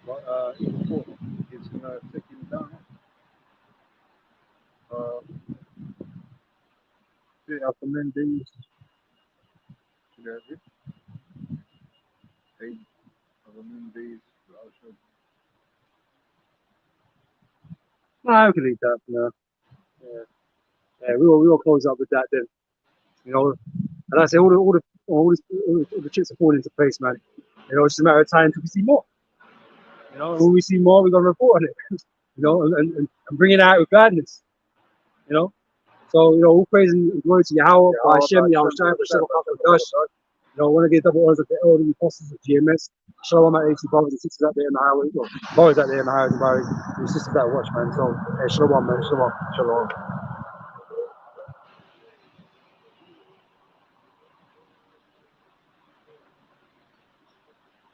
But before it's gonna take him down. After many days, that's it. 8 after many days,
No, we can leave that. No. Yeah, we will close up with that then. You know, and I say all the chips are falling into place, man. You know, it's just a matter of time till we see more. You know, and when we see more, we're gonna report on it. You know, and bring it out with gladness. You know, so you know, all praise and glory to Yahweh, by Hashem, Yahweh Shai, for Shem Dash. You know, I want to give double honors of the elderly apostles of GMS. Shalom out to brothers and sisters out there in the highway, brothers out there in the highway, and sisters that watch, man. So, hey, shalom, man, shalom.